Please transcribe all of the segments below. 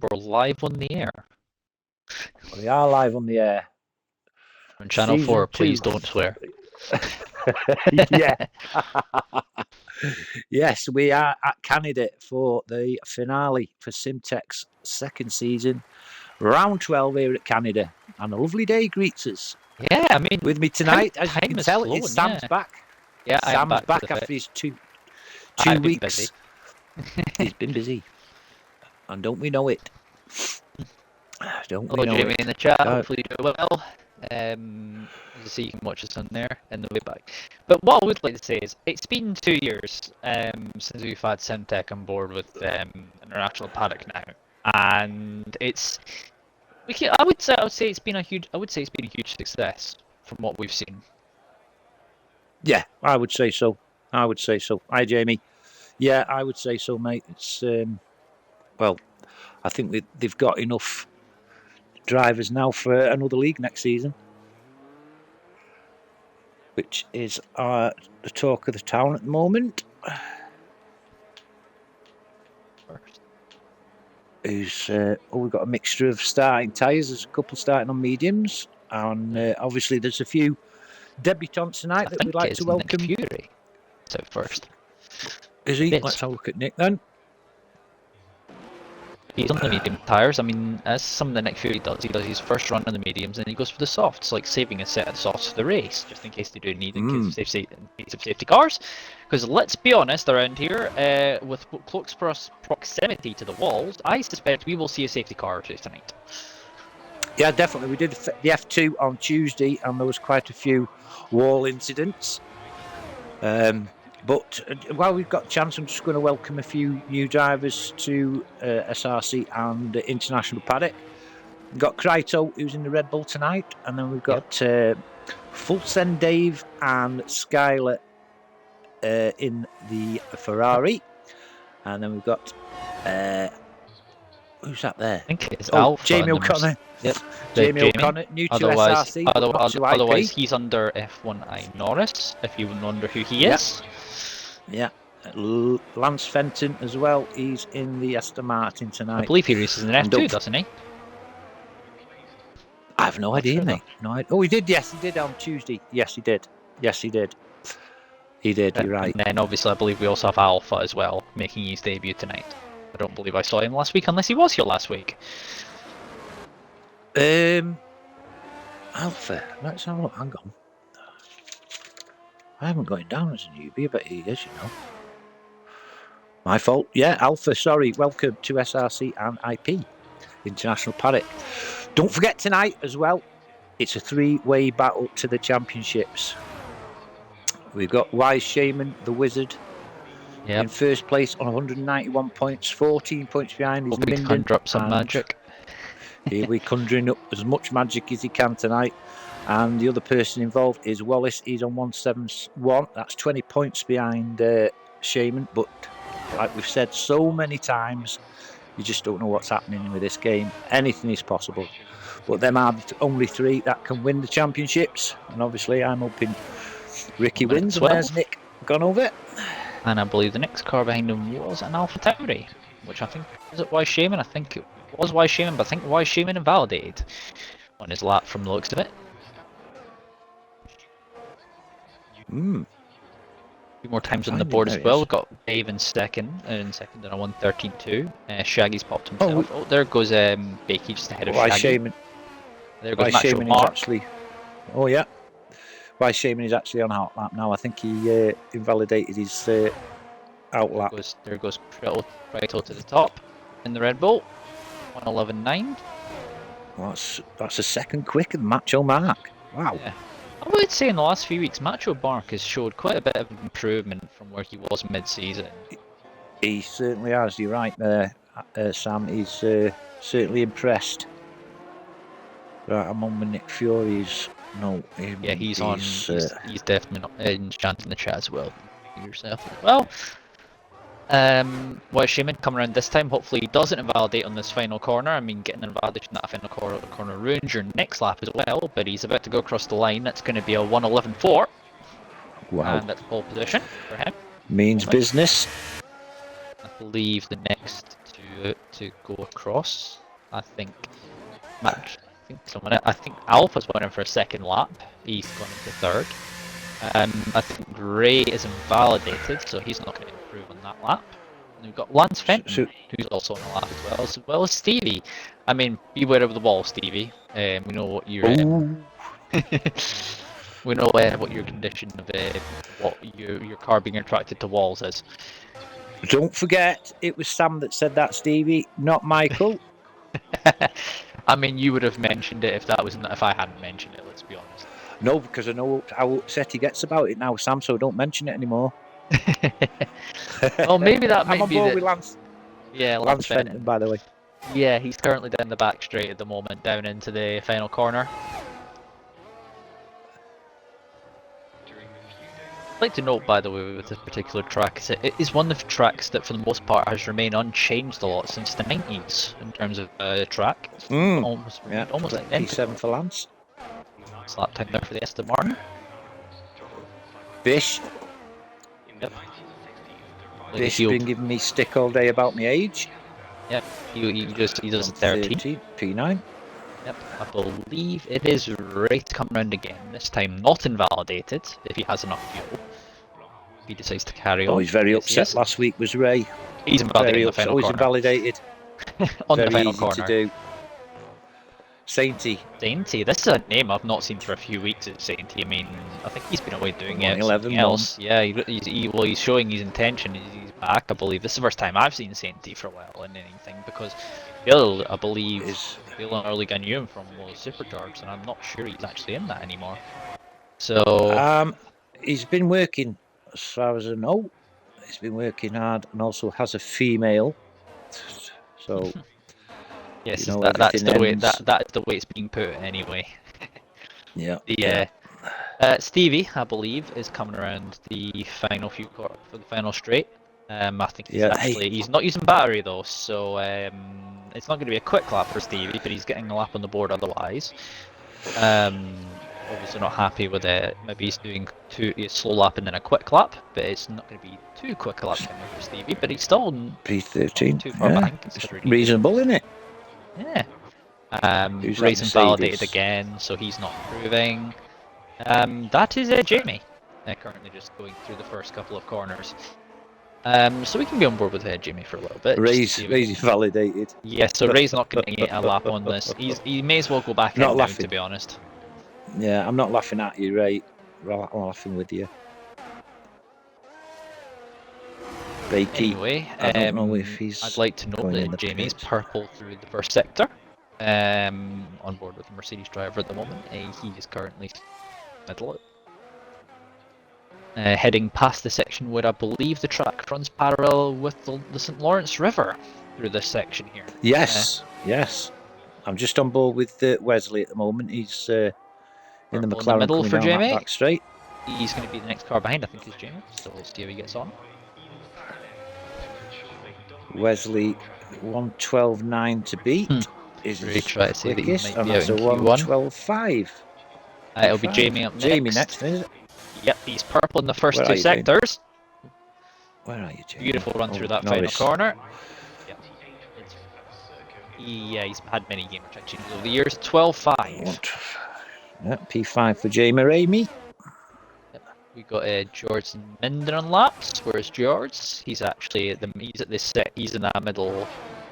We're live on the air. We are live on the air. On Channel Season 4, please 2. don't swear. Yeah. Yes, we are at Canada for the finale for Simtek's second season. Round 12 here at Canada. And a lovely day greets us. Yeah, I mean, With me tonight, as you time can is tell, flowing, is Sam's yeah. back. Yeah, I'm Sam's back back to the after his two I've been weeks. busy. He's been busy. And don't we know it? Don't we Hello, know Jamie it? in the chat. Hopefully you do well. As you see, you can watch us on there in the way back. But what I would like to say is, it's been 2 years since we've had Simtek on board with International Paddock now, and I would say it's been a huge success from what we've seen. Yeah, I would say so. Hi, Jamie. Yeah, I would say so, mate. It's well, I think they've got enough drivers now for another league next season, which is the talk of the town at the moment. We've got a mixture of starting tyres. There's a couple starting on mediums, and obviously there's a few debutants tonight that we'd like to welcome. Nick Fury. So first, is he? Let's have a look at Nick then. He's on the medium tyres. I mean, as some of the Nick Fury does, he does his first run on the mediums and he goes for the softs, like saving a set of softs for the race, just in case they do need in case of safety cars. Because let's be honest, around here, with close proximity to the walls, I suspect we will see a safety car or two tonight. Yeah, definitely. We did the F2 on Tuesday, and there was quite a few wall incidents. But while we've got a chance, I'm just going to welcome a few new drivers to SRC and International Paddock. We've got Kryto, who's in the Red Bull tonight, and then we've got Fulsen Dave and Skyler in the Ferrari. And then we've got... who's that there? I think it's Alpha. Jamie O'Connor. Yep. Jamie O'Connor, new to SRC. Otherwise, he's under F1i Norris, if you wonder who he is. Yeah. Lance Fenton as well. He's in the Aston Martin tonight. I believe he races in an F2, doesn't he? I have no idea, mate. Oh, he did. Yes, he did on Tuesday. Yes, he did. He did. You're right. And then obviously, I believe we also have Alpha as well, making his debut tonight. I don't believe I saw him last week, unless he was here last week. Alpha. Let's have a look. Hang on. I haven't got him down as a newbie, but he is, you know. My fault. Yeah, Alpha, sorry. Welcome to SRC and IP, International Paddock. Don't forget tonight as well, it's a 3-way battle to the championships. We've got Wise Shaman, the Wizard, in first place on 191 points, 14 points behind is Minden. Conjure up some magic. He'll be conjuring up as much magic as he can tonight. And the other person involved is Wallace. He's on 171. That's 20 points behind Shaman. But like we've said so many times, you just don't know what's happening with this game. Anything is possible. But them are the only 3 that can win the championships. And obviously I'm hoping Ricky wins. And there's Nick gone over. And I believe the next car behind him was an Alpha Tauri, which I think, was it Wise Shaman? I think it was Wise Shaman, but I think Wise Shaman invalidated on his lap from the looks of it. A few more times on the board as well. We've got Dave in second on a 113.2. Shaggy's popped himself. Oh, there goes Bakey just ahead of Shaggy. Shaman. There goes Shaman is actually. Oh yeah. Wise Shaman is actually on out lap now. I think he invalidated his out lap. There goes Kryto to the top in the Red Bull. 111.9. Well, that's a second quicker than Macho Mark. Wow. Yeah. I would say in the last few weeks, Macho Mark has showed quite a bit of improvement from where he was mid-season. He certainly has. You're right there, Sam. He's certainly impressed. Right, I'm on with Nick Fury's. No, he's on. He's definitely enchanting the chat as well. Yourself as well. Wise Shaman coming around this time. Hopefully he doesn't invalidate on this final corner. I mean, getting an invalidation that final corner ruins your next lap as well. But he's about to go across the line. That's going to be a 111.4. Wow. And that's pole position for him. Means business. I believe the next 2 to go across. I think I think Alpha's winning for a second lap. He's gone into third. I think Ray is invalidated, so he's not going to improve on that lap. And we've got Lance Fenton, who's also on the lap as well as Stevie. I mean, beware of the wall, Stevie. We know what you're. We know what your condition of what your car being attracted to walls is. Don't forget, it was Sam that said that, Stevie, not Michael. I mean, you would have mentioned it if I hadn't mentioned it. Let's be honest. No, because I know how upset he gets about it now, Sam. So don't mention it anymore. Well, maybe that might I'm on be board with Lance. Yeah, Lance Fenton, by the way. Yeah, he's currently down the back straight at the moment, down into the final corner. I'd like to note, by the way, with this particular track, it is one of the tracks that, for the most part, has remained unchanged a lot since the 90s in terms of track. Almost like P7 for Lance. Slap time there for the Aston Martin. Bish. Yep. Bish been giving me stick all day about my age. Yep, he does 13. P9. Yep, I believe it is Ray to come round again. This time not invalidated, if he has enough fuel. If he decides to carry on. Oh, he's very upset. Last week was Ray. He's invalidated in the final corner. He's invalidated. On very the final easy corner. to do. Sainty. Sainty. This is a name I've not seen for a few weeks. It's Sainty. I mean, I think he's been away doing something else. Yeah, he's showing his intention. He's back, I believe. This is the first time I've seen Sainty for a while in anything, because Bill, I believe, Bill and Early knew him from Supercharged, and I'm not sure he's actually in that anymore. So he's been working, as far as I know. He's been working hard, and also has a female. So. Yes, you know, that's the way that's the way it's being put anyway. Yeah. Stevie, I believe, is coming around the final for the final straight. I think he's not using battery though, so it's not going to be a quick lap for Stevie, but he's getting a lap on the board otherwise. Obviously not happy with it. Maybe he's doing a slow lap and then a quick lap, but it's not going to be too quick a lap for Stevie. But he's still P13. Too far behind. It's reasonable, isn't it? Yeah. Ray's invalidated again, so he's not improving. That is Jamie, currently just going through the first couple of corners. So we can be on board with Jamie for a little bit. Ray's invalidated. Yeah, so Ray's not going to get a lap on this. He may as well go back in now, to be honest. Yeah, I'm not laughing at you, Ray. I'm laughing with you. Anyway, I don't know if he's I'd like to note that Jamie's purple through the first sector. On board with the Mercedes driver at the moment. He is currently middle. Heading past the section where I believe the track runs parallel with the St. Lawrence River through this section here. Yes, yes. I'm just on board with Wesley at the moment. He's in the McLaren, in the middle for Jamie. Back straight. He's going to be the next car behind, I think, is Jamie. So we'll see how he gets on. Wesley 1:12.9 to beat. Is really try to say that he might be out in Q1. 1:12.5. It'll be Jamie up next. Jamie next, isn't it? Yep, he's purple in the first two sectors. Where are you, Jamie? Beautiful run through that final corner. Yep. Yeah, he's had many game changes over the years. 12.5. Yep, P5 for Jamie Ramey. We got George Minden on laps. Where's George? He's actually he's in that middle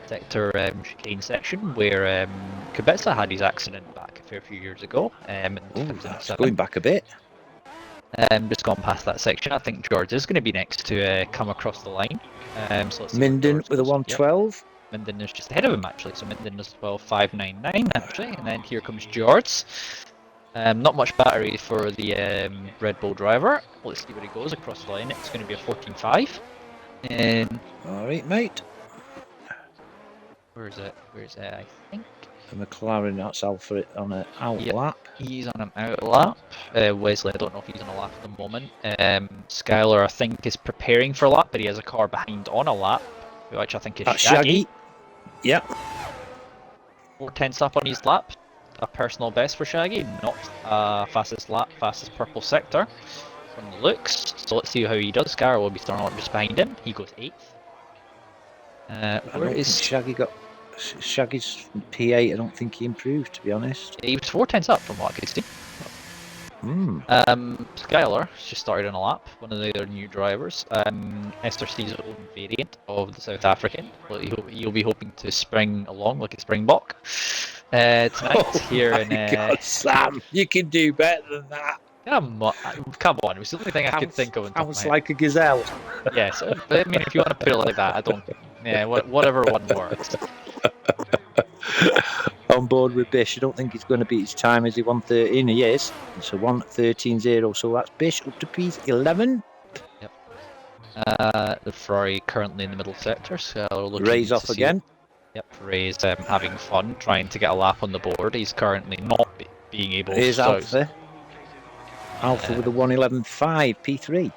sector chicane section where Kubica had his accident back a fair few years ago. That's going back a bit. Just gone past that section. I think George is going to be next to come across the line. So let's see Minden with a 1:12. Yep. Minden is just ahead of him actually. So Minden is 12.599 actually, and then here comes George. Not much battery for the Red Bull driver. Let's see where he goes across the line. It's going to be a 14.5. Alright, mate. Where is it? I think. The McLaren, that's Alpha on an out lap. He's on an out lap. Wesley, I don't know if he's on a lap at the moment. Skylar, I think, is preparing for a lap, but he has a car behind on a lap, which I think is Shaggy. Yep. 4/10 up on his lap. A personal best for Shaggy, not fastest lap, fastest purple sector from the looks. So let's see how he does. Skylar will be starting up just behind him. He goes 8th. I Where don't is think Shaggy's P8. I don't think he improved, to be honest. he was 4 tenths up from what I could see. Skylar just started on a lap, one of the other new drivers. SRC's own variant of the South African. Well, you'll be hoping to spring along like a springbok tonight here in. God, Sam, you can do better than that. Come on! It was the only thing I could think of. Sounds like a gazelle. Yes, but I mean, if you want to put it like that, I don't. Yeah, whatever one works. On board with Bish. I don't think he's going to beat his time as he 1:13. He is. So 1:13.0. So that's Bish up to P11. Yep. The Ferrari currently in the middle sector, so Ray's off again. Yep, Ray's having fun trying to get a lap on the board. He's currently not being able. Here's Alpha. Alpha with a 1:11.5 P3.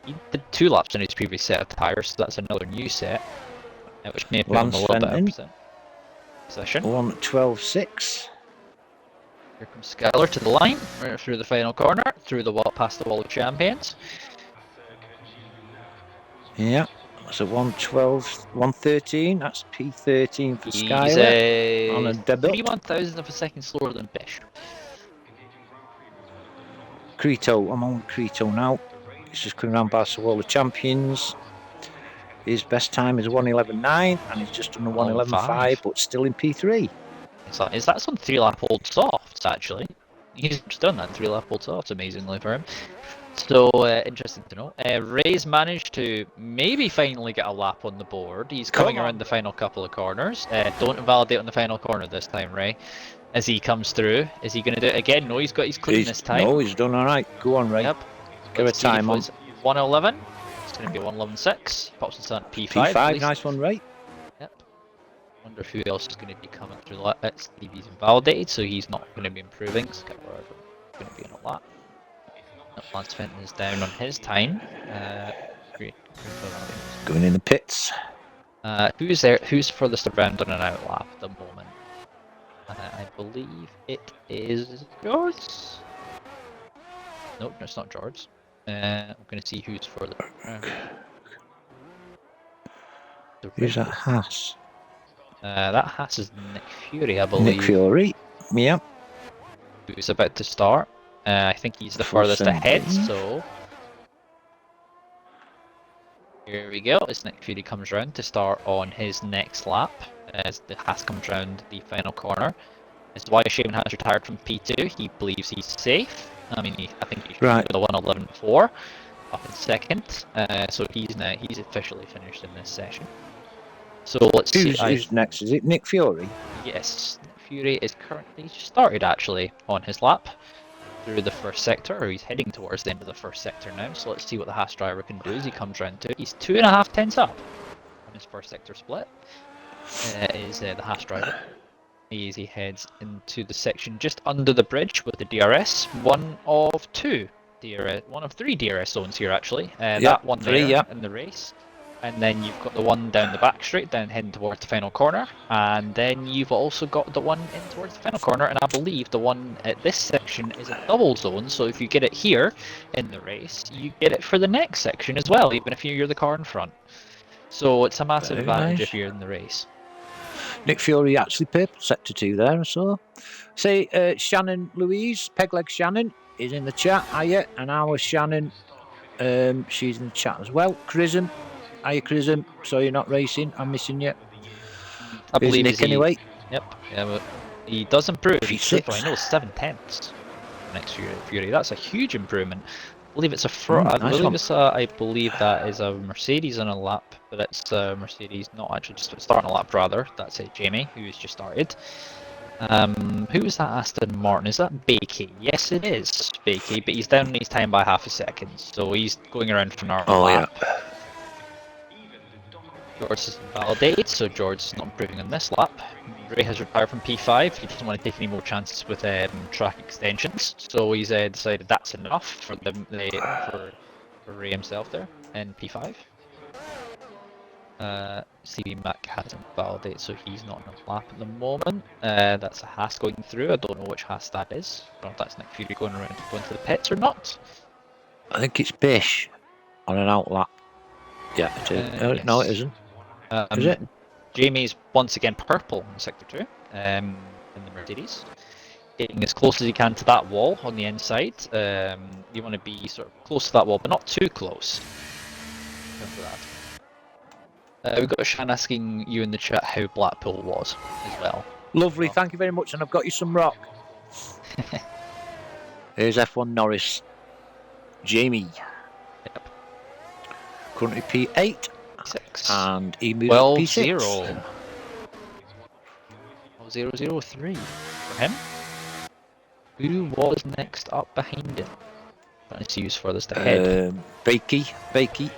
He did 2 laps on his previous set of tyres, so that's another new set, which may have put him a Lance little bit Fenton. of position. 1:12.6. Here comes Skylar to the line, right through the final corner, past the wall of champions. Yeah, so 1:13. That's P13 for Skylar on a debut. 31,000 of a second slower than Bish. Creto, I'm on Creto now. He's just coming around past the wall of champions. His best time is 1:11.9, and he's just done a 1:11.5, but still in P3. Is that some 3-lap old softs actually? He's just done that 3-lap old softs amazingly for him. So interesting to know. Ray's managed to maybe finally get a lap on the board. He's coming around the final couple of corners. Don't invalidate on the final corner this time, Ray. As he comes through, is he going to do it again? No, he's clean this time. No, he's done all right. Go on, Ray. Yep. Give a time on. 1:11. It's going to be 1:11.6. Pops us on P5. P5, nice one, Ray. Yep. Wonder who else is going to be coming through the lap. Stevie's invalidated, so he's not going to be improving. Skylar going to be on a lap. Lance Fenton is down on his time. Going in the pits. Who's there? Who's furthest around on an out lap at the moment? I believe it is George. Nope, it's not George. I'm going to see who's further around. Who's that Haas? That Haas is Nick Fury, I believe. Nick Fury, yeah. Who's about to start. I think he's the furthest ahead, so here we go. As Nick Fury comes round to start on his next lap, as the Haas comes round the final corner. As Wyatt Shaman has retired from P2, he believes he's safe. I mean, I think he's with a 1:11.4 up in second. So he's officially finished in this session. So let's see. Who's next? Is it Nick Fury? Yes, Nick Fury is currently started actually on his lap through the first sector, or he's heading towards the end of the first sector now. So let's see what the Haas driver can do as he comes round to it. He's 2.5 tenths up on his first sector split. Is the Haas driver. He heads into the section just under the bridge with the DRS. One of 3 DRS zones here actually. That one there in the race. And then you've got the one down the back straight, down heading towards the final corner. And then you've also got the one in towards the final corner. And I believe the one at this section is a double zone. So if you get it here in the race, you get it for the next section as well, even if you're the car in front. So it's a massive advantage if you're in the race. Nick Fury actually purple sector 2 there, I saw. Say, Shannon Louise, Pegleg Shannon, is in the chat. Hiya, and our Shannon, she's in the chat as well. Chrism. Hiya, Chrism. So you're not racing. I'm missing you. I believe Nick anyway. Yep. Yeah, but he does improve. He's P6. I know 7 tenths next year. Fury. That's a huge improvement. I believe it's I believe that is a Mercedes on a lap, but it's a Mercedes not actually just starting a lap rather. That's Jamie, who's just started. Who is that Aston Martin? Is that Bakey? Yes, it is Bakey, but he's down in his time by half a second, so he's going around for an hour lap. Yeah. George is invalidated, so George is not improving on this lap. Ray has retired from P5. He doesn't want to take any more chances with track extensions, so he's decided that's enough for Ray himself there in P5. CB Mac hasn't validated, so he's not on a lap at the moment. That's a Haas going through. I don't know which Haas that is. I don't know if that's Nick Fury going to the pits or not. I think it's Bish on an out lap. Yeah, it is. Yes. No, it isn't. Is it? Jamie's once again purple in Sector 2 in the Mercedes. Getting as close as he can to that wall on the inside. You want to be sort of close to that wall, but not too close. For that. We've got Shan asking you in the chat how Blackpool was as well. Lovely, thank you very much, and I've got you some rock. Here's F1 Norris. Jamie. Yep. Currently P8. 6. And he moves up P6. 0. 003 for him. Who was next up behind him? Trying to see who's furthest ahead. Bakey. Bakey,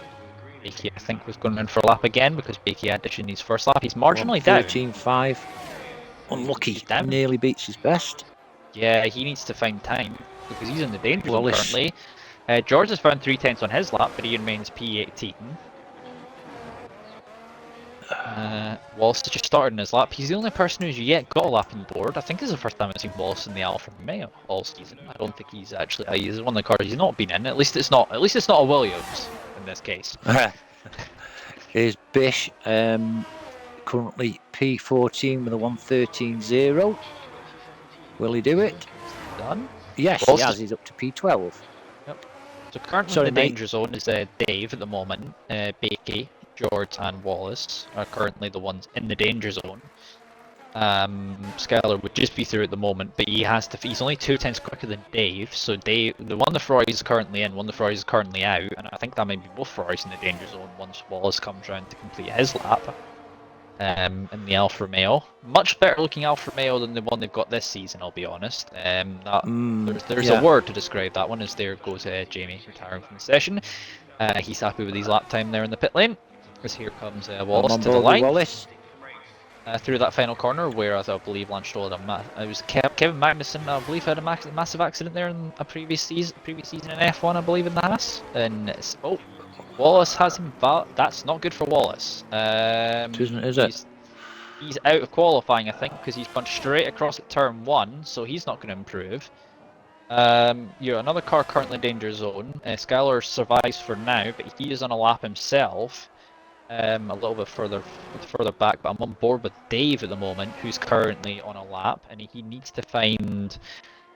I think, was going in for a lap again because Bakey had in his first lap. He's marginally down. 13.5. Unlucky. He's down. Nearly beats his best. Yeah, he needs to find time because he's in the danger zone currently. George has found 3/10 on his lap, but he remains P18. Wallace has just started in his lap. He's the only person who's yet got a lap on board. I think this is the first time I've seen Wallace in the Alfa Romeo all season. I don't think he's actually. He's one of the cars he's not been in. At least it's not a Williams in this case. Here's Bish, currently P14 with a 113.0. Will he do it? Done. Yes, he has. He's up to P12. Yep. So currently in the danger zone is Dave at the moment. Bakey, George and Wallace are currently the ones in the danger zone. Skylar would just be through at the moment, but he's only 2/10 quicker than Dave, so Dave, the one the Ferrari is currently in, one the Ferrari is currently out, and I think that might be both Ferraris in the danger zone once Wallace comes round to complete his lap. In the Alfa Romeo. Much better looking Alfa Romeo than the one they've got this season, I'll be honest. There's a word to describe that one, as there goes Jamie retiring from the session. He's happy with his lap time there in the pit lane, as here comes Wallace to the line. Through that final corner, where I believe Lance Stroll had it was Kevin Magnussen, I believe, had a massive accident there in a previous season in F1, I believe, in the Haas. And Wallace has him, but that's not good for Wallace. Is it? He's out of qualifying, I think, because he's gone straight across at turn 1, so he's not going to improve. Another car currently in danger zone. Skylar survives for now, but he is on a lap himself. A little bit further back, but I'm on board with Dave at the moment, who's currently on a lap, and he needs to find,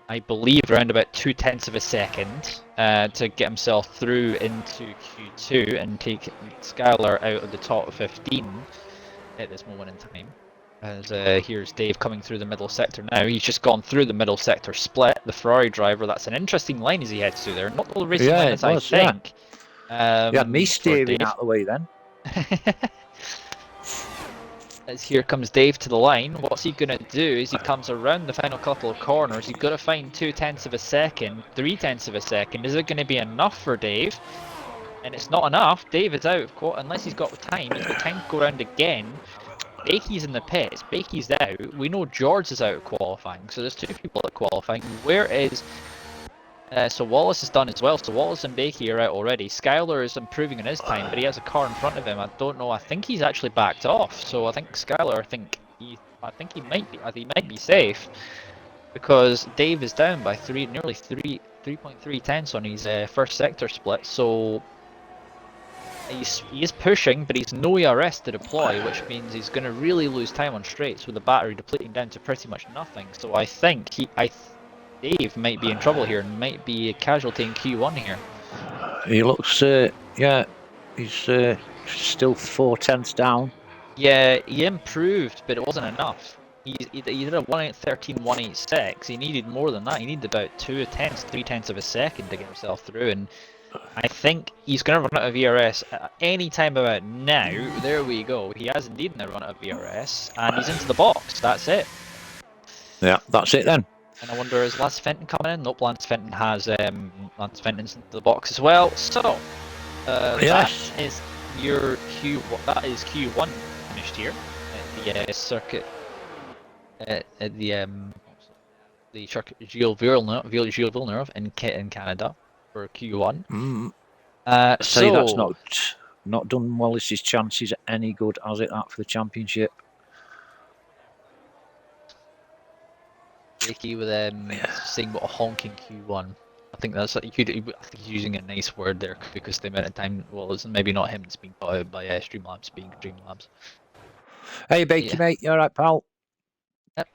I believe, around about 2/10 of a second to get himself through into Q2 and take Skylar out of the top 15 at this moment in time. As here's Dave coming through the middle sector now. He's just gone through the middle sector split. The Ferrari driver, that's an interesting line as he heads through there. Not all the racing lines, I think. You had me steering out of the way then. As here comes Dave to the line. What's he going to do is he comes around the final couple of corners. He's got to find 2/10 of a second, 3/10 of a second. Is it going to be enough for Dave? And it's not enough. Dave is out, unless he's got time. He's got time to go around again. Bakey's in the pits. Bakey's out. We know George is out of qualifying, so there's 2 people at qualifying. Where is... so Wallace is done as well, so Wallace and Bakey are out already. Skylar is improving in his time, but he has a car in front of him. I don't know, I think he's actually backed off, so I think Skylar, I think he might be safe, because Dave is down by nearly 3.3 tenths on his first sector split, so he is pushing, but he's no ERS to deploy, which means he's going to really lose time on straights with the battery depleting down to pretty much nothing. So I think Dave might be in trouble here and might be a casualty in Q1 here. He looks, he's still 4/10 down. Yeah, he improved, but it wasn't enough. He did a 1:13.186. He needed more than that. He needed about 2/10, 3/10 of a second to get himself through, and I think he's going to run out of ERS at any time about now. There we go. He has indeed now run out of ERS, and he's into the box. That's it. Yeah, that's it then. And I wonder, is Lance Fenton coming in? Nope, Lance Fenton has Lance Fenton's into the box as well. So yes, that is your That is Q1 finished here at the circuit at the circuit Gilles Villeneuve in Canada for Q1. So that's not done Wallace's chances any good, has it? That for the championship. Ricky with seeing what a honking Q1. I think that's I think he's using a nice word there because the amount of time. Well, it's maybe not him that's being put out by Streamlabs being Streamlabs. Hey, Bakey, Yeah. mate. You all right, pal? Yep.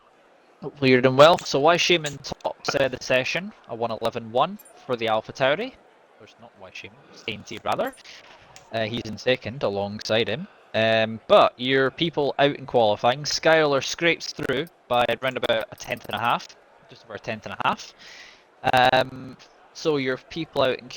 Hopefully you're doing well. So why Shaman tops the session, a 111-1 for the Alpha Tauri. There's not why Shaman, Sainty rather. He's in second alongside him. But your people out in qualifying, Skylar scrapes through by around about a tenth and a half, just over a tenth and a half. So your people out in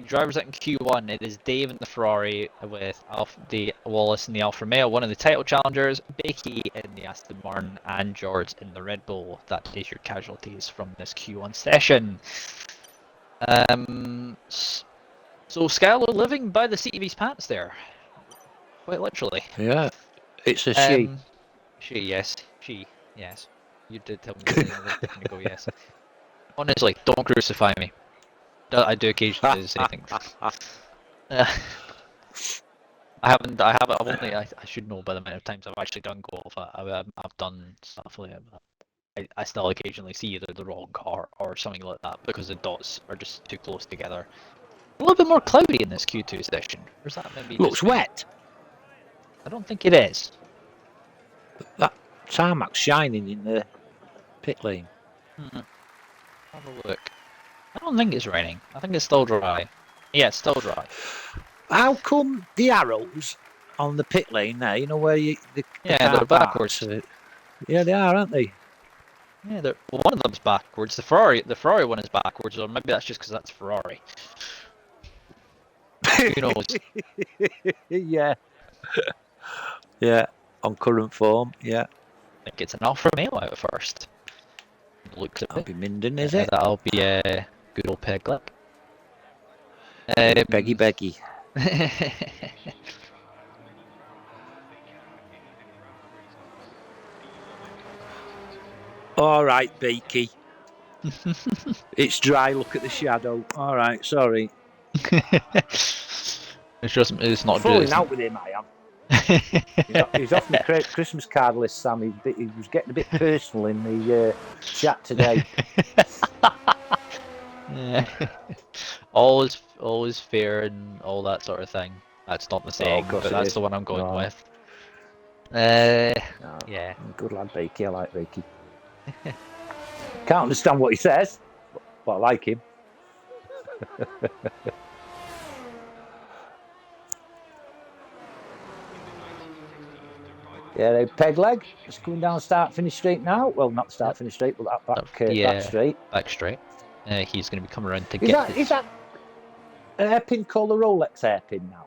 drivers out in Q1, it is Dave in the Ferrari with the Wallace in the Alfa Romeo, one of the title challengers, Becky in the Aston Martin, and George in the Red Bull. That is your casualties from this Q1 session. So Skylar living by the seat of his pants there, quite literally. Yeah, it's a she. She, yes. She, yes. You did tell me that a second ago, yes. Honestly, don't crucify me. I do occasionally say things. I've only, I should know by the amount of times I've actually done golf. I've done stuff like that. I still occasionally see either the wrong car or something like that because the dots are just too close together. A little bit more cloudy in this Q2 session. Or is that maybe Looks just wet. I don't think it is. That tarmac's shining in the pit lane. Have a look. I don't think it's raining. I think it's still dry. Yeah, it's still dry. How come the arrows on the pit lane there? You know where they're backwards. Yeah, they are, aren't they? Yeah, one of them's backwards. The Ferrari one is backwards, or maybe that's just because that's Ferrari. Who knows? Yeah. Yeah, on current form, yeah. I think it's an Alfa Romeo out first. Looks at That'll be Minden, is it? That'll be a good old Pegleg. Beggy. All right, Beaky. It's dry. Look at the shadow. All right, sorry. It's not falling just... out with him. I am. He's off my Christmas card list, Sam. He was getting a bit personal in the chat today. Yeah. Always fair and all that sort of thing. That's not the saying, but that's the one I'm going with. Yeah. Good lad, Beaky. I like Beaky. Can't understand what he says, but I like him. Yeah, peg leg. It's coming down start finish straight now. Well, not start finish straight, but that back straight. Back straight. He's going to be coming around to Is that an hairpin called the Rolex hairpin now?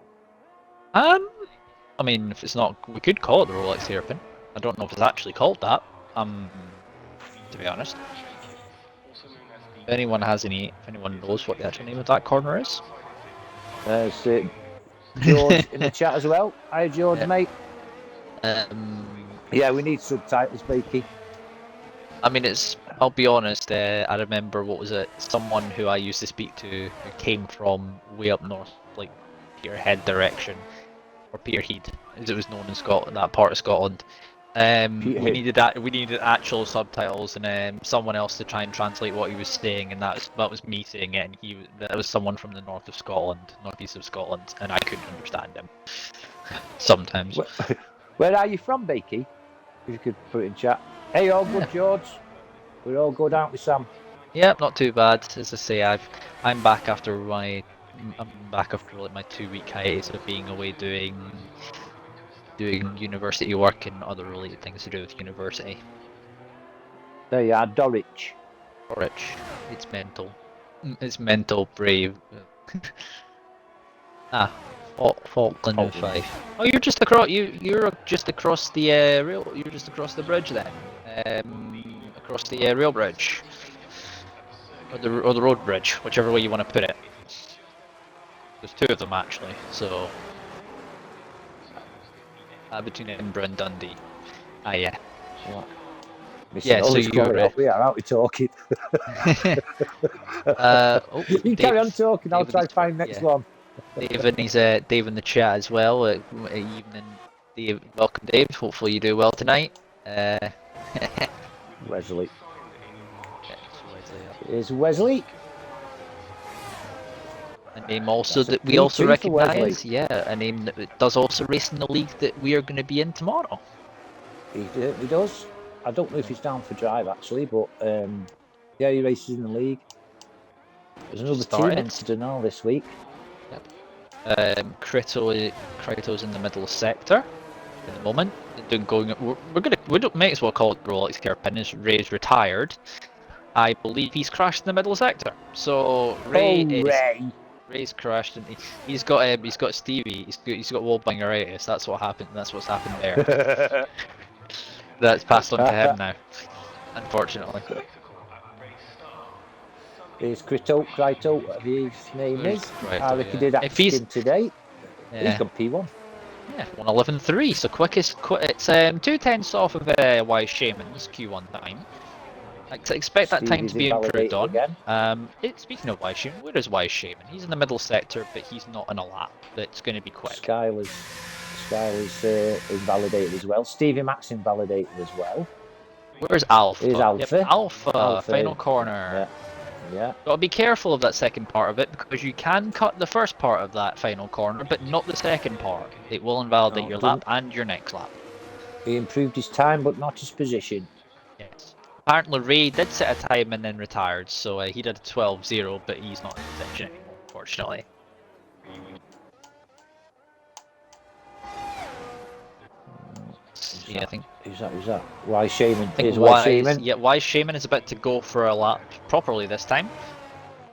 I mean, if it's not, we could call it the Rolex hairpin. I don't know if it's actually called that. To be honest. If anyone knows what the actual name of that corner is. There's George in the chat as well. Hi, George, mate. Yeah, we need subtitles, Beaky. I mean, I'll be honest, I remember, someone who I used to speak to who came from way up north, like Peterhead direction, or Peterhead, as it was known in Scotland, that part of Scotland. We needed actual subtitles and someone else to try and translate what he was saying, and that was me saying it, and that was someone from the northeast of Scotland, and I couldn't understand him sometimes. Where are you from, Beaky? If you could put it in chat. Hey, all good, George. We're all good, aren't we, Sam? Yeah, not too bad. As I say, I'm back after my 2-week hiatus of being away doing university work and other related things to do with university. There you are, Dorwich. It's mental. It's mental, brave. Falkland and Fife. Oh, you're just across. You're just across the rail. You're just across the bridge then. Across the rail bridge, or the road bridge, whichever way you want to put it. There's two of them actually. So between Edinburgh and Dundee. Yeah. What? Yeah, so we are out talking. You carry on talking. I'll try to find next one. Dave and Dave in the chat as well. Evening, Dave. Welcome, Dave. Hopefully you do well tonight. Wesley. Here's Wesley. A name also That's a that we also P2 for Wesley. recognise. Yeah, a name that does also race in the league that we are going to be in tomorrow. He does. I don't know if he's down for drive actually, but yeah, he races in the league. There's another team entered and all this week. Yep. Kryto's in the middle sector at the moment. We might as well call it Rolex Hairpin. As Ray's retired, I believe he's crashed in the middle sector. So Ray's crashed, and he's got Stevie. He's got wallbangeritis. That's what happened. That's what's happened there. That's passed on to him now, unfortunately. Here's Kryto, whatever his name is. I reckon he did ask him today. Yeah. He's got P1. Yeah, 1:11.3. So it's 2/10 off of Wise Shaman's Q1 time. I expect that time to be improved on. Again. Speaking of Wise Shaman, where is Wise Shaman? He's in the middle sector, but he's not in a lap. That's going to be quick. Skyler's invalidated as well. Stevie Mack's invalidated as well. Where's Alpha? Here's Alpha. Yep, Alpha. Final corner. Yeah. Gotta be careful of that second part of it, because you can cut the first part of that final corner, but not the second part. It will invalidate your lap and your next lap. He improved his time, but not his position. Yes. Apparently Ray did set a time and then retired, so he did a 12.0, but he's not in position anymore, unfortunately. Yeah, I think. Who's that? Wise Shaman. Wise Shaman is about to go for a lap properly this time.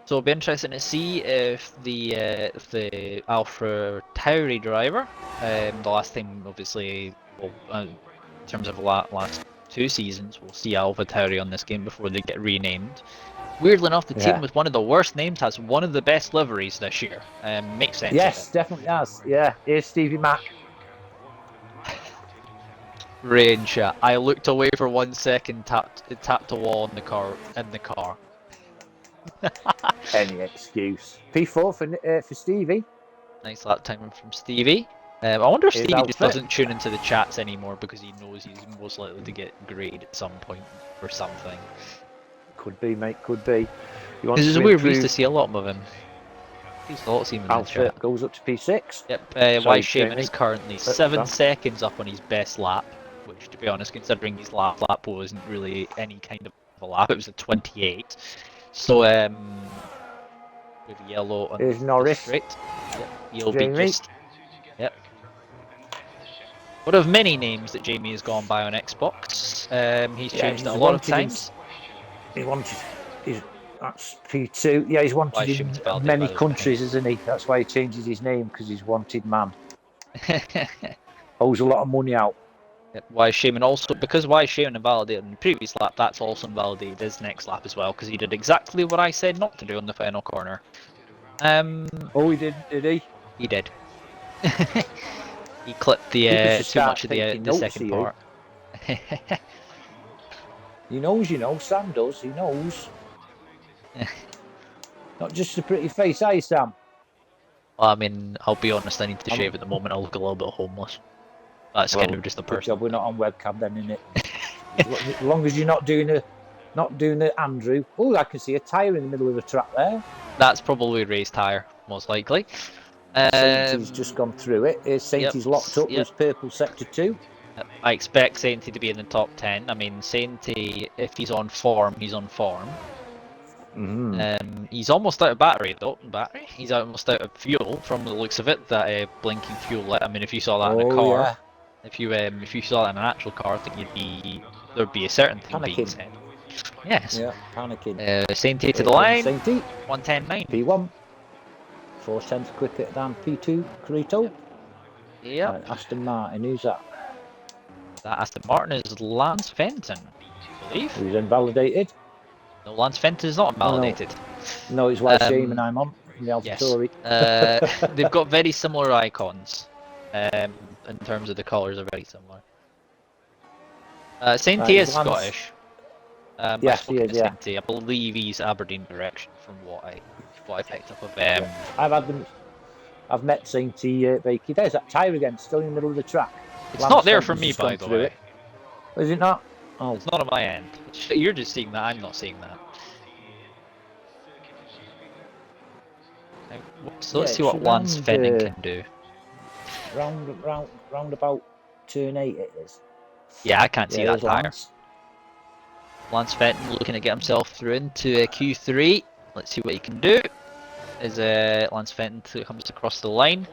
So it'll be interesting to see if the Alpha Tauri driver, the last time obviously, in terms of last 2 seasons, we'll see Alpha Tauri on this game before they get renamed. Weirdly enough, the team with one of the worst names has one of the best liveries this year. Makes sense. Yes, definitely has. Yeah, here's Stevie Mack. Rain chat. I looked away for 1 second, tapped a wall in the car. Any excuse. P4 for Stevie. Nice lap time from Stevie. I wonder if Stevie just doesn't tune into the chats anymore because he knows he's most likely to get graded at some point or something. Could be, mate. Could be. This is weird. We used to see a lot of him. He's a lot of him in the chat. Goes up to P6. Yep. Wise Shaman is currently 7 seconds up on his best lap. Which, to be honest, considering his lap wasn't really any kind of a lap, it was a 28. So, with yellow on Here's Norris. Yep, he'll be just. Yep. One of many names that Jamie has gone by on Xbox. He's changed it a lot of times. That's P2. Yeah, he's wanted in many countries, isn't he? That's why he changes his name, because he's wanted man. Owes a lot of money out. Yep, Wise Shaman also, because Wise Shaman invalidated in the previous lap, that's also invalidated his next lap as well, because he did exactly what I said not to do on the final corner. Oh, he did he? He did. He clipped the too much of the second part. He knows, Sam does, he knows. Not just a pretty face, are you, Sam? Well, I mean, I'll be honest, I need to shave at the moment, I look a little bit homeless. That's kind of just a person. We're not on webcam then, innit? As long as you're not doing a Andrew. Oh, I can see a tyre in the middle of the track there. That's probably Ray's tyre, most likely. Sainty's just gone through it. Sainty's locked up with purple sector 2. I expect Sainty to be in the top 10. I mean, Sainty, if he's on form, he's on form. He's almost out of battery though. He's almost out of fuel from the looks of it. That blinking fuel light. I mean, if you saw that in a car. Yeah. If you saw that in an actual car, I think there'd be a certain thing being said. Yes. Yeah, panicking. Sainty to the line. Sainty. 1:10.9. P1. 4 cents quicker than P2. Kryto. Yeah. Aston Martin. Who's that? That Aston Martin is Lance Fenton, I believe. Who's invalidated? No, Lance Fenton is not invalidated. No, it's Wise Shaman I'm on. The AlphaTauri. Yes. They've got very similar icons. In terms of the colours are very similar. Sainty is Scottish. Yes, he is. Yeah. Sainty. I believe he's Aberdeen direction from what I picked up of I've met Sainty Bakey. There's that tyre again, still in the middle of the track. It's not there for me, by the way. Is it not? Oh. It's not on my end. You're just seeing that. I'm not seeing that. So let's Yeah, see it's what Lance around, Fenton can do. round about turn 8 it is. Yeah, I can't see Yeah, that there's tyre. Lance. Lance Fenton looking to get himself through into Q3. Let's see what he can do. As Lance Fenton comes across the line.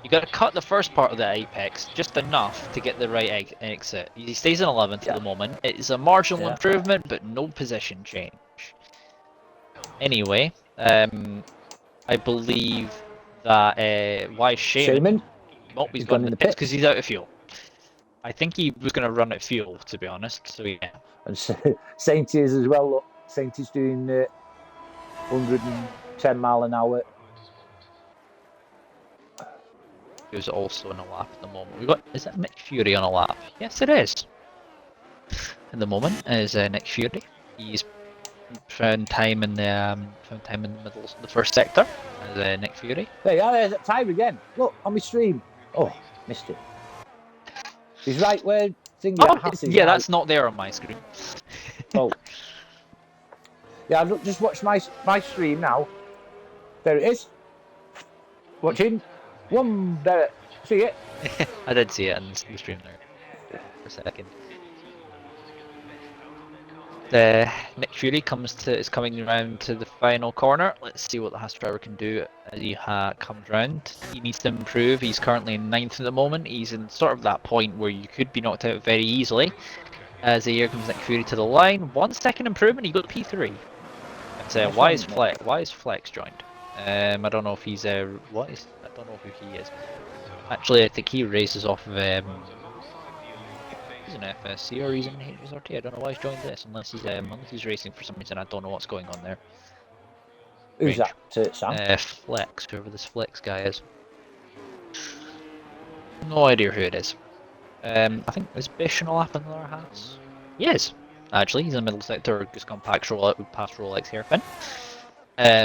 You got to cut the first part of the apex just enough to get the right exit. He stays in 11th at the moment. It's a marginal improvement, but no position change. Anyway, I believe that why Shaman? Oh, he's gone in the pits because he's out of fuel. I think he was going to run out of fuel, to be honest. So yeah. And Saint is as well. Look, Saint is doing 110 mile an hour. He was also on a lap at the moment. We got is that Nick Fury on a lap? Yes, it is. At the moment is Nick Fury. He's found time in the middle, the first sector. As Nick Fury. Hey, there's that time again. Look on my stream. Oh, missed it. He's right where Yeah, that's not there on my screen. Oh. Yeah, I've just watched my stream now. There it is. Watching. One there. See it? I did see it on the stream there for a second. Nick Fury is coming around to the final corner. Let's see what the Haas driver can do as he comes round. He needs to improve. He's currently in 9th at the moment. He's in sort of that point where you could be knocked out very easily. As here comes Nick Fury to the line. 1 second improvement. He got P3. It's why is Flex joined? I don't know if he's I don't know who he is. Actually, I think he races off of he's an FSC or he's an HSRT. I don't know why he's joined this unless he's racing for some reason. I don't know what's going on there. Who's that, Sam? Flex, whoever this Flex guy is. No idea who it is. I think is Bish on a lap in their hats? He is. Actually, he's in the middle sector, just gone past Rolex hairpin.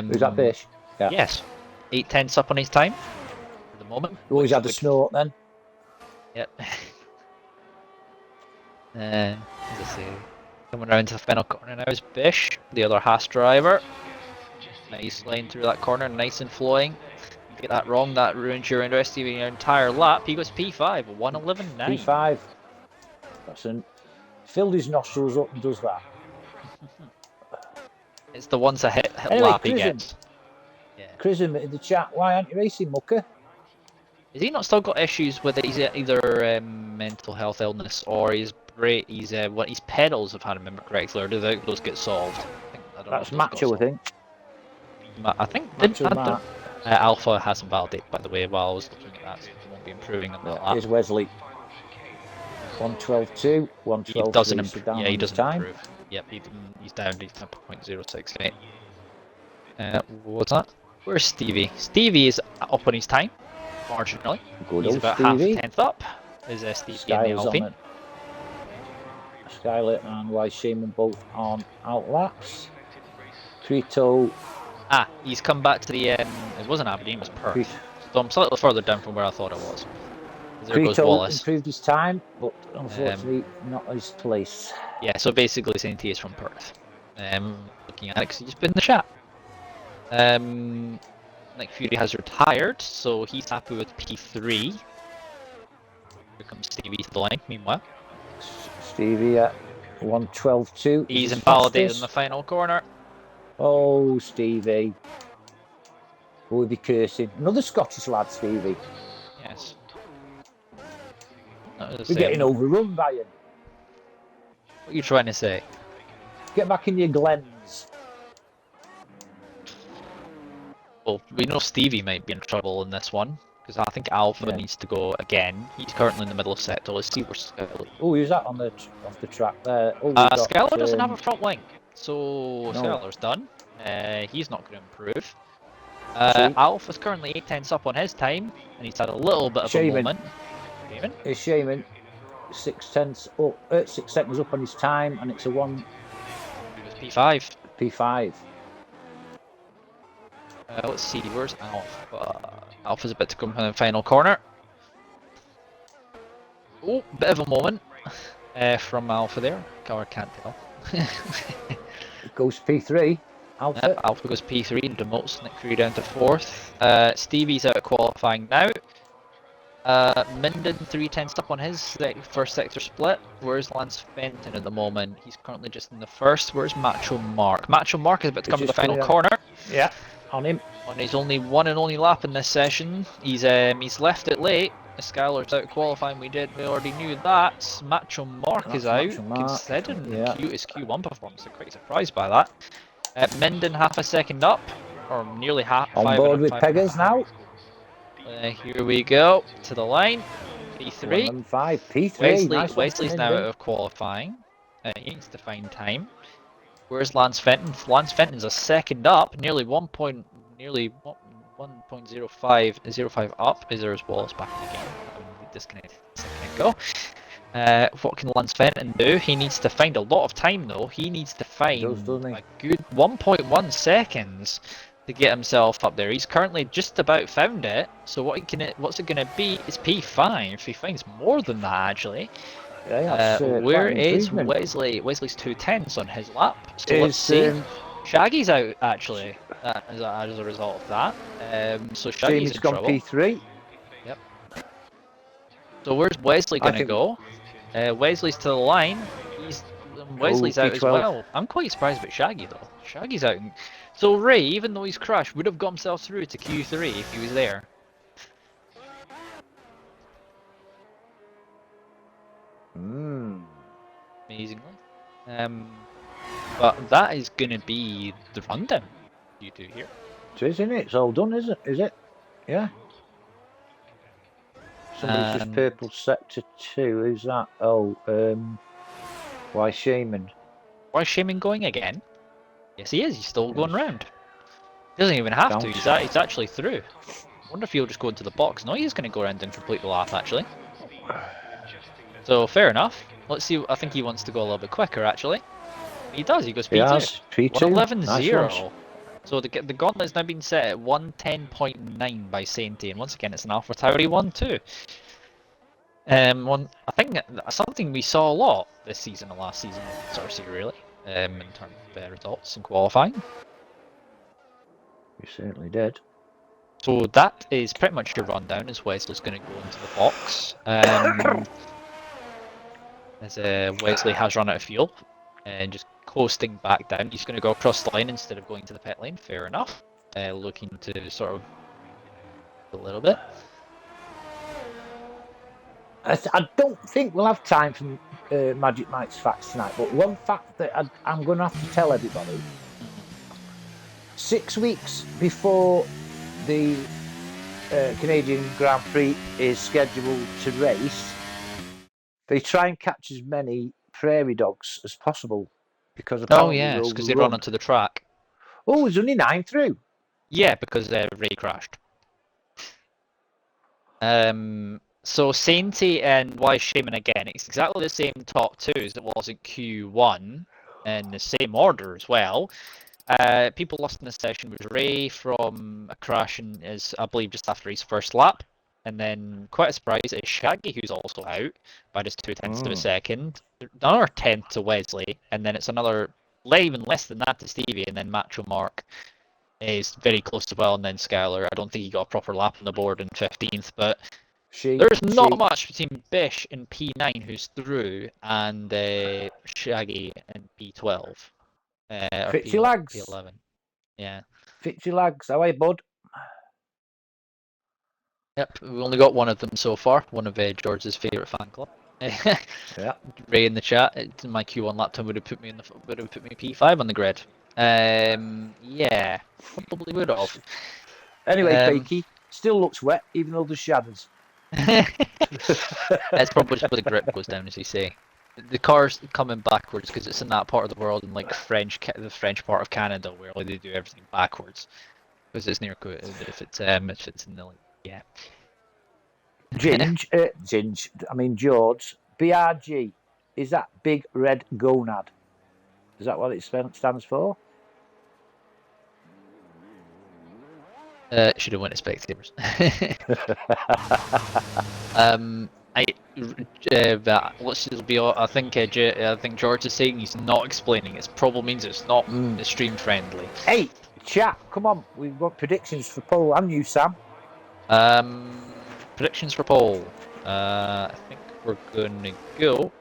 Who's that Bish? Yeah. Yes. 8/10 up on his time at the moment. Oh, he's had the snow up then. Yep. As I say, coming around to the final corner now is Bish, the other Haas driver. Nice line through that corner, nice and flowing. If you get that wrong, that ruins your rest of your entire lap. He goes P5, 1:11.9. P5. That's filled his nostrils up and does that. It's the ones that hit anyway, lap he gets. Yeah. Chrism in the chat, why aren't you racing, mucker? Has he not still got issues with it? He's either mental health illness or his pedals, if I remember correctly, or do those get solved? That's Macho, I think. I think Alpha hasn't validated, by the way, while I was looking at that, so he won't be improving on that lap. Here's Wesley. 1:12.2, 1:12.3. He doesn't improve. Yeah, he doesn't improve. Yep, he's down to 10.068. What's that? Where's Stevie? Stevie is up on his time, marginally. He's about Stevie. half a 10th up. Is Stevie in the Alpine? Skyler and Wise Shaman both on out laps. Crito. He's come back to the. It wasn't Aberdeen, it was Perth. So I'm slightly further down from where I thought it was. There goes Wallace. Improved his time, but unfortunately not his place. Yeah, so basically St. T is from Perth. Looking at it because he's been in the chat. Nick Fury has retired, so he's happy with P3. Here comes Stevie to the line, meanwhile. Stevie at 1:12.2. He's invalidated in the final corner. Oh, Stevie. We'll be cursing. Another Scottish lad, Stevie. Yes. We're getting overrun by him. What are you trying to say? Get back in your glens. Well, we know Stevie might be in trouble in this one, because I think Alpha needs to go again. He's currently in the middle of sector. Let's see where Skyler. Oh, who's that on off the track there? Oh, Skyler doesn't have a front wing, so no. Skyler's done. He's not going to improve. Alpha's currently 8/10 up on his time, and he's had a little bit of a moment. It's Shaman, 6 seconds up on his time, and it's a 1. He was P5. P5. Let's see, where's Alpha? Alpha's about to come in the final corner. Oh, bit of a moment from Alpha there. I can't tell. It goes P3. Alpha. Alpha goes P3 and demotes Nick Fury down to 4th. Stevie's out of qualifying now. Minden 310 up on his first sector split. Where's Lance Fenton at the moment? He's currently just in the first. Where's Macho Mark? Macho Mark is about to come to the final corner. Yeah, on him. On his only one and only lap in this session. He's left it late. Skylar's out qualifying. We already knew that. Macho Mark is out. Considering his Q1 performance, I'm quite surprised by that. Minden half a second up, or nearly half. On board with Peggers now. Here we go to the line. P3. P3. Wesley's now out of qualifying. He needs to find time. Where's Lance Fenton? Lance Fenton's a second up, nearly 1.05 up. Is there his Wallace back in the game? Disconnect. Go. What can Lance Fenton do? He needs to find a lot of time though. He needs to find a good 1.1 seconds to get himself up there. He's currently just about found it. So what's it going to be? It's P5. If he finds more than that actually. Where is Wesley? Wesley's 210s on his lap. So let's see. Shaggy's out actually as a result of that. So Shaggy's in gone trouble. P3. Yep. So where's Wesley going to go? Wesley's to the line. Wesley's out as well. I'm quite surprised about Shaggy though. Shaggy's out. So Ray, even though he's crashed, would have got himself through to Q3 if he was there. Amazingly. But that is going to be the rundown you do here. It is, isn't it? It's all done, is it? Yeah. Somebody's just purple sector 2. Who's that? Oh, why Shaman? Why Shaman going again? Yes, he is. He's still going round. He doesn't even have to. He's actually through. I wonder if he'll just go into the box. No, he's going to go around and complete the lap, actually. So, fair enough. Let's see. I think he wants to go a little bit quicker, actually. He does. He goes P2. Yes, P2. 111.0. So the gauntlet's now been set at 110.9 by Sainty, and once again it's an Alpha Tauri 1-2. I think something we saw a lot this season and last season with SRC really, in terms of results and qualifying. We certainly did. So that is pretty much your rundown as Wesley's going to go into the box. As Wesley has run out of fuel and just coasting back down. He's going to go across the line instead of going to the pit lane, fair enough. Looking to sort of a little bit. I don't think we'll have time for Magic Mike's facts tonight, but one fact that I'm going to have to tell everybody. 6 weeks before the Canadian Grand Prix is scheduled to race, they try and catch as many prairie dogs as possible. Because because they run onto the track. Oh, there's only 9 through. Yeah, because Ray crashed. So Sainty and Wise Shaman again, it's exactly the same top 2 as it was in Q1, and the same order as well. People lost in this session was Ray from a crash, I believe just after his first lap. And then, quite a surprise, is Shaggy, who's also out by just 0.2 of a second. Another 10th to Wesley, and then it's another even less than that to Stevie, and then Macho Mark is very close as well, and then Skylar. I don't think he got a proper lap on the board in 15th, but there's not much between Bish in P9, who's through, and Shaggy in P12. Fitzy Lags. P11. Yeah. Fitzy Lags, how are you, bud? Yep, we've only got one of them so far. One of George's favourite fan club. Yeah. Ray in the chat. My Q1 lap time would have put me P5 on the grid. Yeah, probably would have. Anyway, Bakey still looks wet, even though there's shadows. That's probably just where the grip goes down, as you say. The car's coming backwards because it's in that part of the world, in like the French part of Canada, where they do everything backwards because it's near. If it's in the yeah. George, BRG, is that Big Red Gonad? Is that what it stands for? Should have went to spectators. let's just be. I think I think George is saying he's not explaining. It probably means it's not stream friendly. Hey, chat, come on. We've got predictions for Paul and you, Sam. Predictions for Paul. I think we're going to go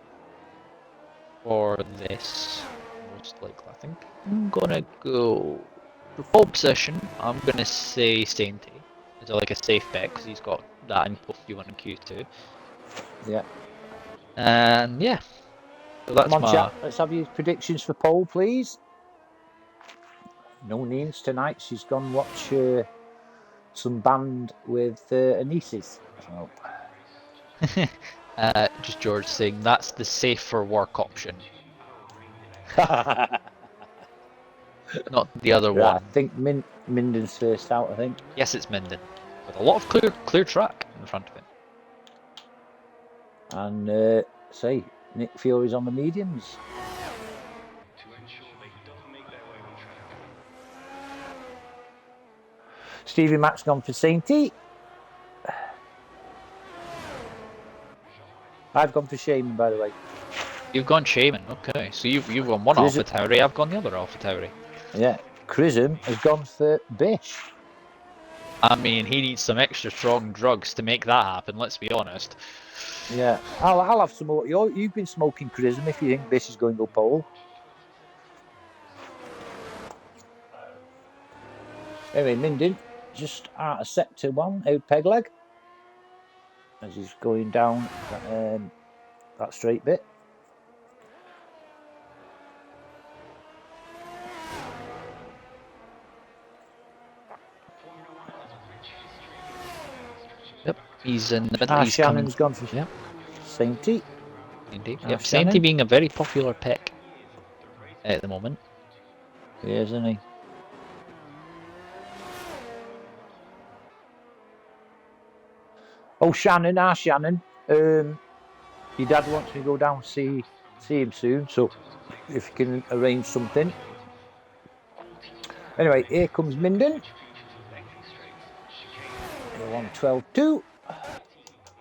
for this. Most likely, I think I'm gonna go for pole position. I'm gonna say Sainty. Is like a safe bet because he's got that in both Q1 and Q2. Yeah. And yeah, so that's Come on, chat. Let's have your predictions for Paul, please. No names tonight. She's gone watch some band with her nieces. So. Just George saying that's the safe for work option. Not the other one. I think Minden's first out, I think. Yes, it's Minden. With a lot of clear track in front of him. And say, Nick Fury's on the mediums. Stevie Mack's gone for Sainty. I've gone for Shaman, by the way. You've gone Shaman, okay. So you've gone one Alpha Tauri, I've gone the other Alpha Tauri. Yeah, Chrism has gone for Bish. I mean, he needs some extra strong drugs to make that happen, let's be honest. Yeah, I'll have some more. You've been smoking Chrism if you think Bish is going to go pole. Anyway, Minden just out of sector 1, out peg leg. As he's going down that straight bit. Yep, he's in the middle. Shannon's gone for Sainty. Indeed. Yep, Sainty being a very popular pick at the moment. He is, isn't he? Oh, Shannon, Shannon. Your dad wants me to go down and see him soon, so if you can arrange something. Anyway, here comes Minden. 112.2.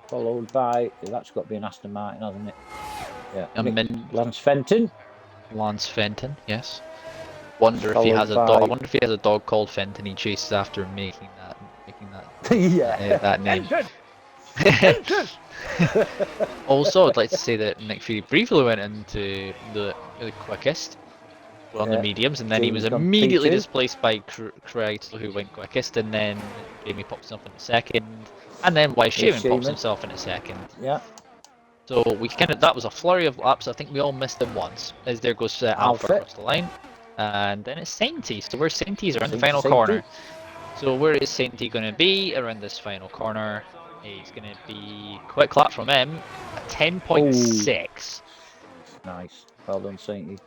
Followed by, that's got to be an Aston Martin, hasn't it? Yeah. Lance Fenton. Lance Fenton, yes. Wonder if he has a dog. I wonder if he has a dog called Fenton. He chases after him, making that that name. Also, I'd like to say that Nick Fury briefly went into the quickest on the mediums, and then he was immediately displaced by Craig, who went quickest, and then Jamie pops himself in a second, and then Shaman pops himself in a second. Yeah. So that was a flurry of laps. I think we all missed him once. As there goes Alpha across the line, and then it's Sainty. So where's Sainty's around the final corner? So where is Sainty going to be around this final corner? He's going to be quick lap from him, 10.6. Nice, well done, Sainty.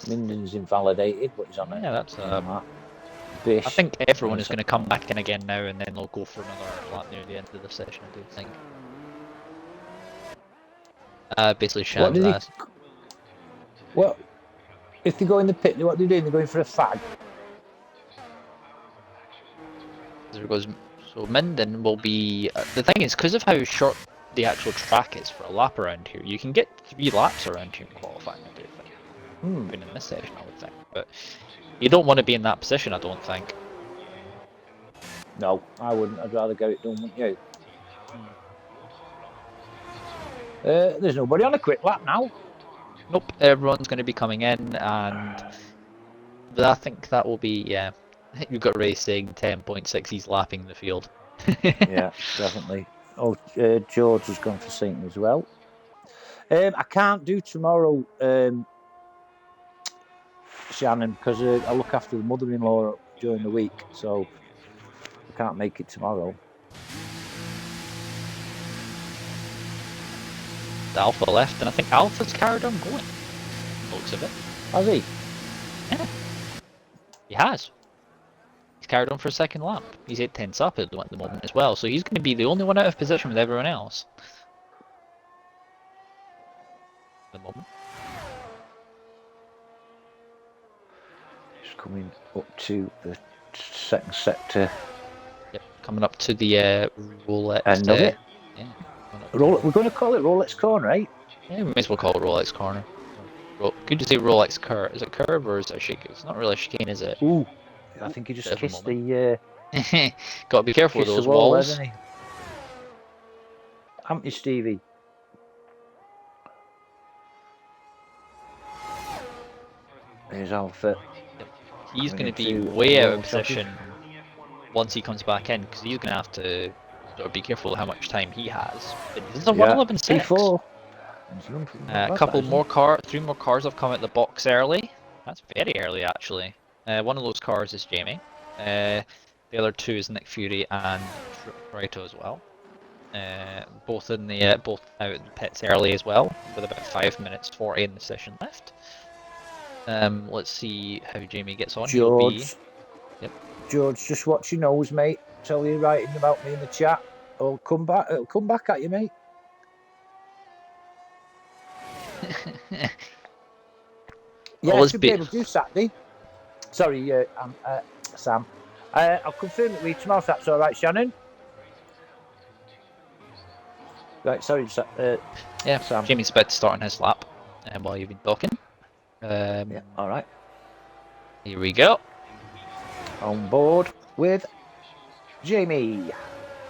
Minden's invalidated, but he's on it. Yeah, that's Bish. I think everyone is going to come back in again now, and then they'll go for another lap near the end of the session, I do think. Basically, Shannon. Well, if they go in the pit, what are they doing? They're going for a fag. There goes. So Minden will be. The thing is, because of how short the actual track is for a lap around here, you can get 3 laps around here in qualifying, I do think. Even in this session, I would think. But you don't want to be in that position, I don't think. No, I wouldn't. I'd rather get it done, wouldn't you? There's nobody on a quick lap now. Nope, everyone's going to be coming in, and I think that will be, yeah. You've got Ray saying 10.6, he's lapping the field. Yeah, definitely. Oh, George has gone for Saint as well. I can't do tomorrow, Shannon, because I look after the mother-in-law during the week, so I can't make it tomorrow. The Alpha left, and I think Alpha's carried on going. Looks of it. Has he? Yeah. He has. He's carried on for a second lap. He's 8/10 up at the moment as well, so he's going to be the only one out of position with everyone else. At the moment. He's coming up to the second sector. Yep, coming up to the roulette. End of it. Yeah. We're going to call it Rolex Corner, eh? Yeah, we may as well call it Rolex Corner. Could you say Rolex curve? Is it curve or is it a shake? It's not really a chicane, is it? Ooh, I think he just Bit of a kissed moment. Gotta be careful with the those wall, walls. hasn't he? Haven't you, Stevie? There's Alpha. He's going to be into way out of wall position once he comes back in, because he's going to have to sort of be careful how much time he has. But this is a 111.6. P4. A couple more cars, 3 more cars have come out the box early. That's very early, actually. One of those cars is Jamie. The other 2 is Nick Fury and Raito as well. Both out in the pits early as well, with about 5 minutes 40 in the session left. Let's see how Jamie gets on. George. Yep. George, just watch your nose, mate. Tell you writing about me in the chat. It'll come back at you, mate. Yeah, I should be able to do Saturday. Sorry, Sam. I'll confirm it with you tomorrow if that's all right, Shannon. Right, sorry, yeah, Sam. Jamie's about to start on his lap while you've been talking. Yeah, all right. Here we go. On board with Jamie.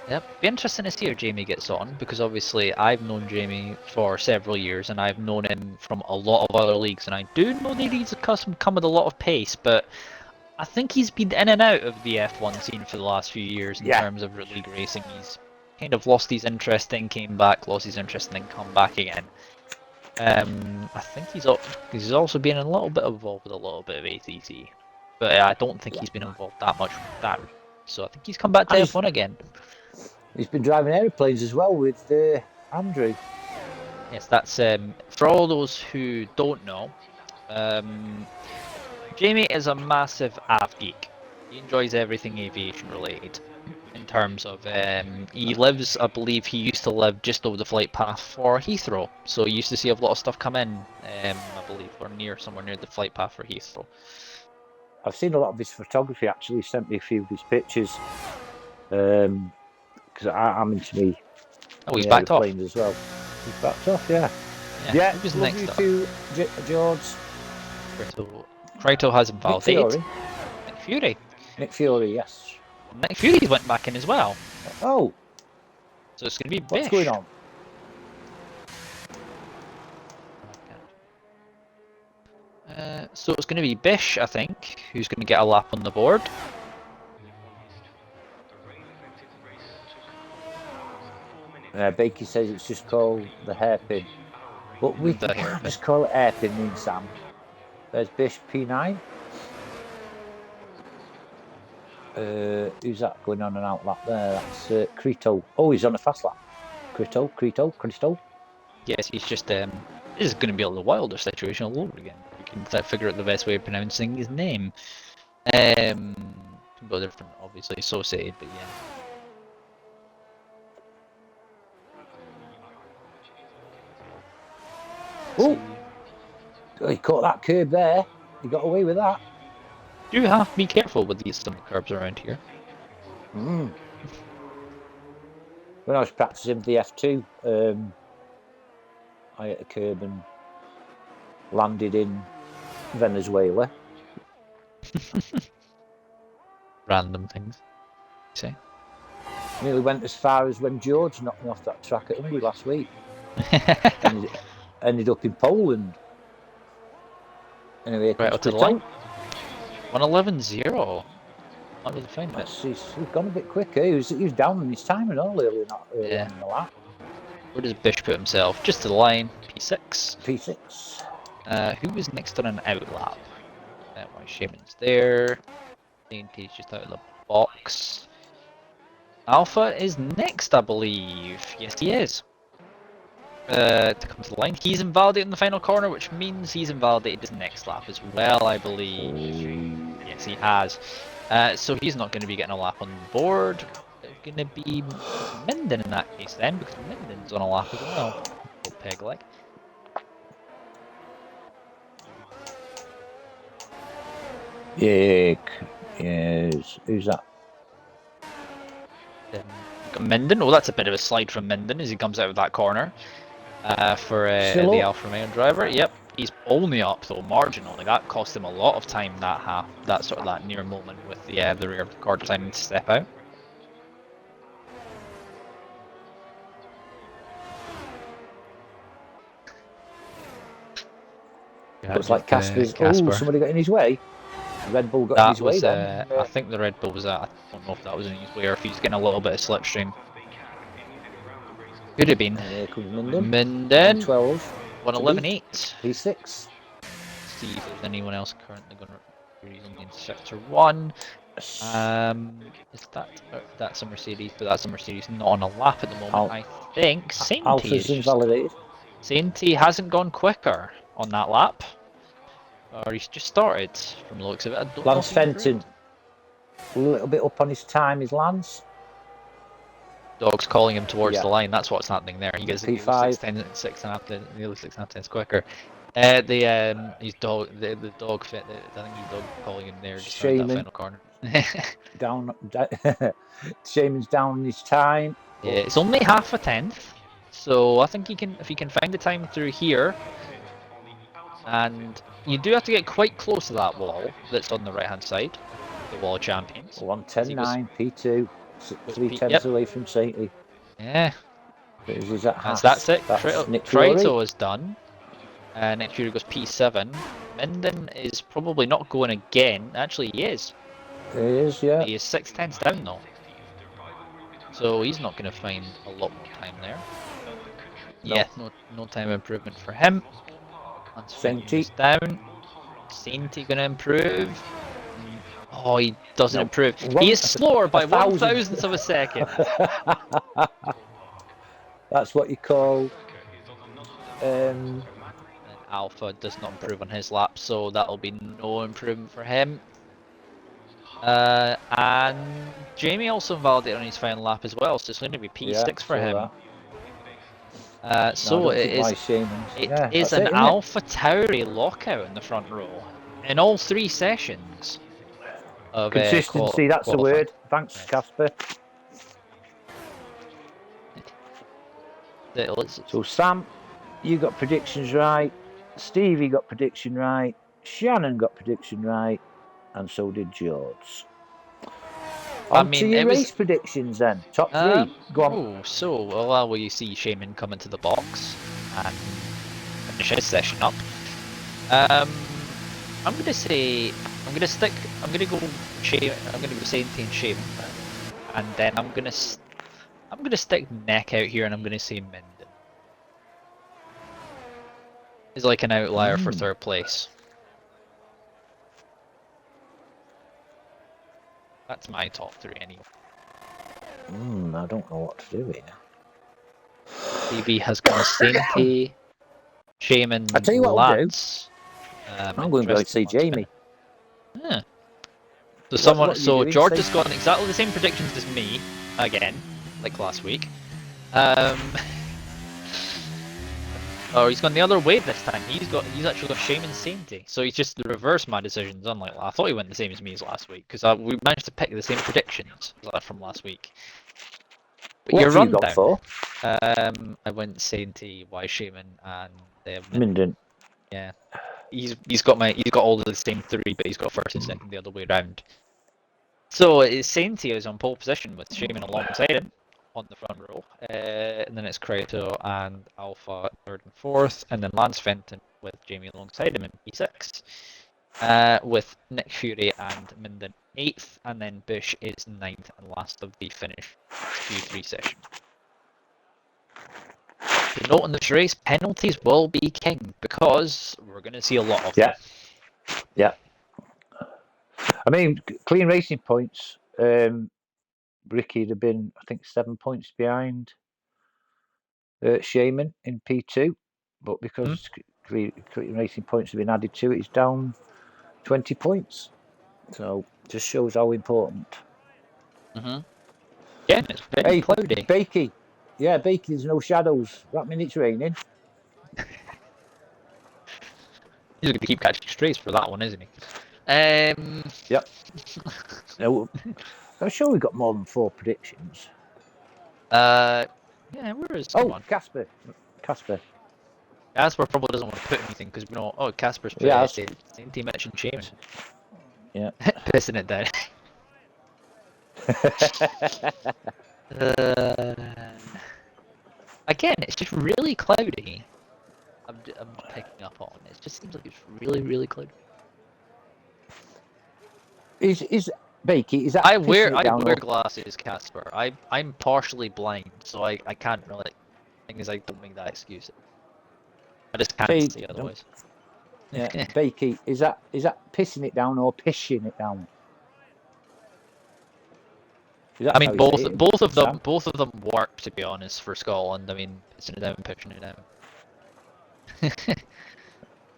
Yep, be interesting to see how Jamie gets on, because obviously I've known Jamie for several years and I've known him from a lot of other leagues, and I do know that he's come with a lot of pace, but I think he's been in and out of the F1 scene for the last few years in terms of league racing. He's kind of lost his interest, then came back, lost his interest, and then come back again. I think he's also been a little bit involved with a little bit of ATC, but I don't think he's been involved that much with that. So I think he's come back to F1 again. He's been driving aeroplanes as well with Andrew. Yes, that's for all those who don't know. Jamie is a massive av geek. He enjoys everything aviation related. In terms of, he lives, I believe he used to live just over the flight path for Heathrow. So he used to see a lot of stuff come in, I believe, or somewhere near the flight path for Heathrow. I've seen a lot of his photography actually. He sent me a few of his pictures. Because I'm into me. Oh, he's backed off as well. He's backed off, yeah. Yeah, who's next up? To George. Kraito has invalidated. Nick Fury. Nick Fury, yes. Nick Fury went back in as well. Oh. So it's going to be Bish. What's going on? So it's going to be Bish, I think, who's going to get a lap on the board. Bakey says it's just called the hairpin. But we can't just call it hairpin, me and Sam. There's Bish P9. Who's that going on and out lap there? That's Crito. Oh, he's on a fast lap. Crito. Yes, he's just, this is going to be a little wilder situation all over again. You can figure out the best way of pronouncing his name. Both different, obviously associated, but yeah. Oh, he caught that curb there. He got away with that. You have to be careful with these stomach curbs around here. When I was practicing the F2, I hit a curb and landed in Venezuela. Random things. You say? Nearly went as far as when George knocked me off that track at Hungary last week. Ended up in Poland. Anyway, right up to the line. 111.0. Not really fine. He's gone a bit quicker. He was down in his time and all earlier in the lap. Where does Bish put himself? Just to the line. P6. P6. Who was next on an out lap? Why Shaman's there. He's just out of the box. Alpha is next, I believe. Yes, he is. To come to the line. He's invalidated in the final corner, which means he's invalidated his next lap as well, I believe. Yes, he has. So he's not going to be getting a lap on the board. It's going to be Minden in that case then, because Minden's on a lap as well. Peg leg. Yes. Who's that? Minden. Oh, that's a bit of a slide from Minden as he comes out of that corner for Still the up. Alfa Romeo driver. Yep, he's only up though, marginally. That cost him a lot of time that half, that near moment with the rear car deciding to step out. Looks like Casper's. Oh, somebody got in his way. Red Bull got in his way then. I think the Red Bull was I don't know if that was in his way or if he's getting a little bit of slipstream. Could have been. Here comes Minden. Minden. 12. 111.8. P6. See if there's anyone else currently going to be in sector 1. Is that's a Mercedes, but that's a Mercedes not on a lap at the moment. I think Alpha's invalidated. Sainty hasn't gone quicker on that lap. Or he's just started from the looks of it. Lance Fenton, a little bit up on his time, is Lance. Dog's calling him towards the line. That's what's happening there. He gets P5. nearly 6.5 tenths quicker. His dog, the dog fit. I think his dog calling him there just around that final corner. Shaman's down his time. Yeah, it's only half a tenth, so I think he can, if he can find the time through here, and you do have to get quite close to that wall that's on the right hand side, the wall of champions. 1:10.9 P2, 3/10 away from Sainty. Yeah, that's it. Nick Fury. Trito is done. Nick Fury goes P7. Minden is probably not going again. Actually, he is. He is, yeah. He is 6/10 down though. So he's not going to find a lot more time there. No. Yeah, no time improvement for him. Sainty down. Sainty going to improve. Oh, he doesn't improve. He is slower by 1/1000th of a second. That's what you call. Alpha does not improve on his lap, so that'll be no improvement for him. And Jamie also invalidated on his final lap as well, so it's going to be P6 for him. So it is an Alpha Tauri lockout in the front row in all 3 sessions. Of, consistency, that's the word. Thanks, Casper. So Sam, you got predictions right. Stevie got prediction right. Shannon got prediction right. And so did George. On to your race predictions then. Top 3. Go on. Well, you see Shaman come into the box and finish his session up. I'm going to go Sainty and Shaman, and then I'm going to stick Neck out here, and I'm going to say Minden. He's like an outlier for 3rd place. That's my top 3 anyway. I don't know what to do here. TV has gone Sainty, Shaman, I tell you what Lance. I'm going to go see Jamie. Yeah. So George has got exactly the same predictions as me again, like last week. Oh, he's gone the other way this time. He's actually got Shaman Sainty. So he's just reversed my decisions, unlike I thought he went the same as me as last week, because we managed to pick the same predictions from last week. But what your have you got for? I went Sainty, Shaman, and Minden. Yeah. He's got all of the same 3, but he's got first and second the other way around. So Sainty is on pole position with Shaman alongside him on the front row, and then it's Krato and Alpha 3rd and 4th, and then Lance Fenton with Jamie alongside him in P6, with Nick Fury and Minden 8th, and then Bush is 9th and last of the finish Q3 session. The note on this race: penalties will be king because we're going to see a lot of them. Yeah. I mean, clean racing points. Ricky'd have been, I think, 7 points behind Shaman in P2, but because clean racing points have been added to it, it's down 20 points. So just shows how important. Yeah, it's very cloudy. Bakey. Yeah, Bakey, there's no shadows. That means it's raining. He's going to keep catching strays for that one, isn't he? Yep. I'm sure we got more than 4 predictions. Yeah, where is Oh, someone? Casper. Casper probably doesn't want to put anything because we know. Oh, Casper's put Yeah, same team match and Shaman. yeah. Pissing it down. Again, it's just really cloudy. I'm picking up on. It just seems like it's really, really cloudy. Is Bakey? Is that I pissing it down? wear glasses, Casper. I'm partially blind, so I can't really. Thing is, I don't make that excuse. I just can't Say, see otherwise. yeah, Bakey. Is that pissing it down or pissing it down? I mean, How you say it, Sam? both of them work, to be honest, for Scotland. I mean, pissing it down, pushing it down.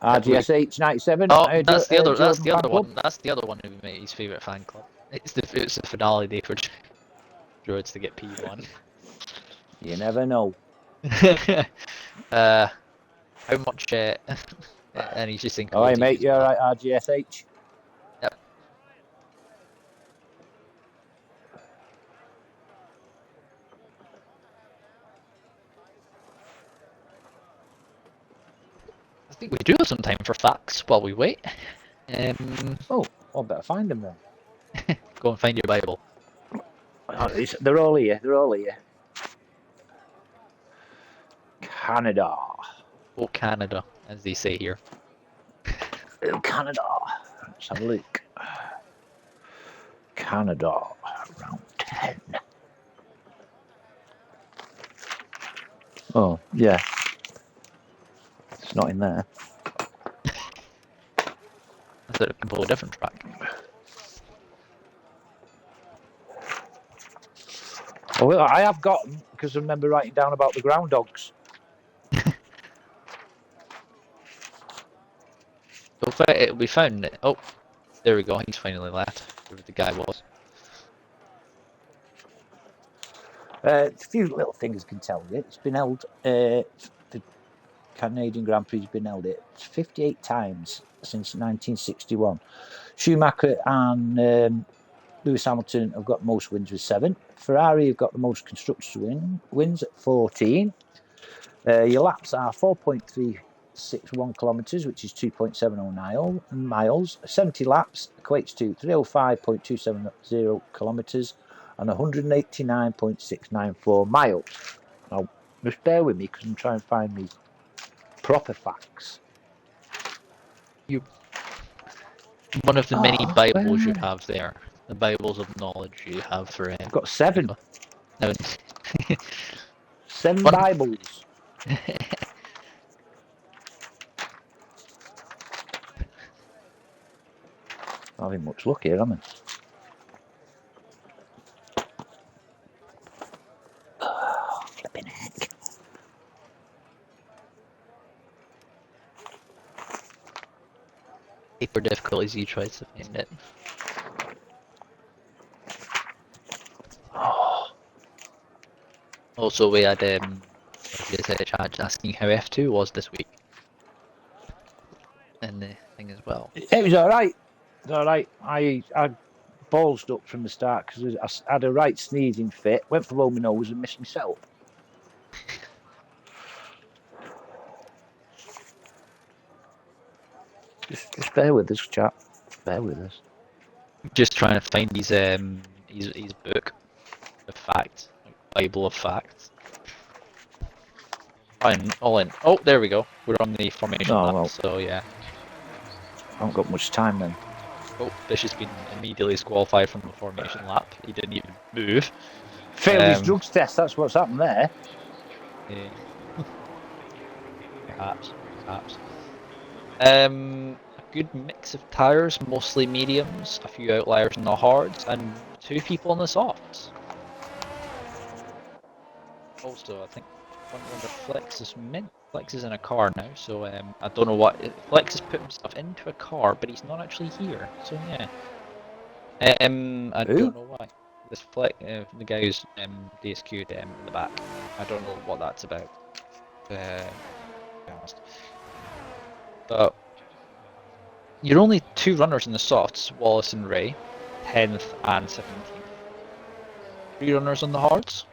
RGSH 97. Oh, that's the other Jordan one. That's the other one who made his favourite fan club. It's the finale day for Druids to get P1. You never know. How much? And he's just All right, including. mate. You're right, RGSH. Yep. I think we do have some time for facts while we wait. Oh, I better find them then. Go and find your Bible. Oh, they're all here. They're all here. Canada. Oh, Canada, as they say here. Oh, Canada. Let's have a look. Canada, round 10. Oh, yeah. It's not in there. I thought it would pull a different track. Oh, well, I have got them because I remember writing down about the groundhogs. So we found it. Oh, there we go. He's finally left. Whoever the guy was. A few little things I can tell you. It's been held. The Canadian Grand Prix has been held 58 times since 1961. Schumacher and Lewis Hamilton have got the most wins with 7. Ferrari have got the most constructors wins at 14. Your laps are 4.361 kilometres, which is 2.70 miles. 70 laps equates to 305.270 kilometres and 189.694 miles. Now, just bear with me because I'm trying to find me proper facts. One of the many Bibles you have there. The Bibles of knowledge you have for him. I've got 7. No. 7 Bibles. Not having much luck here, am I? Oh, flipping heck. Paper difficulties you tried to find it. Oh. Also, we had just had a chat asking how F2 was this week. And the thing as well. It was alright. It was alright. I ballsed up from the start because I had a right sneezing fit, went for blow my nose and missed myself. Just bear with us, chat. Bear with us. Just trying to find his book of facts, like Bible of facts. All in. Oh, there we go. We're on the formation lap, well. so yeah. I haven't got much time then. Oh, Bish has been immediately disqualified from the formation lap. He didn't even move. Failed his drugs test, that's what's happened there. Yeah. Perhaps. A good mix of tyres, mostly mediums, a few outliers in the hards, and 2 people on the softs. Also, I think Flex is in a car now, so I don't know what Flex has put himself into a car, but he's not actually here. So yeah, I don't know why. This Flex, the guy who's DSQ'd in the back. I don't know what that's about. To be honest, but you're only 2 runners in the softs, Wallace and Ray, 10th and 17th. 3 runners on the hards.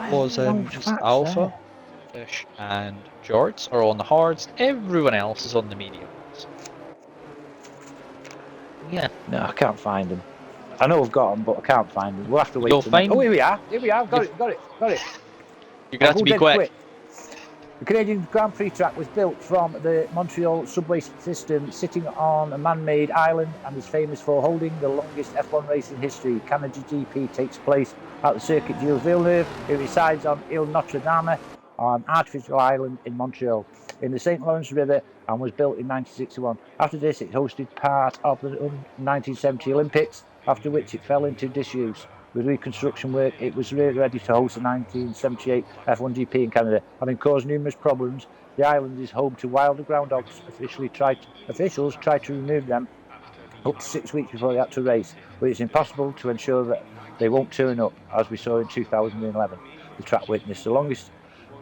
Was just Alpha, Fish, and George are on the hards. Everyone else is on the mediums. Yeah. No, I can't find them. I know I've got them, but I can't find them. We'll have to wait. You'll find. Oh, here we are. Here we are. Got it. You're gonna have to be quick. The Canadian Grand Prix track was built from the Montreal subway system, sitting on a man-made island, and is famous for holding the longest F1 race in history. Canada GP takes place at the Circuit Gilles Villeneuve. It resides on Ile Notre Dame, on an artificial island in Montreal, in the St. Lawrence River, and was built in 1961. After this, it hosted part of the 1970 Olympics, after which it fell into disuse. With reconstruction work, it was ready to host the 1978 F1 GP in Canada. Having caused numerous problems, the island is home to wild groundhogs. Officials tried to remove them up to 6 weeks before they had to race, but it's impossible to ensure that they won't turn up, as we saw in 2011. The track witnessed the longest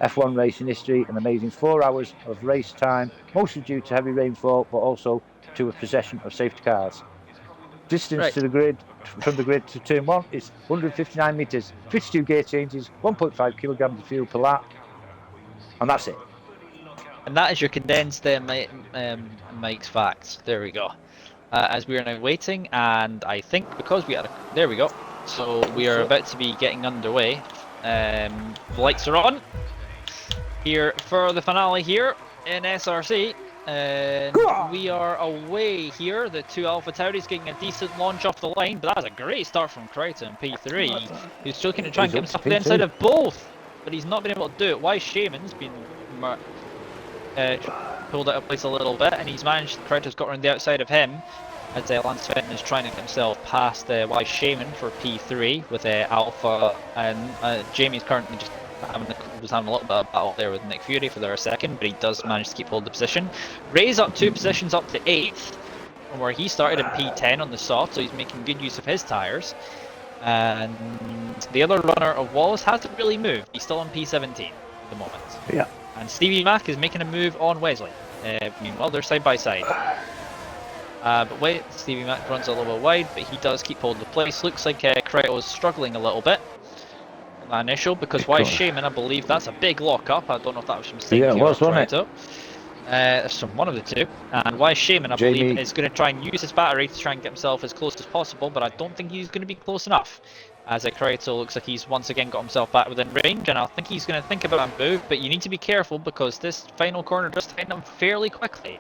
F1 race in history, an amazing 4 hours of race time, mostly due to heavy rainfall, but also to a procession of safety cars. Distance to the grid, from the grid to turn 1 is 159 metres, 52 gear changes, 1.5 kilograms of fuel per lap, and that's it. And that is your condensed Mike's facts. There we go. As we are now waiting, and I think because we had there we go. So we are about to be getting underway. The lights are on here for the finale here in SRC. And we are away here. The two Alpha Tauris getting a decent launch off the line, but that was a great start from Crichton in P3. He's still looking to try and get himself to the inside of both, but he's not been able to do it. Wise Shaman's been pulled out of place a little bit, and he's managed. Crichton's got around the outside of him as Lance Fenton is trying to get himself past Wise Shaman for P3 with Alpha, and Jamie's currently just was having a little bit of battle there with Nick Fury for their second, but he does manage to keep hold of the position. Ray's up 2 positions up to 8th from where he started in P10 on the soft, so he's making good use of his tyres. And the other runner of Wallace hasn't really moved. He's still on P17 at the moment. Yeah. And Stevie Mack is making a move on Wesley. Meanwhile, they're side by side. But wait, Stevie Mack runs a little bit wide, but he does keep hold of the place. Looks like Kryto is struggling a little bit. Initial, because Wise Shaman, I believe that's a big lock up. I don't know if that was from Stevie it was, wasn't it? It's from one of the two. And Wise Shaman, I believe, is going to try and use his battery to try and get himself as close as possible, but I don't think he's going to be close enough. As Kryto looks like he's once again got himself back within range, and I think he's going to think about a move, but you need to be careful because this final corner does tighten up fairly quickly.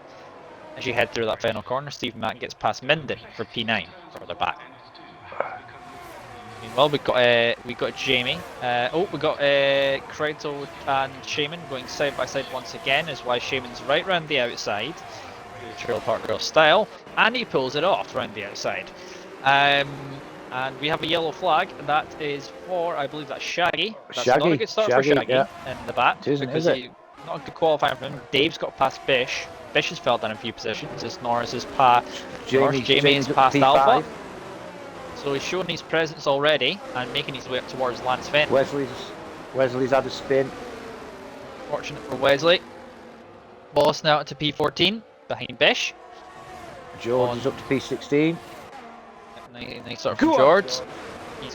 As you head through that final corner, Steve Mack gets past Minden for P9 further back. Meanwhile, we got Jamie. We got Kryto and Shaman going side by side once again, as Wise Shaman's right round the outside, Trail Park Girl style, and he pulls it off round the outside. And we have a yellow flag, and that is for, I believe that's Shaggy. That's not a good start for Shaggy in the back, because not a good qualifying for him. Dave's got past Bish. Bish has fell down a few positions as Norris is past. Jamie is past Alpha. So he's showing his presence already and making his way up towards Lance Fenton. Wesley's had a spin. Fortunate for Wesley. Wallace now up to P14 behind Bish. George is up to P16. Nice start from George.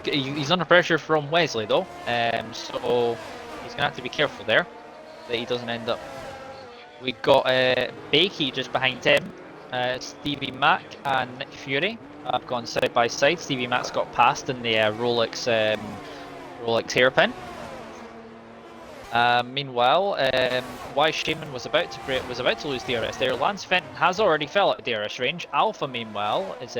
He's under pressure from Wesley though, so he's gonna have to be careful there that he doesn't end up. We got Bakey just behind him. Stevie Mack and Nick Fury have gone side by side. Stevie Mack's got past in the Rolex hairpin. Meanwhile, Wise Shaman was about to lose DRS there. Lance Fenton has already fell out of DRS range. Alpha, meanwhile, is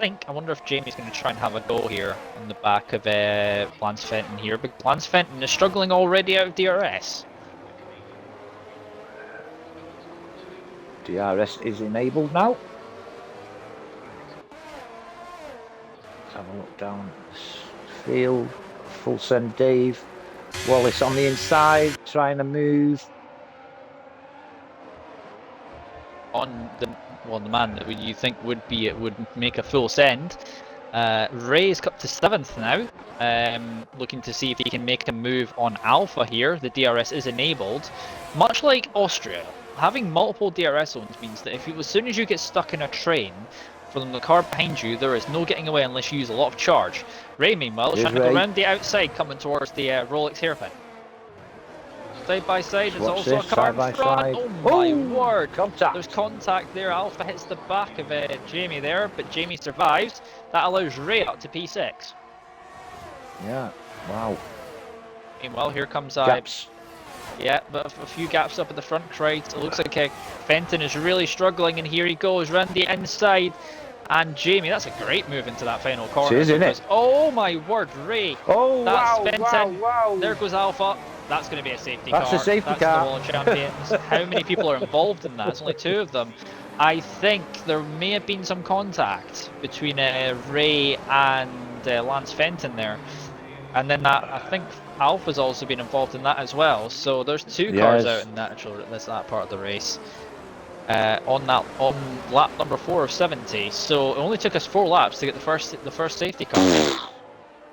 I wonder if Jamie's going to try and have a go here on the back of Lance Fenton here, but Lance Fenton is struggling already out of DRS. DRS is enabled now. Let's have a look down the field. Full send Dave. Wallace on the inside, trying to move. On the man that you think would make a full send. Ray's up to 7th now, looking to see if he can make a move on Alpha here. The DRS is enabled, much like Austria. Having multiple DRS zones means that as soon as you get stuck in a train, from the car behind you, there is no getting away unless you use a lot of charge. Ray, meanwhile, is Here's trying to go Ray. around the outside, coming towards the Rolex hairpin. Side by side, there's Watch also this, a car side by in front. side. Oh my word! Contact. There's contact there. Alpha hits the back of Jamie there, but Jamie survives. That allows Ray up to P6. Yeah. Wow. Meanwhile, here comes Gaps. yeah, but a few gaps up at the front right. It looks like Fenton is really struggling, and here he goes round the inside. And Jamie, that's a great move into that final corner. It is, isn't it? Oh my word, Ray! Oh, That's wow, Fenton. wow. There goes Alpha. That's going to be a safety car. That's a safety That's car. the World Champions. How many people are involved in that? It's only 2 of them. I think there may have been some contact between Ray and Lance Fenton there. And then I think Alpha's also been involved in that as well. So there's 2 cars out in that part of the race. On lap number 4 of 70. So it only took us 4 laps to get the first safety car.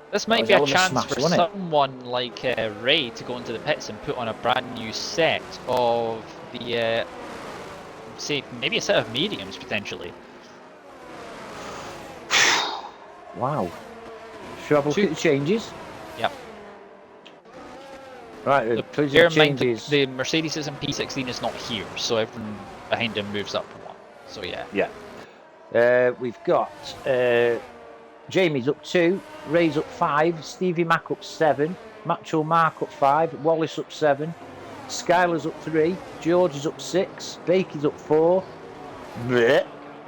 This might be a chance for someone like Ray to go into the pits and put on a brand new set of the, say, maybe a set of mediums potentially. Wow. Should I have a look at the changes? Yep. Right, so bear in mind the Mercedes in P16 is not here, so everyone behind him moves up 1. So yeah. Yeah. We've got Jamie's up 2, Ray's up 5, Stevie Mac up 7, Macho Mark up 5, Wallace up 7, Skylar's up 3, George is up 6, Bakey's up 4,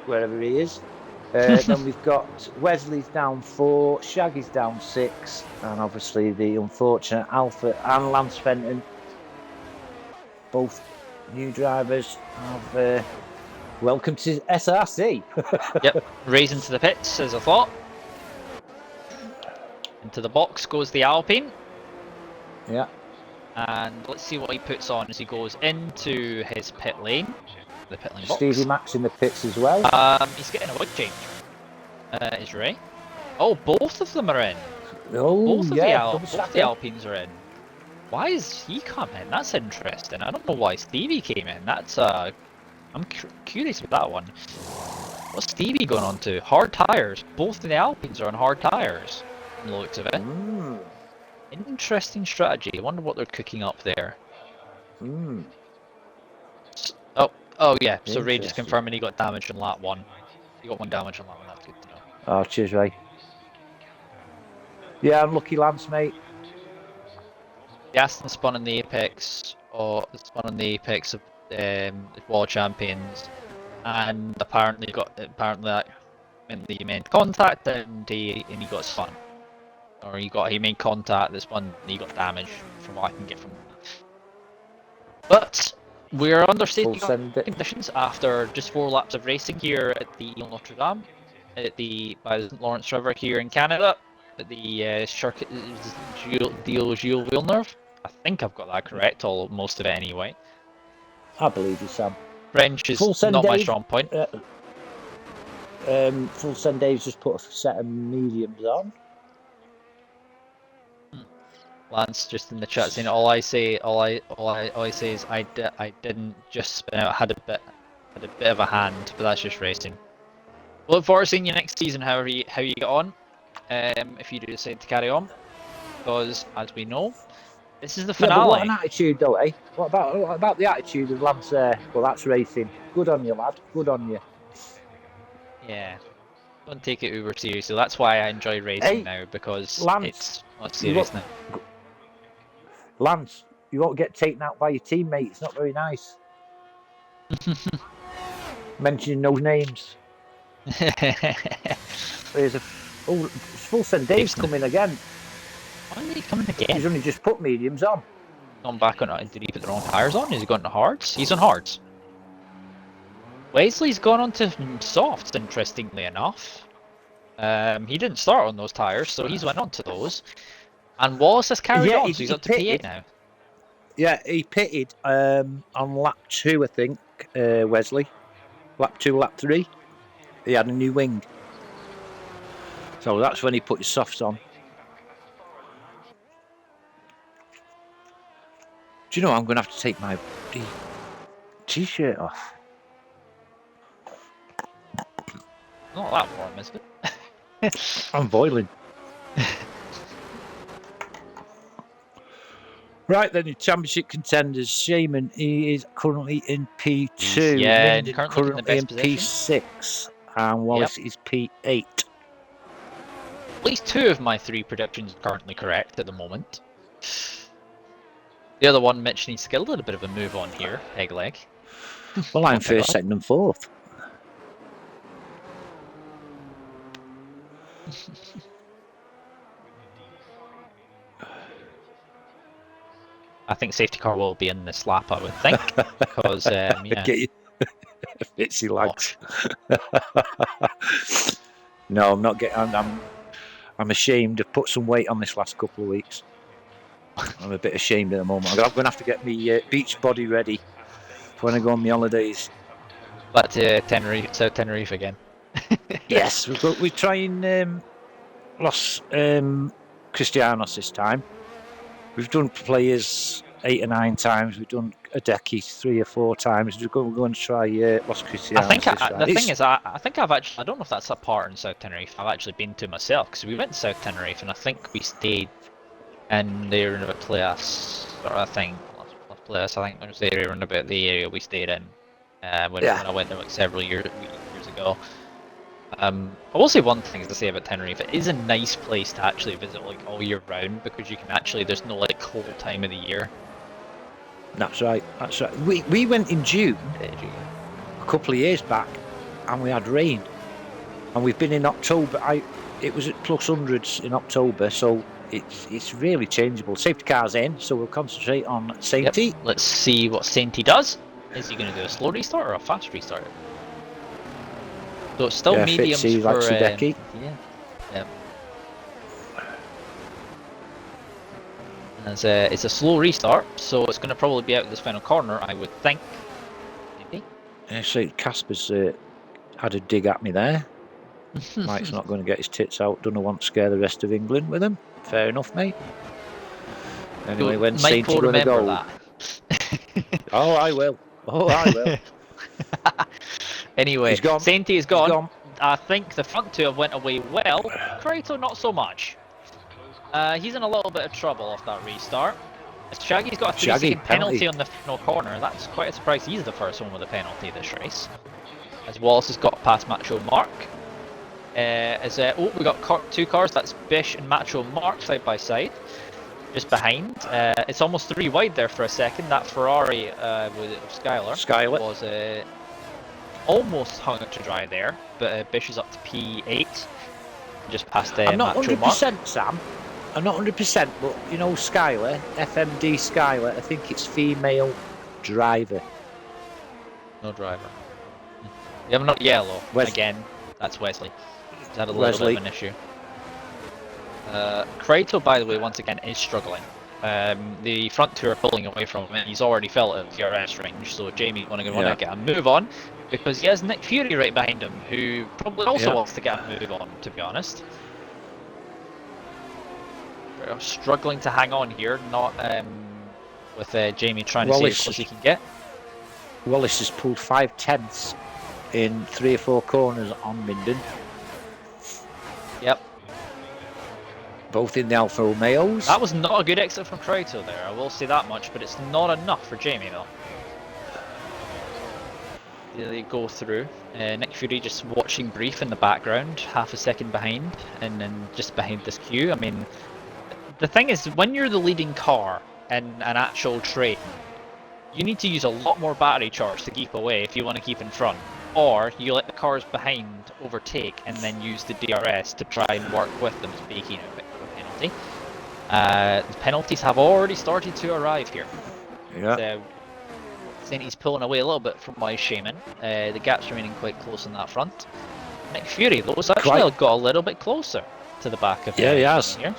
wherever he is. Then we've got Wesley's down 4, Shaggy's down 6, and obviously the unfortunate Alpha and Lance Fenton, both new drivers, have welcome to SRC. Yep, Ray's into the pits as I thought. Into the box goes the Alpine. Yeah. And let's see what he puts on as he goes into his pit lane. The pit lane box. Stevie Mac's in the pits as well. He's getting a wood change. Is Ray? Oh, both of them are in. Oh, both yeah. Both the Alpines are in. Why is he come in? That's interesting. I don't know why Stevie came in. That's I'm curious about that one. What's Stevie going on to? Hard tires. Both of the Alpines are on hard tires. From the looks of it. Interesting strategy. I wonder what they're cooking up there. Oh yeah. So Ray just confirming he got damaged in lap 1. He got 1 damage on lap 1. That's good to know. Oh, cheers, Ray. Yeah, unlucky Lance, mate. The Aston spun in the apex, of the World Champions, and apparently that meant that he made contact and he got spun, or he made contact. This one he got damaged, from what I can get from. But we're under safety conditions after just 4 laps of racing here at the Ile Notre Dame, by the St. Lawrence River here in Canada, at the Circuit Gilles Villeneuve. I think I've got that correct, most of it anyway. I believe you, Sam. French is not my strong point. Full send Dave's just put a set of mediums on. Lance just in the chat saying all I say is I didn't just spin out. I had a bit of a hand, but that's just racing. Look forward to seeing you next season. How you get on, if you do decide to carry on, because as we know, this is the finale. Yeah, but what an attitude, though, eh? What about the attitude of Lance there? Well, that's racing. Good on you, lad. Good on you. Yeah. Don't take it uber seriously. That's why I enjoy racing now, because Lance, it's not serious now. Lance, you won't get taken out by your teammate. It's not very nice. Mentioning those names. There's full send Dave's coming again. Why is he coming again? He's only just put mediums on. Gone back on. Did he put the wrong tires on? Is he gone to hards? He's on hards. Wesley's gone on to softs, interestingly enough. He didn't start on those tires, so he's went on to those. And Wallace has carried on, so he's up to P8 now. Yeah, he pitted on lap 2, I think, Wesley. Lap 2, lap 3. He had a new wing. So that's when he put his softs on. Do you know, I'm going to have to take my t-shirt off. Not that warm, is it? I'm boiling. Right then, your championship contenders. Shaman, he is currently in P2. Yeah, Minden currently in the best position. P6. And Wallace is P8. At least 2 of my 3 predictions are currently correct at the moment. The other one, Mitch needs to get a little bit of a move on here, peg leg. Well, I'm first, second, and fourth. I think safety car will be in this lap, I would think, because yeah. Get you fitsy lags. No, I'm not getting. I'm ashamed. I've put some weight on this last couple of weeks. I'm a bit ashamed at the moment. I'm going to have to get my beach body ready for when I go on my holidays. But Tenerife, South Tenerife again. Yes, we're trying Los Cristianos this time. We've done players 8 or 9 times. We've done Adeki 3 or 4 times. We're going to try Los Cristianos. I think the thing is, I think I've actually. I don't know if that's a part in South Tenerife. I've actually been to myself because we went to South Tenerife and I think we stayed in the area of a place sort of thing. Place I think there's the area around about the area we stayed in when I went there like several years ago. I will say one thing to say about Tenerife. It is a nice place to actually visit like all year round because you can actually there's no like cold time of the year. That's right. That's right. We went in June a couple of years back, and we had rain. And we've been in October. It was at plus hundreds in October, so it's really changeable. Safety car's in, so we'll concentrate on Sainty. Yep. Let's see what Sainty does. Is he going to do a slow restart or a fast restart? So it's still mediums for Hideki. Yeah. It's a slow restart, so it's going to probably be out of this final corner, I would think. Maybe. So Casper's had a dig at me there. Mike's not going to get his tits out. Don't want to scare the rest of England with him. Fair enough, mate. Anyway, when Sainty going to go? That. Oh, I will. Oh, I will. Anyway, Sainty is gone. He's gone. I think the front 2 have went away well. Krato not so much. He's in a little bit of trouble off that restart. Shaggy's got a 3-second penalty on the final corner. That's quite a surprise. He's the first one with a penalty this race. As Wallace has got past Macho Mark. We got 2 cars. That's Bish and Macho Mark side by side. Just behind. It's almost 3 wide there for a second. That Ferrari with Skyler was almost hung out to dry there, but Bish is up to P8. Just past I'm not Macho 100%, Mark. Sam. I'm not 100%, but you know Skyler, FMD Skyler, I think it's female driver. No driver. You have not yellow. Again, that's Wesley. He's had a little bit of an issue. Krato, by the way, once again, is struggling. The front 2 are pulling away from him. He's already fell at DRS range, so Jamie's going to want to get a move on because he has Nick Fury right behind him, who probably also wants to get a move on, to be honest. We're struggling to hang on here, not with Jamie trying to see as close as he can get. Wallace has pulled 5/10 in 3 or 4 corners on Minden. Yep. Both in the Alfa Romeos. That was not a good exit from Krato there, I will say that much, but it's not enough for Jamie though. They go through. Nick Fury just watching brief in the background, half a second behind, and then just behind this queue. I mean, the thing is, when you're the leading car in an actual train, you need to use a lot more battery charge to keep away if you want to keep in front. Or you let the cars behind overtake and then use the DRS to try and work with them, speaking of a penalty. The penalties have already started to arrive here. Yeah. So, Sainty's pulling away a little bit from my Shaman. The gap's remaining quite close on that front. Nick Fury, though, has actually got a little bit closer to the back of he has. Here.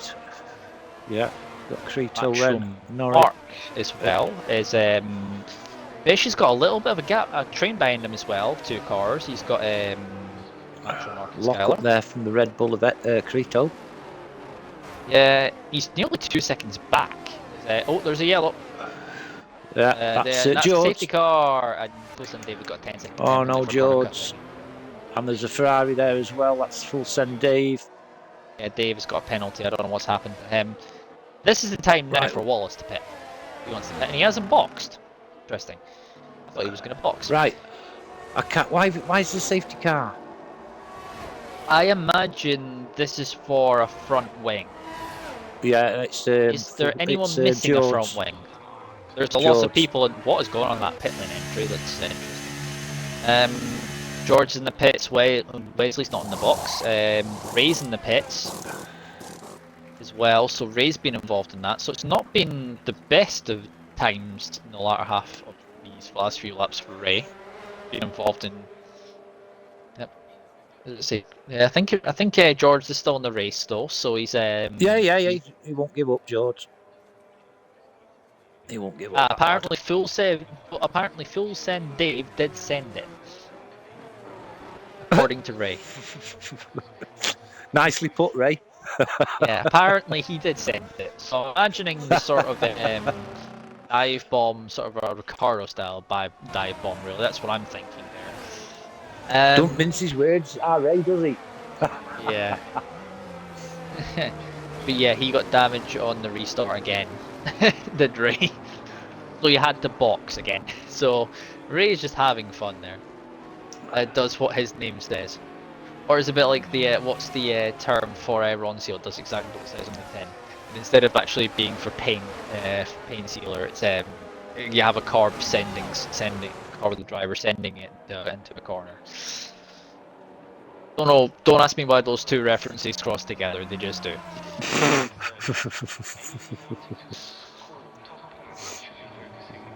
Yeah, got Creto Ren. Mark as well is Bish has got a little bit of a train behind him as well. 2 cars. He's got lock up there from the Red Bull of Creto. Yeah, he's nearly 2 seconds back. There's a yellow. Yeah, that's George. George. Safety car. And Wilson David got 10 seconds. Oh no, George. And there's a Ferrari there as well. That's full send Dave. Yeah, Dave's got a penalty. I don't know what's happened to him. This is the time now Right. for Wallace to pit. He wants to pit, and he hasn't boxed. Interesting. I thought he was going to box. Right. I can't. Why is the safety car? I imagine this is for a front wing. Yeah, it's. Is there anyone missing a front wing? There's a lot of people. What is going on in that pit lane entry? That's interesting. George in the pits. Wesley's not in the box. Ray's in the pits as well. So Ray's been involved in that. So it's not been the best of times in the latter half of these last few laps for Ray. Been involved in. Yep. Let's see. Yeah, I think George is still in the race though. So he's. Yeah. He won't give up, George. He won't give up. Apparently, full send Dave did send it, according to Ray. Nicely put, Ray. Yeah, apparently he did send it. So imagining the sort of dive bomb, sort of a Ricardo style dive bomb. Really, that's what I'm thinking there. Don't mince his words, Ray, does he? Yeah. But yeah, he got damage on the restart again. Did Ray? So you had to box again. So Ray's just having fun there. Does what his name says, or is a bit like the what's the term for Ron Seal? Does exactly what it says on the tin. And instead of actually being for paint sealer, it's you have a car sending car with the driver sending it into a corner. Don't know. Don't ask me why those two references cross together. They just do.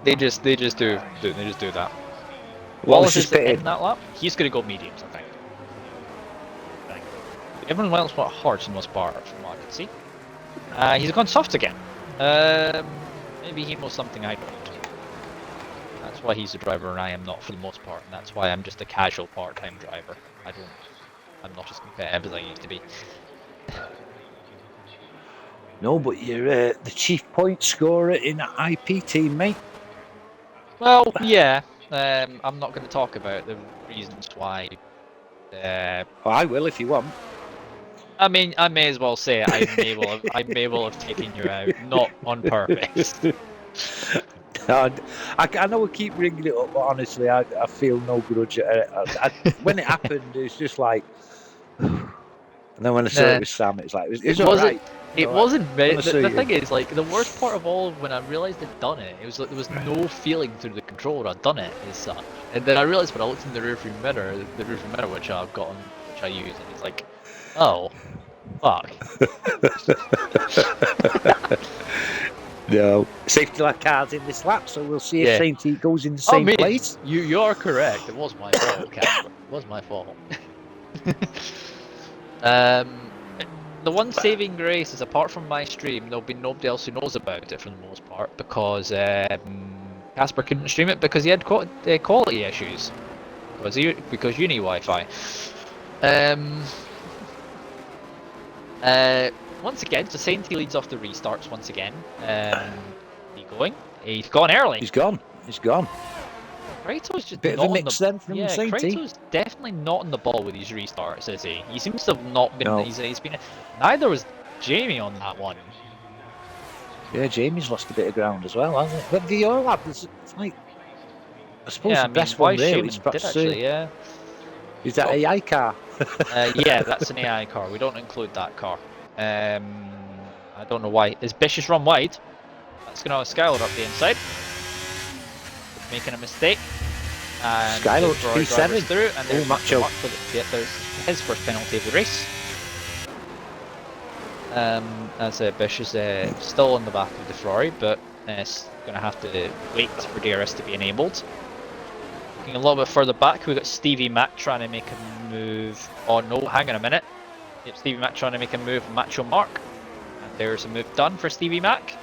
They just do that. Wallace is in that lap. He's going to go mediums, I think. Everyone else went hards in most part, from what I can see. He's gone soft again. Maybe he knows something I don't. That's why he's the driver and I am not for the most part, and that's why I'm just a casual part-time driver. I'm not as competitive as I used to be. No, but you're the chief point scorer in the IP team, mate. Well, yeah. I'm not going to talk about the reasons why. Well, I will if you want. I mean, I may as well say I may well have taken you out, not on purpose. I know we keep bringing it up, but honestly, I feel no grudge. When it happened, it's just like. And then when I saw it with Sam, it's like it's all right. It wasn't. The thing is, like, the worst part of all, when I realised I'd done it, it was like there was no feeling through the controller I'd done it as such. And then I realised when I looked in the rearview mirror, which I've got on, which I use, and it's like, oh, fuck. No. Safety lap cars in this lap, so we'll see if Saint T goes in the same place. You're correct. It was my fault, Casper. It was my fault. The one saving grace is, apart from my stream, there'll be nobody else who knows about it for the most part, because Casper couldn't stream it because he had quality issues. Because uni Wi-Fi. Once again, so Sainty leads off the restarts once again. He going? He's gone early. He's gone. Kratos just bit of a mix then from Sainty. Kratos definitely not on the ball with these restarts, is he? He seems to have not been. No. He's been. Neither was Jamie on that one. Yeah, Jamie's lost a bit of ground as well, hasn't he? But the all it's like, I suppose the best one really is perhaps, actually, yeah. Is that an AI car? Yeah, that's an AI car. We don't include that car. I don't know why. Is Bishop's run wide? That's going to Skylar up the inside. Making a mistake. And Skylar P7 through, and there's Macho. there's his first penalty of the race. As Bish is still on the back of the Ferrari, but it's going to have to wait for DRS to be enabled. Looking a little bit further back, we've got Stevie Mac trying to make a move. Oh no, hang on a minute. Yep, Stevie Mac trying to make a move on Macho Mark. And there's a move done for Stevie Mac.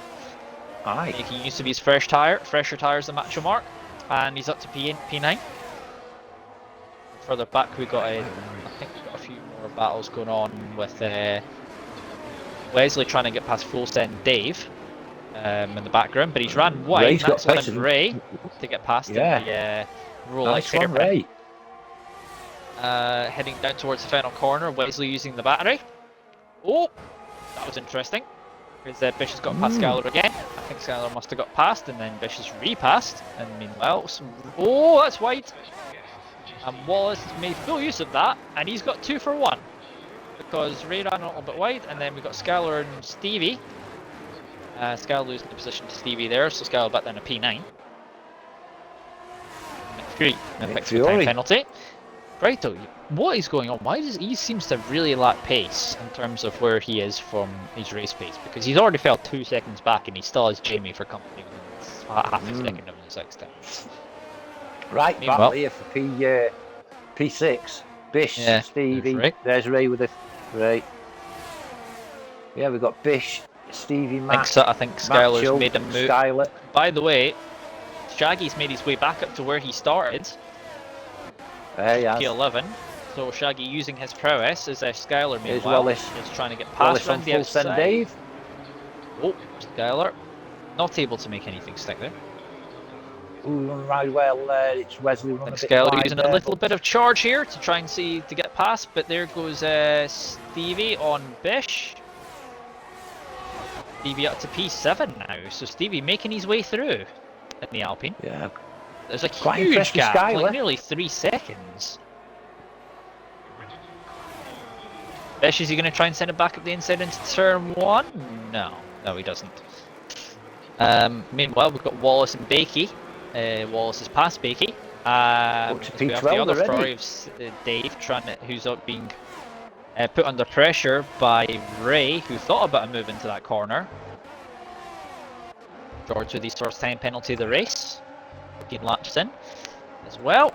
Aye. Making use of his fresher tyres than Macho Mark. And he's up to P9. Further back, I think we've got a few more battles going on with Wesley trying to get past full send Dave in the background, but he's ran wide. Ray's That's got allowed Ray to get past him. Yeah. The Rolex nice one, hairpin. Ray. heading down towards the final corner. Wesley using the battery. Oh, that was interesting. Because Bish has got past Skylar again. I think Skylar must have got past, and then Bish has repassed. And meanwhile, oh, that's wide. And Wallace made full use of that, and he's got 2 for 1. Because Ray ran a little bit wide, and then we've got Skylar and Stevie. Skylar losing the position to Stevie there, so Skylar back down to P9. McFree picks the time penalty. Right though, what is going on? Why does he seems to really lack pace in terms of where he is from his race pace? Because he's already fell 2 seconds back, and he still has Jamie for company with half a second of his next time. Right, battle here for P6. Bish, Stevie. There's Ray with it. Ray. Yeah, we've got Bish, Stevie, Matt. I think Skylar's made a move. Skylar. By the way, Shaggy's made his way back up to where he started. P11. So Shaggy using his prowess as Skylar meanwhile is trying to get past around the outside. Dave. Oh, Skylar not able to make anything stick there. Ooh, right well. It's Wesley running. Skylar using a little bit of charge here to try and see to get past, but there goes Stevie on Bish. Stevie up to P7 now, so Stevie making his way through in the Alpine. Yeah. There's a huge gap, like nearly 3 seconds. Bish, is he going to try and send it back up the inside into turn 1? No, he doesn't. Meanwhile, we've got Wallace and Bakey. Wallace has passed Bakey. We have the other story of Dave, who's being put under pressure by Ray, who thought about a move into that corner. George with his first time penalty of the race. 15 laps in as well.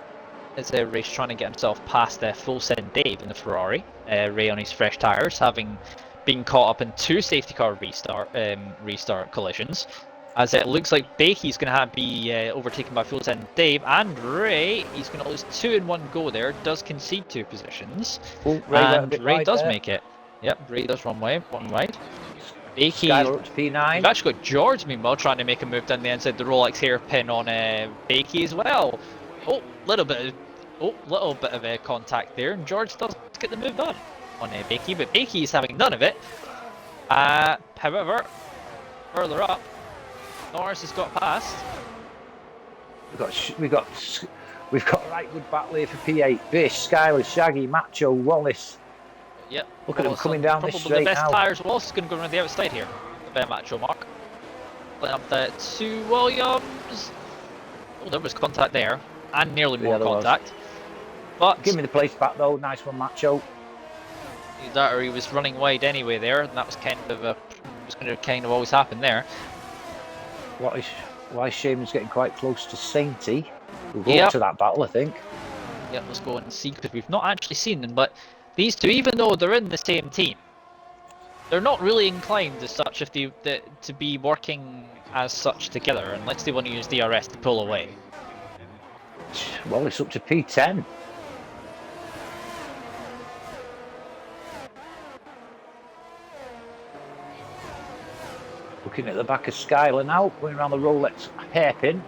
As Ray's trying to get himself past full send Dave in the Ferrari. Ray on his fresh tyres, having been caught up in 2 safety car restart collisions. As it looks like Bakey's going to be overtaken by full send Dave, and Ray, he's going to lose 2 in one go there, does concede 2 positions. Oh, Ray does make it. Yep, Ray does run wide. Bakey, up to P9. We've actually got George meanwhile trying to make a move down the inside the Rolex hairpin on Bakey as well. Oh, little bit of contact there, and George does get the move done on Bakey, but Bakey is having none of it. However, further up, Norris has got past. We've got a right good battle here for P8. Bish, Skylar, Shaggy, Macho, Wallace. Yep. Look at them coming down this straight now. The best tyres. Wallace is going to go around the outside here. The Macho mark. Playing up the 2 Williams. Oh, there was contact there, and nearly more contact. But give me the place back though. Nice one, Macho. He was running wide anyway there, and that was going to always happen there. Why Shaman's getting quite close to Sainty. We'll go up to that battle, I think. Yep, let's go and see, because we've not actually seen them, but these two, even though they're in the same team, they're not really inclined as such to be working as such together, unless they want to use DRS to pull away. Well, it's up to P10. Looking at the back of Skylar now, going around the Rolex hairpin.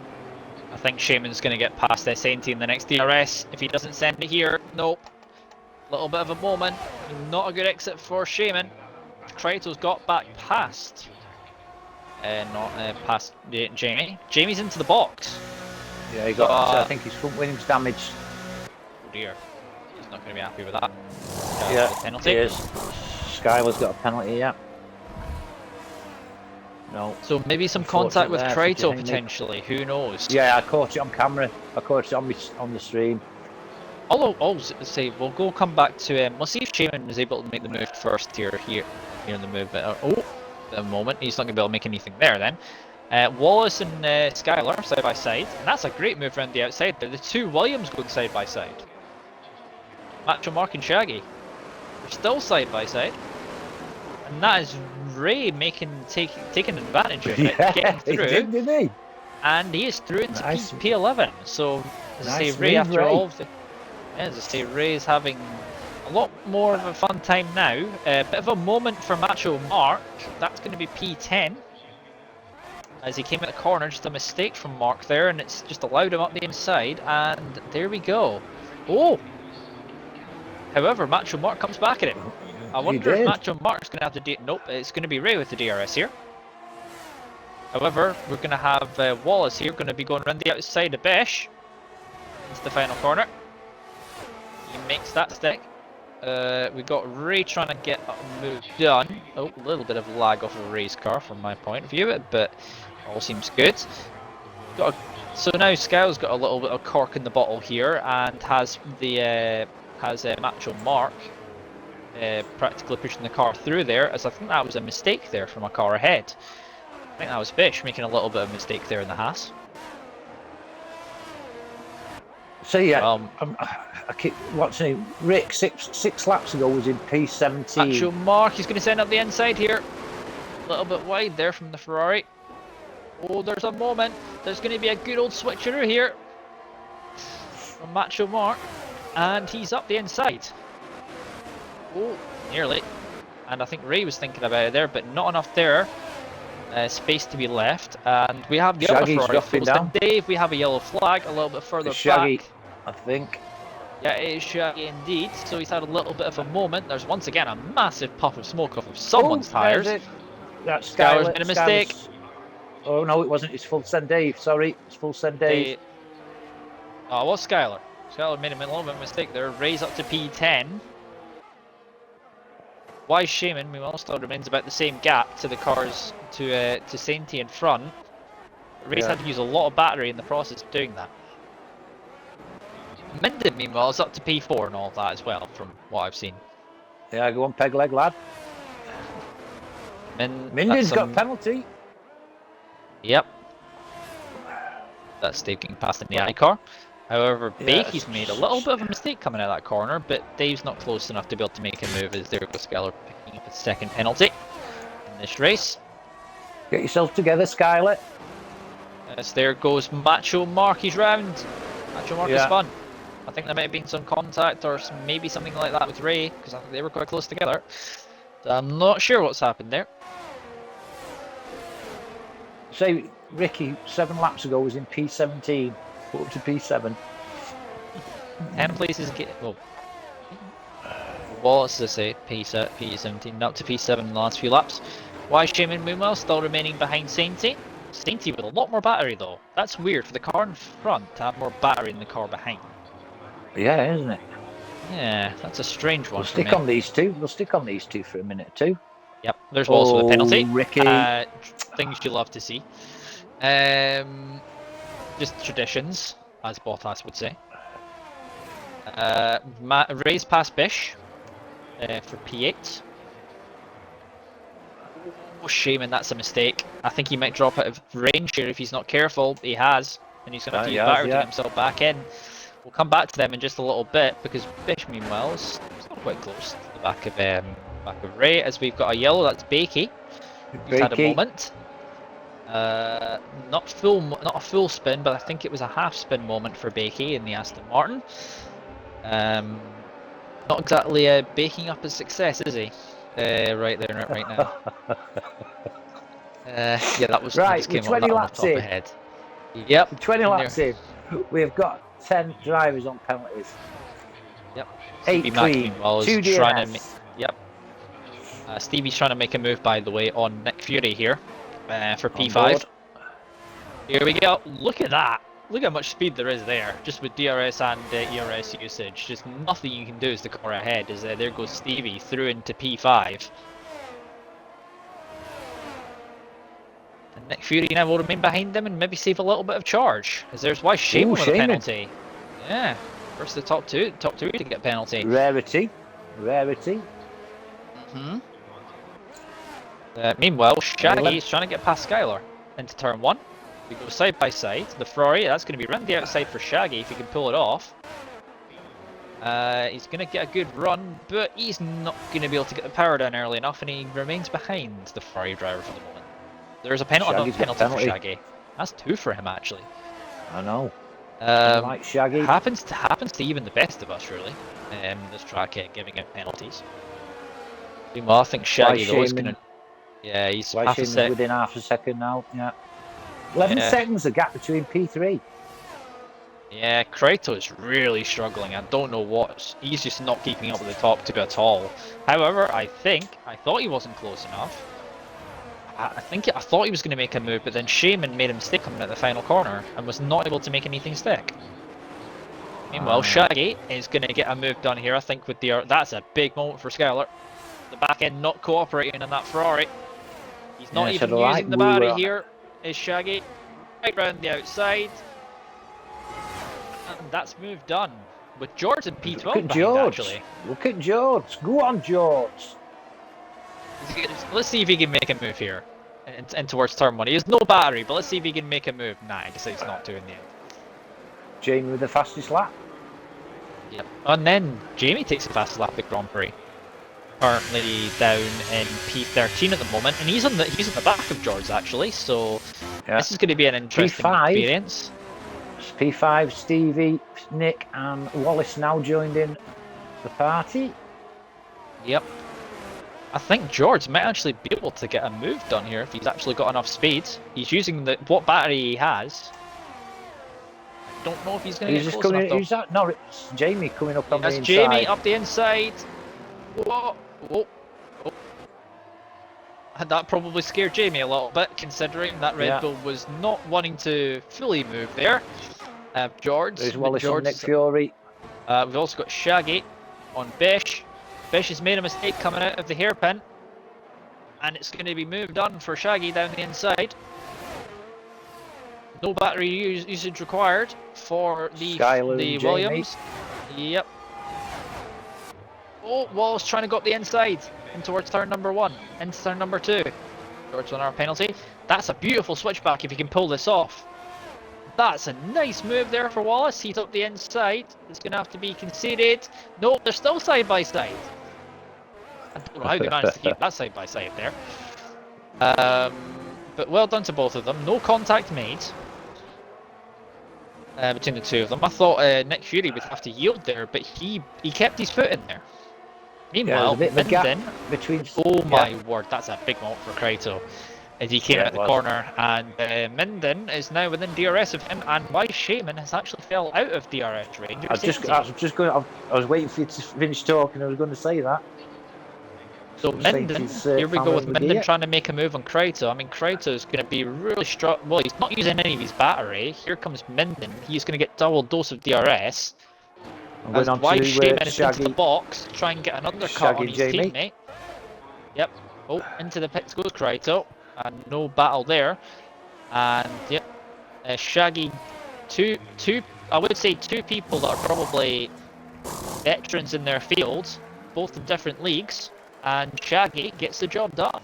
I think Shaman's going to get past Sainty in the next DRS. If he doesn't send it here, nope. Little bit of a moment. Not a good exit for Shaman. Kratos got back past. Past Jamie. Jamie's into the box. Yeah, he got. I think his front wing's damaged. Oh dear. He's not going to be happy with that. Yeah, penalty. He is. Skylar's got a penalty, yeah. No. So maybe some contact with Kratos potentially. Who knows? Yeah, I caught it on camera. I caught it on the stream. I'll say we'll come back to him. We'll see if Shaman is able to make the move first here in the move. At the moment he's not going to be able to make anything there then. Wallace and Skylar side by side, and that's a great move around the outside. But the 2 Williams going side by side. Macho Mark and Shaggy, they're still side by side, and that is Ray taking advantage of it, getting through. Didn't he? And he is through into P11. So as I say, Ray after all of the, as I say, Ray is having a lot more of a fun time now. A bit of a moment for Macho Mark. That's going to be P10. As he came at the corner, just a mistake from Mark there, and it's just allowed him up the inside, and there we go. Oh! However, Macho Mark comes back at him. I He wonder if did. Macho Mark's going to have to do... Nope, it's going to be Ray with the DRS here. However, we're going to have Wallace here going to be going around the outside of Bish. Into the final corner. He makes that stick. We got Ray trying to get a move done. Oh, a little bit of lag off of Ray's car from my point of view, but all seems good. So now Scout's got a little bit of cork in the bottle here and has the Macho Mark practically pushing the car through there, as I think that was a mistake there from a car ahead. I think that was Bish making a little bit of a mistake there in the Haas. So yeah, I keep watching. Rick six laps ago was in P17. Macho Mark, he's going to send up the inside here. A little bit wide there from the Ferrari. Oh, there's a moment. There's going to be a good old switcheroo here from Macho Mark, and he's up the inside. Oh, nearly. And I think Ray was thinking about it there, but not enough there. Space to be left, and we have the Shaggy's other dropping Ferrari. down. Dave, we have a yellow flag a little bit further Shaggy, back. I think. Yeah, it is Shaggy indeed. So he's had a little bit of a moment. There's once again a massive puff of smoke off of someone's tyres. That's Skyler's made a mistake. Oh no, it wasn't. It's full send Dave. Sorry, it's full send Dave. Oh, it was Skyler. Skyler made a little bit of a mistake there. Raise up to P10. Wise Shaman, meanwhile, still remains about the same gap to the cars to Sainty in front. Ray's had to use a lot of battery in the process of doing that. Minden, meanwhile, is up to P4 and all that as well, from what I've seen. Yeah, go on, peg leg lad. Minden's got a penalty. Yep. That's Dave getting past in the I car. However, Bakey's made a little bit of a mistake coming out of that corner, but Dave's not close enough to be able to make a move, as there goes Skyler picking up his second penalty in this race. Get yourself together, Skyler. As there goes Macho Mark, he's round. Macho Mark is fun. I think there might have been some contact or maybe something like that with Ray, because I think they were quite close together. So I'm not sure what's happened there. Say, Ricky, 7 laps ago was in P17. Up to P7. 10 places get well. Wallace, as I say, P17, up to P7 in the last few laps. Wise Shaman, meanwhile, still remaining behind Sainty. Sainty with a lot more battery though. That's weird for the car in front to have more battery than the car behind. Yeah, isn't it? Yeah, that's a strange one. We'll stick on these two. We'll stick on these two for a minute or two. Yep, there's also a penalty. Ricky. Things you love to see. Just traditions, as Bottas would say. Ray's past Bish for P8. Oh, Shaman, that's a mistake. I think he might drop out of range here if he's not careful. He has, and he's going to have to use battery to get himself back in. We'll come back to them in just a little bit, because Bish, meanwhile, is still quite close to the back of Ray, as we've got a yellow. That's Bakey. He's had a moment. Not a full spin, but I think it was a half spin moment for Bakey in the Aston Martin. Not exactly baking up his success, is he? Right there, right now. Yeah, that was right. Came 20 on laps the top in. ahead. Yep. 20 laps in. We've got 10 drivers on penalties. Yep. 8 clean. 2 DNS. Yep. Stevie's trying to make a move, by the way, on Nick Fury here for P5. Here we go. Look at that. Look how much speed there is there, just with DRS and ERS usage. Just nothing you can do as the car ahead. As there goes Stevie through into P5. And Nick Fury now will remain behind them and maybe save a little bit of charge. As there's why Shaman with a penalty. Yeah, first the top two to get a penalty. Rarity. Meanwhile, Shaggy is trying to get past Skyler into turn 1. We go side by side. The Ferrari, that's going to be around the outside for Shaggy if he can pull it off. He's going to get a good run, but he's not going to be able to get the power down early enough, and he remains behind the Ferrari driver for the moment. There's a penalty for Shaggy. That's 2 for him, actually. I know. Like Shaggy. Happens to even the best of us, really. This track giving out penalties. Meanwhile, I think Shaggy though is going to. Yeah, he's half a second. Within half a second now. 11 seconds the gap between P3. Yeah, Kratos is really struggling. I don't know what. He's just not keeping up with the top two at all. However, I thought he wasn't close enough. I thought he was going to make a move, but then Shaman made a mistake coming at the final corner and was not able to make anything stick. Meanwhile, Shaggy is going to get a move done here, I think, with the... That's a big moment for Skylar. The back end not cooperating in that Ferrari. He's not even using the battery here, is Shaggy. Right round the outside. And that's move done. With George and P12 behind, George. actually. Look at George. Go on, George. Let's see if he can make a move here. And towards turn one. He has no battery, but let's see if he can make a move. Nah, he decides not to in the end. Jamie with the fastest lap. Yep. And then Jamie takes the fastest lap at Grand Prix. Currently down in P13 at the moment, and he's on the back of George actually. So this is going to be an interesting experience. P5, Stevie, Nick, and Wallace now joined in the party. Yep. I think George might actually be able to get a move done here if he's actually got enough speed. He's using what battery he has. Don't know if he's going to get close enough, though. Who's that? No, it's Jamie coming up on the inside. That's Jamie up the inside. Whoa, whoa, whoa. And that probably scared Jamie a little bit, considering that Red Bull was not wanting to fully move there. George. There's Wallace on Nick Fury. We've also got Shaggy on Bish. Bish has made a mistake coming out of the hairpin. And it's going to be moved on for Shaggy down the inside. No battery usage required for the Williams. Yep. Oh, Wallace trying to go up the inside in towards turn number 1, into turn number 2. George on our penalty. That's a beautiful switchback if he can pull this off. That's a nice move there for Wallace. He's up the inside. It's going to have to be conceded. No, they're still side by side. I don't know how they managed to keep that side by side there. But well done to both of them. No contact made between the two of them. I thought Nick Fury would have to yield there, but he kept his foot in there. Meanwhile, Minden, oh my word, that's a big moment for Kratos. As he came out the corner, and Minden is now within DRS of him, and Wise Shaman has actually fell out of DRS range. I was waiting for you to finish talking. I was going to say that. So Minden, here we go with Minden trying to make a move on Kratos. I mean, Kratos is going to be really strong. Well, he's not using any of his battery. Here comes Minden. He's going to get double dose of DRS. As Wise Shaman is into the box, try and get an undercut on his teammate. Yep. Oh, into the pits goes Kratos. And no battle there. And yep, Shaggy, I would say two people that are probably veterans in their field, both in different leagues, and Shaggy gets the job done.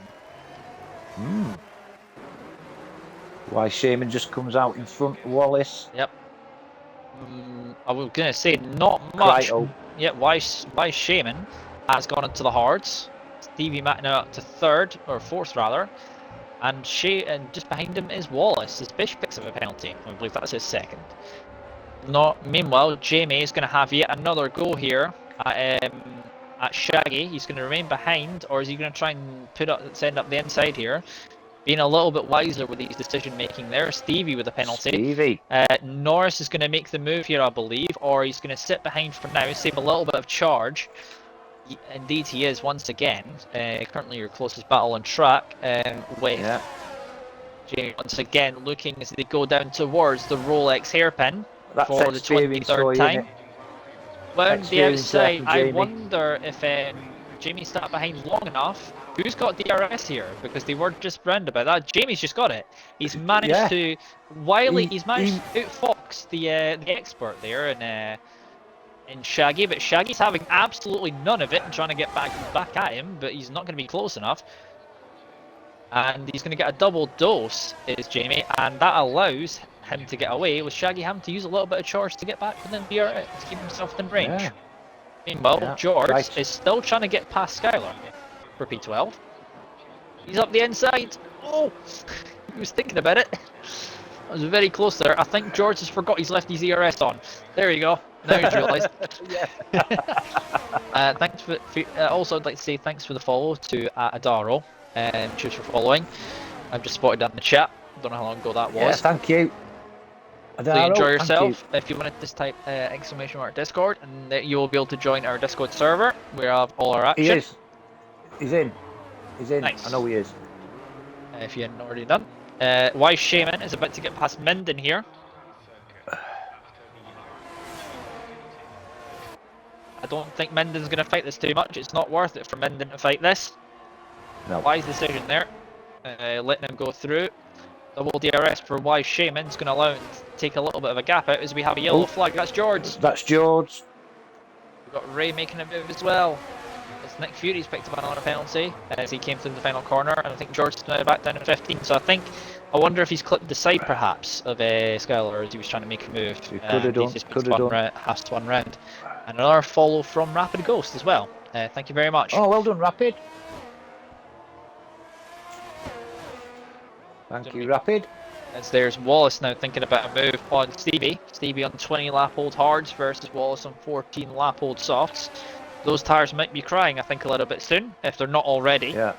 Why Shaman just comes out in front of Wallace. Yep. I was gonna say not much. Yeah, why Shaman has gone into the hards. Stevie Mack now up to third or fourth rather. And just behind him is Wallace, as Bish picks up a penalty. I believe that's his second. Meanwhile, Jamie is going to have yet another go here at Shaggy. He's going to remain behind, or is he going to try and send up the inside here? Being a little bit wiser with his decision making there. Stevie with a penalty. Norris is going to make the move here, I believe, or he's going to sit behind for now, save a little bit of charge. Indeed he is once again. Currently your closest battle on track with Jamie once again looking as they go down towards the Rolex hairpin for the 23rd time. Round the outside, I wonder if Jamie sat behind long enough. Who's got DRS here? Because they were just round about that. Jamie's just got it. He's managed to, he's managed to outfox the expert there in Shaggy, but Shaggy's having absolutely none of it and trying to get back at him, but he's not going to be close enough. And he's going to get a double dose, is Jamie, and that allows him to get away, with Shaggy having to use a little bit of charge to get back within DRS to keep himself in range. Meanwhile, George is still trying to get past Skylar for P12. He's up the inside. Oh, he was thinking about it. I was very close there. I think George has forgot he's left his ERS on. There you go. Now he's realised. Thanks for also I'd like to say thanks for the follow to Adaro. Cheers for following. I've just spotted that in the chat. Don't know how long ago that was. Yeah, thank you. There So are, enjoy thank you. yourself. If you wanted this type exclamation mark Discord, and you will be able to join our Discord server. We have all our action. He is. He's in. He's in. Nice. I know he is. If you hadn't already done. Wise Shaman is about to get past Minden here. I don't think Minden's going to fight this too much. It's not worth it for Minden to fight this. No. Wise decision there. Letting him go through. Double DRS for Wise Shaman is going to allow him to take a little bit of a gap out as we have a yellow flag. That's George. That's George. We've got Ray making a move as well. As Nick Fury's picked up another penalty as he came through the final corner, and I think George is now back down to 15. So I wonder if he's clipped the side perhaps of Skylar as he was trying to make a move. He could have done. Could have done. Has one round. And another follow from Rapid Ghost as well. Thank you very much. Oh, well done, Rapid. Thank you, Rapid. As there's Wallace now thinking about a move on Stevie. Stevie on 20 lap old hards versus Wallace on 14 lap old softs. Those tyres might be crying, I think, a little bit soon, if they're not already. Yeah.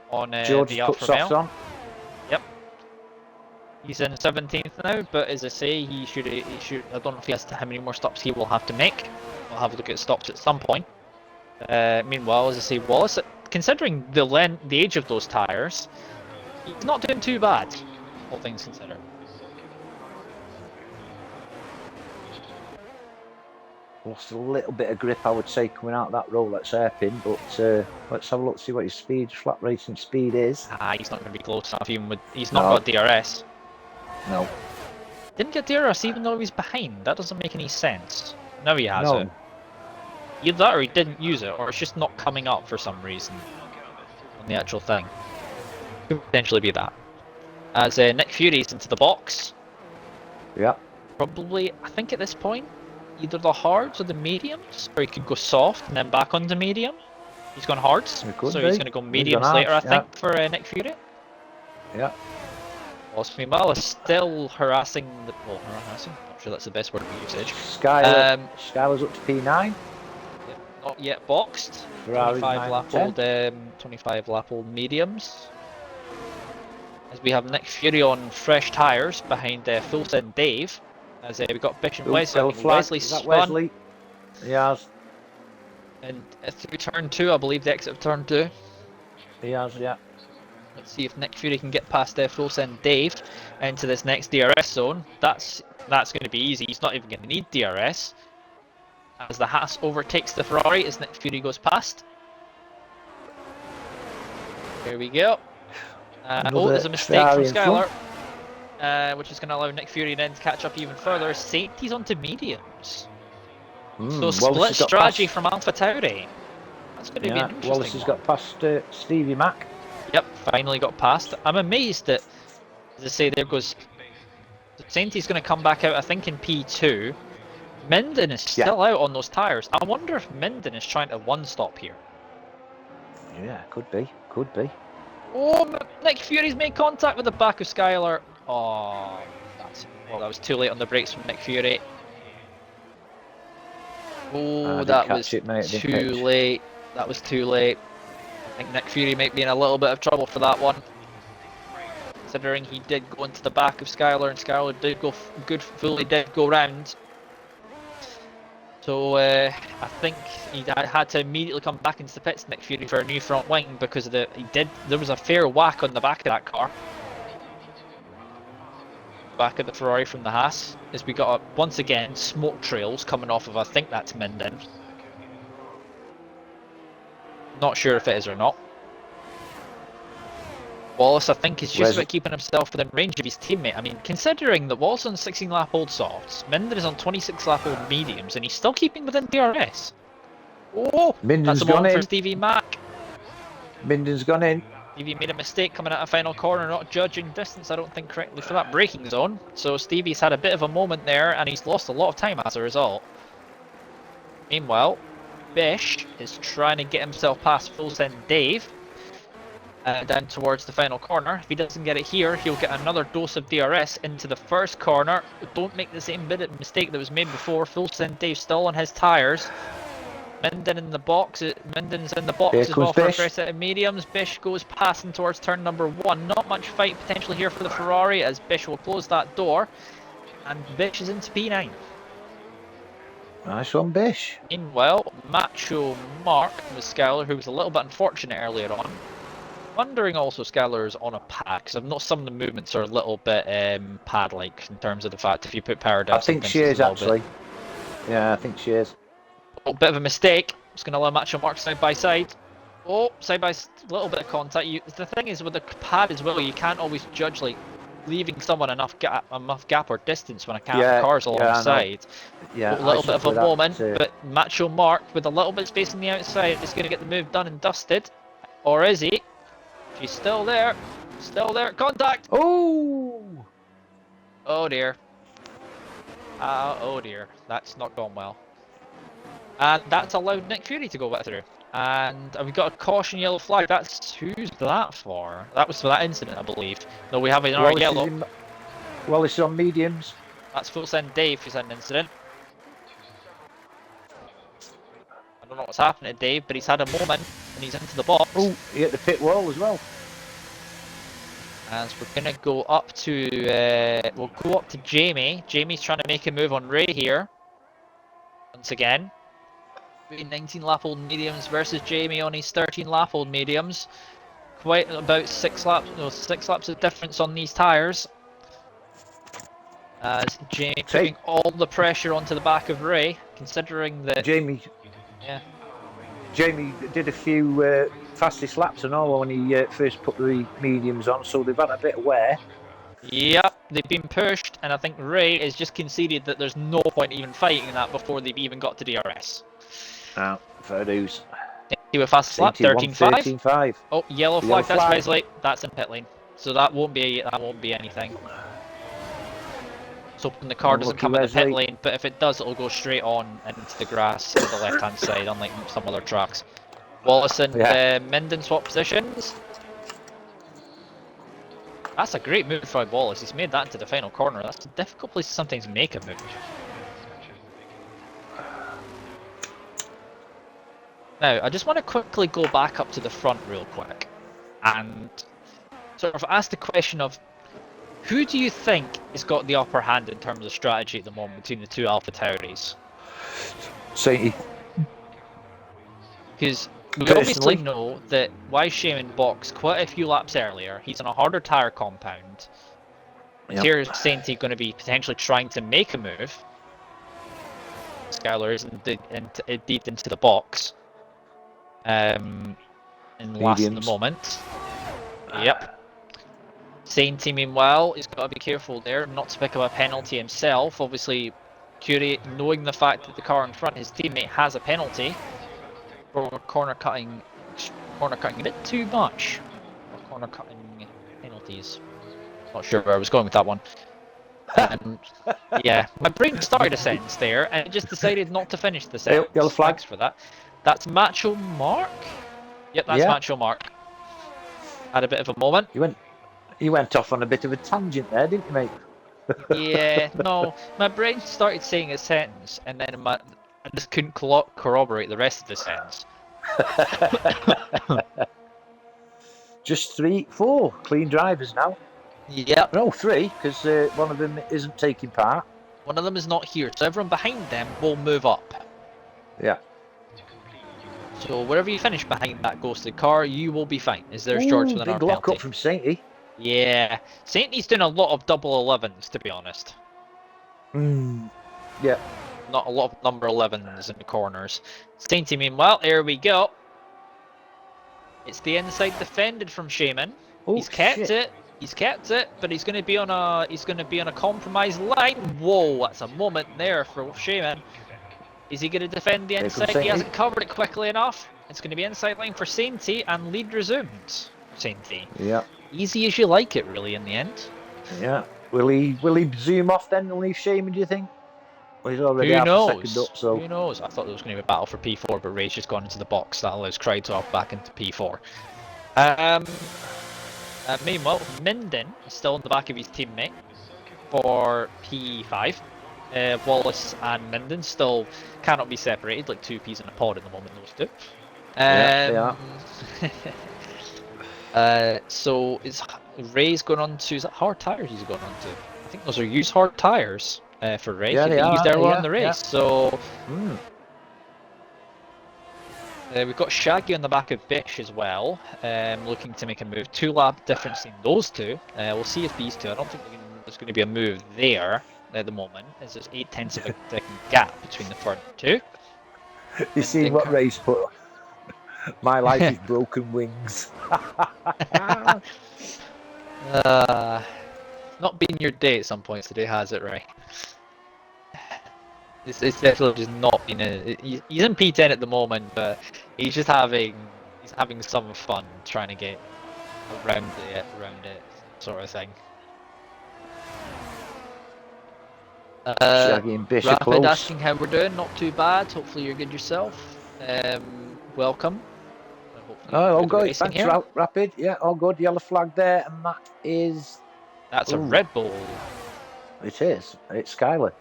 On George the put Alfa softs Romeo. on. Yep. He's in 17th now, but as I say, he should. I don't know if he has how many more stops he will have to make. We'll have a look at stops at some point. Meanwhile, as I say, Wallace, considering the age of those tyres, he's not doing too bad, all things considered. Lost a little bit of grip, I would say, coming out of that roll. That's hairpin, but let's have a look, see what his speed, flat racing speed is. He's not going to be close enough, even with he's not got DRS. No. Didn't get DRS even though he's behind. That doesn't make any sense. Now he has it. Either that or he didn't use it, or it's just not coming up for some reason on the actual thing. Could potentially be that. As Nick Fury's into the box. Yeah. Probably, I think at this point, either the hards or the mediums, or he could go soft and then back onto medium. He's gone hards, so he's going to go mediums later, I think, for Nick Fury. Yeah. Whilst meanwhile is still harassing the... Well, harassing? Not sure that's the best word of usage. Skylar's up to P9. Yeah, not yet boxed. 25 lap old mediums. As we have Nick Fury on fresh tyres behind Full Send Dave. As we've got Bish and Wesley. Wesley spun. Wesley? He has. And through turn 2, I believe the exit of turn 2. He has, yeah. Let's see if Nick Fury can get past Full Send Dave into this next DRS zone. That's going to be easy. He's not even going to need DRS. As the Haas overtakes the Ferrari as Nick Fury goes past. Here we go. There's a mistake from Skylar. Which is going to allow Nick Fury then to catch up even further. Safety's onto mediums. So split strategy from Alpha Tauri. That's going to be an interesting Wallace has got past Stevie Mac. Yep, finally got past. I'm amazed that, as I say, there goes... Safety's going to come back out, I think, in P2. Minden is still out on those tyres. I wonder if Minden is trying to one-stop here. Yeah, could be. Could be. Oh, Nick Fury's made contact with the back of Skylar. Oh, that was too late on the brakes from Nick Fury. Oh, that was too late. That was too late. I think Nick Fury might be in a little bit of trouble for that one. Considering he did go into the back of Skylar and Skylar did go fully did go round. So I think he had to immediately come back into the pits, Nick Fury, for a new front wing because of there was a fair whack on the back of that car. Back of the Ferrari from the Haas, as we got once again smoke trails coming off of, I think that's Minden. Not sure if it is or not. Wallace, I think, is just about keeping himself within range of his teammate. I mean, considering that Wallace on 16 lap old softs, Minden is on 26 lap old mediums, and he's still keeping within DRS. Oh, Minden's that's a gone one in. for Stevie Mac. Minden's gone in. Stevie made a mistake coming out of final corner, not judging distance, I don't think, correctly for that braking zone. So Stevie's had a bit of a moment there, and he's lost a lot of time as a result. Meanwhile, Bish is trying to get himself past Full Send Dave. Down towards the final corner. If he doesn't get it here, he'll get another dose of DRS into the first corner. Don't make the same bit of mistake that was made before. Full Send Dave still on his tyres. Minden in the box. Minden's in the box as well for a fresh set of mediums. Bish goes passing towards turn number 1. Not much fight potentially here for the Ferrari as Bish will close that door. And Bish is into P9. Nice one, Bish. Meanwhile, Macho Mark with Skylar, who was a little bit unfortunate earlier on. Wondering also Skylar's on a pad, because I've noticed some of the movements are a little bit pad-like in terms of the fact if you put power down. I think she is actually. Yeah, I think she is. Oh, bit of a mistake. Just going to allow Macho Mark side by side. Oh, side by little bit of contact. The thing is with the pad as well, you can't always judge like leaving someone enough gap or distance when a car's alongside. Yeah, a little bit of a moment, but Macho Mark with a little bit of space on the outside is going to get the move done and dusted. Or is he? She's still there. Still there. Contact! Oh! Oh dear. Oh dear. That's not gone well. And that's allowed Nick Fury to go back through. And we've got a caution yellow flag. Who's that for? That was for that incident, I believe. No, we have another yellow. Wallace is on mediums. That's full send Dave who's had an incident. I don't know what's happening to Dave, but he's had a moment and he's into the box. Oh, he hit the pit wall as well. And we're gonna go up to we'll go up to Jamie. Jamie's trying to make a move on Ray here. Once again. 19 lap old mediums versus Jamie on his 13 lap old mediums. Quite about 6 laps of difference on these tyres. As Jamie putting all the pressure onto the back of Ray, considering that Jamie did a few fastest laps and all when he first put the mediums on, so they've had a bit of wear. Yep, they've been pushed, and I think Ray has just conceded that there's no point even fighting that before they've even got to DRS. Fair dues. He with fastest lap, 13.5. 13.5. Oh, yellow flag. That's Wesley. That's in pit lane, so that won't be anything. So hoping the car doesn't come in the pit lane, but if it does, it'll go straight on into the grass on the left-hand side, unlike some other tracks. Wallace and Minden swap positions. That's a great move by Wallace. He's made that into the final corner. That's a difficult place to sometimes make a move. Now, I just want to quickly go back up to the front real quick and sort of ask the question of who do you think has got the upper hand in terms of strategy at the moment between the two Alpha Tauris? Sainty. Because we obviously know that why Shaman boxed quite a few laps earlier. He's on a harder tyre compound. Yep. Here's Sainty going to be potentially trying to make a move. Skylar is deep into the box. In last in the moment. Yep. Sainty, meanwhile, he's got to be careful there not to pick up a penalty himself. Obviously, Curie, knowing the fact that the car in front, his teammate, has a penalty for corner cutting a bit too much. Corner cutting penalties. Not sure where I was going with that one. Yeah, my brain started a sentence there, and it just decided not to finish the sentence. Yellow flags for that. That's Macho Mark. Yep, that's Macho Mark. Had a bit of a moment. You went off on a bit of a tangent there, didn't you, mate? Yeah, no, my brain started saying a sentence, and then I just couldn't corroborate the rest of the sentence. Just 4 clean drivers now. Yep. No, 3, because one of them isn't taking part. One of them is not here, so everyone behind them will move up. Yeah. So wherever you finish behind that ghosted car, you will be fine. There's George with an big lock up from Sainty. Yeah, Sainty's doing a lot of double 11s, to be honest. Yeah. Not a lot of number 11s in the corners. Sainty, meanwhile, there we go. It's the inside defended from Shaman. He's kept it. He's kept it, but he's going to be on a compromised line. Whoa, that's a moment there for Shaman. Is he going to defend the inside? He hasn't covered it quickly enough. It's going to be inside line for Sainty, and lead resumed. Sainty. Yeah. Easy as you like it, really, in the end. Yeah. Will he zoom off then and leave Shaman, do you think? Well, he's already half a second up, so... Who knows? I thought there was going to be a battle for P4, but Ray's just gone into the box. That allows Krydorf back into P4. Meanwhile, Minden is still in the back of his teammate for P5. Wallace and Minden still cannot be separated, like 2 peas in a pod at the moment, those two. Yeah, they are. So is Ray's going on to... Is that hard tyres he's going on to? think those are used hard tyres for Ray. Yeah, He they are, used aren't they? earlier on Yeah, in the race. yeah. So Mm. we've got Shaggy on the back of Bish as well, looking to make a move. 2-lap difference in those two. We'll see if these two. I don't think there's going to be a move there at the moment, as there's 0.8 of a second gap between the front two. You see what Ray's put? My life is broken wings. Not been your day at some points today, has it, Ray? It's definitely just not been he's in P10 at the moment, but he's just having some fun trying to get around it sort of thing. Shaggy and Bish are Rapid close. asking how we're doing. Not too bad. Hopefully you're good yourself. Welcome. Oh, all good. Thanks, Rapid. Yeah, all good. Yellow flag there, and that is. That's a Red Bull. It is. It's Skyler.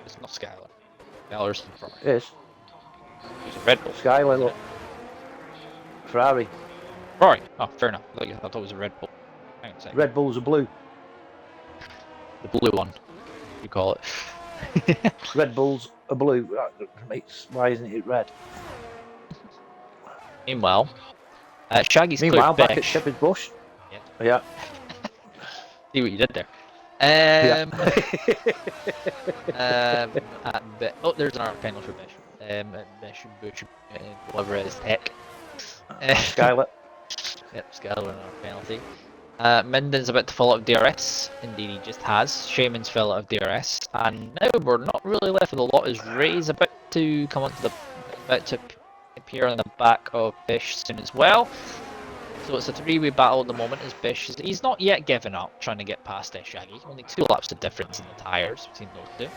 It's not Skyler. Skyler's in front. It is. It's a Red Bull. Skyler, look. Ferrari. Ferrari. Oh, fair enough. I thought it was a Red Bull. Hang on a second. Red Bulls are blue. The blue one, you call it. Red Bulls are blue. Why isn't it red? Meanwhile, Shaggy's back Bish. at Shepherd's Bush. Yeah. See what you did there. There's an arc panel for Bish. Bish, Butch, whatever it is, heck. Skyler. Yep, Skyler an arc penalty. Minden's about to fall out of DRS. Indeed, he just has. Shaman's fell out of DRS, and now we're not really left with a lot. As Ray's about to come onto about to appear on the back of Bish soon as well. So it's a three-way battle at the moment as Bish he's not yet given up trying to get past Shaggy. Only 2 laps of difference in the tyres between those two.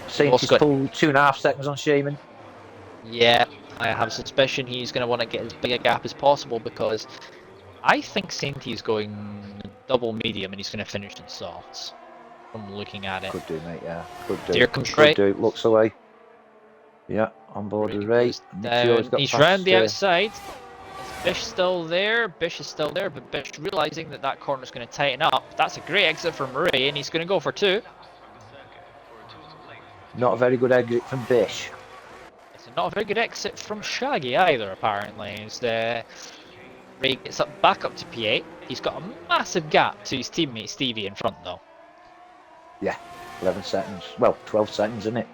Saint is pulled 2.5 seconds on Shaman. Yeah, I have a suspicion he's going to want to get as big a gap as possible because I think Saintie's going double medium and he's going to finish in softs from looking at it. Could do, mate, yeah. Could do. Here comes Ray. Could do. Looks away. Yeah, on board with Ray. He's round the outside. Bish still there. Bish is still there, but Bish realizing that corner's going to tighten up. That's a great exit from Ray, and he's going to go for 2. Not a very good exit from Bish. It's not a very good exit from Shaggy either, apparently. As Ray gets back up to P8. He's got a massive gap to his teammate Stevie in front, though. Yeah, 11 seconds. Well, 12 seconds, isn't it?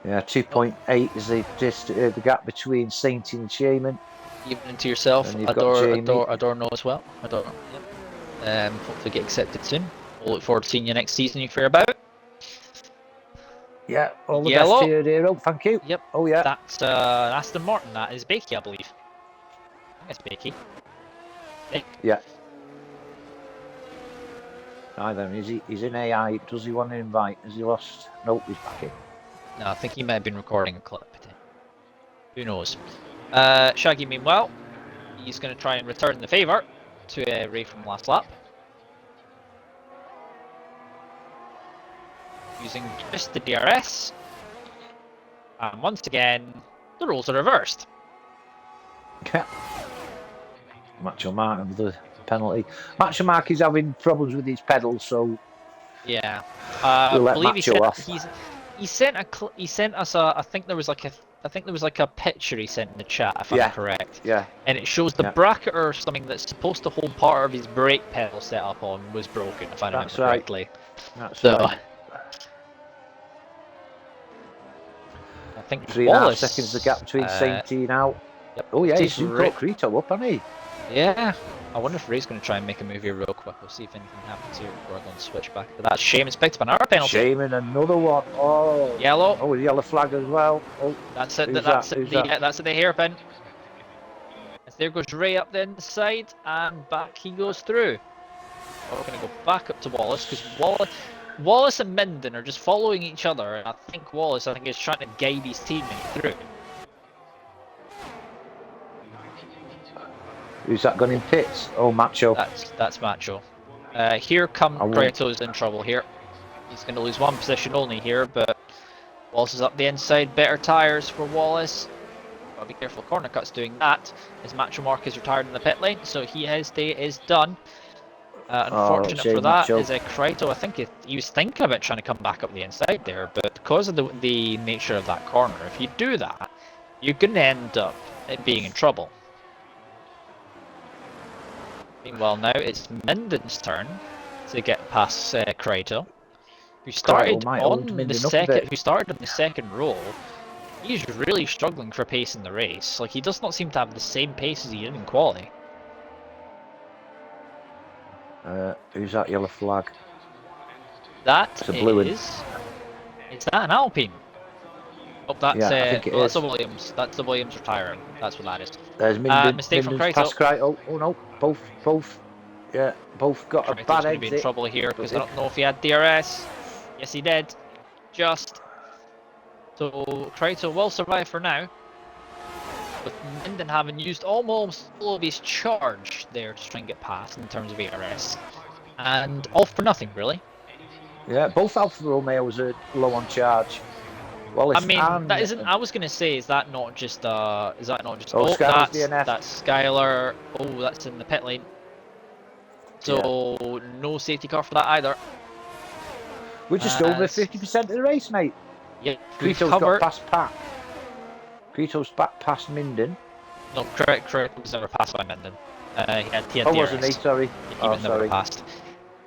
Yeah, 2.8 is the gap between Sainty and Shaman. Even into yourself, Adorno as well. Adorno, yep. Hopefully get accepted soon. We'll look forward to seeing you next season if you're about. Yeah, all the best to you, Hero. Thank you. Yep. Oh, yeah. That's Aston Martin. That is Bakey, I believe. I think it's Bakey. Yeah. Either he's in AI. Does he want to invite? Has he lost? Nope, he's back in. No, I think he might have been recording a clip. Who knows? Shaggy, meanwhile, he's going to try and return the favour to Ray from last lap. Using just the DRS. And once again, the rules are reversed. Yeah. Macho Mark with the penalty. Macho Mark is having problems with his pedals, so yeah. We'll let I believe Macho off. He sent us a. I think there was like a picture he sent in the chat, if I'm correct. Yeah. And it shows the bracket or something that's supposed to hold part of his brake pedal set up on was broken, if I remember correctly. That's right. I think 3.5 seconds the gap between Sainty now. Yep. Oh yeah, he's brought Crito up, hasn't he? Yeah. I wonder if Ray's going to try and make a move here real quick. We'll see if anything happens here before I go and switch back to that. Shaman's picked up an hour penalty. Shaman, another one. Oh. Yellow. Oh, yellow flag as well. Oh. That's it. That's at the hairpin. As there goes Ray up the inside, and back he goes through. We're going to go back up to Wallace because Wallace and Minden are just following each other, and I think Wallace is trying to guide his teammate through. Who's that gone in pits? Oh, Macho. That's Macho. Here come Krato's in trouble here. He's going to lose one position only here, but Wallace is up the inside. Better tyres for Wallace. Gotta be careful. Corner cut's doing that. As Macho Mark is retired in the pit lane, so his day is done. Unfortunate for shame that Joe. is Kryto. I think he was thinking about trying to come back up the inside there, but because of the nature of that corner, if you do that, you're going to end up being in trouble. Meanwhile, now it's Minden's turn to get past Kryto, who started might hold on the Minden up a bit. second roll. He's really struggling for pace in the race. Like, he does not seem to have the same pace as he did in quali. Who's that yellow flag? That It's a blue one. is that an Alpine? Oh, that's Yeah, I think it that's is. a Williams. That's the Williams retiring. That's what that is. There's Minden. Mistake from Minden's Kryto. past Kryto. Oh no, both. Yeah, both got a Kryto's bad going to be in exit. trouble here because I don't know if he had DRS. Yes, he did. Just. So Kryto will survive for now. With Minden having used almost all of his charge there to try and get past in terms of ARS. And all for nothing, really. Yeah, both Alfa Romeos are low on charge. Well, I mean, that isn't. I was going to say, is that not just? Is that not just? Oh, Skylar's that's DNF. that's Skylar. Oh, that's in the pit lane. So no safety car for that either. We're just over 50% of the race, mate. Yeah, Kryto's got past Pat. Kryto's back past Minden. No, correct was never passed by Minden. He had DRS. Oh, wasn't he? Sorry. He was never passed.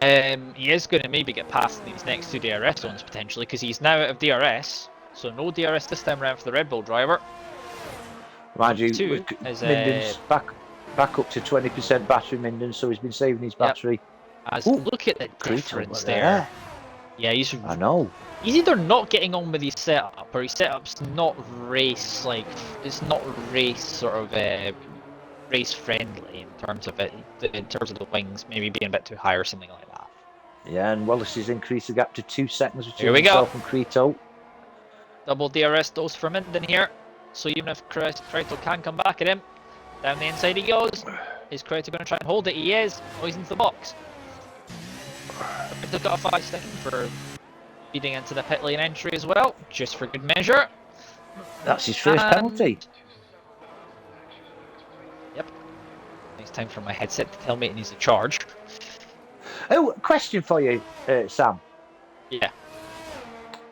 He is going to maybe get past these next two DRS zones potentially because he's now out of DRS. So no DRS this time around for the Red Bull driver. Mind you, Minden's back up to 20% battery, Minden, so he's been saving his battery. Look at the difference there. Yeah, I know. He's either not getting on with his setup, or his setup's not race like it's not race sort of race friendly in terms of the wings, maybe being a bit too high or something like that. Yeah, and Wallace has increased the gap to 2 seconds between himself and Kryto. Double DRS dose for Minden here, so even if Kryto can come back at him, down the inside he goes. Is Kryto going to try and hold it? He is. Oh, he's into the box. Kryto's got a 5 second for feeding into the pit lane entry as well, just for good measure. That's his first penalty. Yep. It's time for my headset to tell me it needs a charge. Oh, question for you, Sam. Yeah.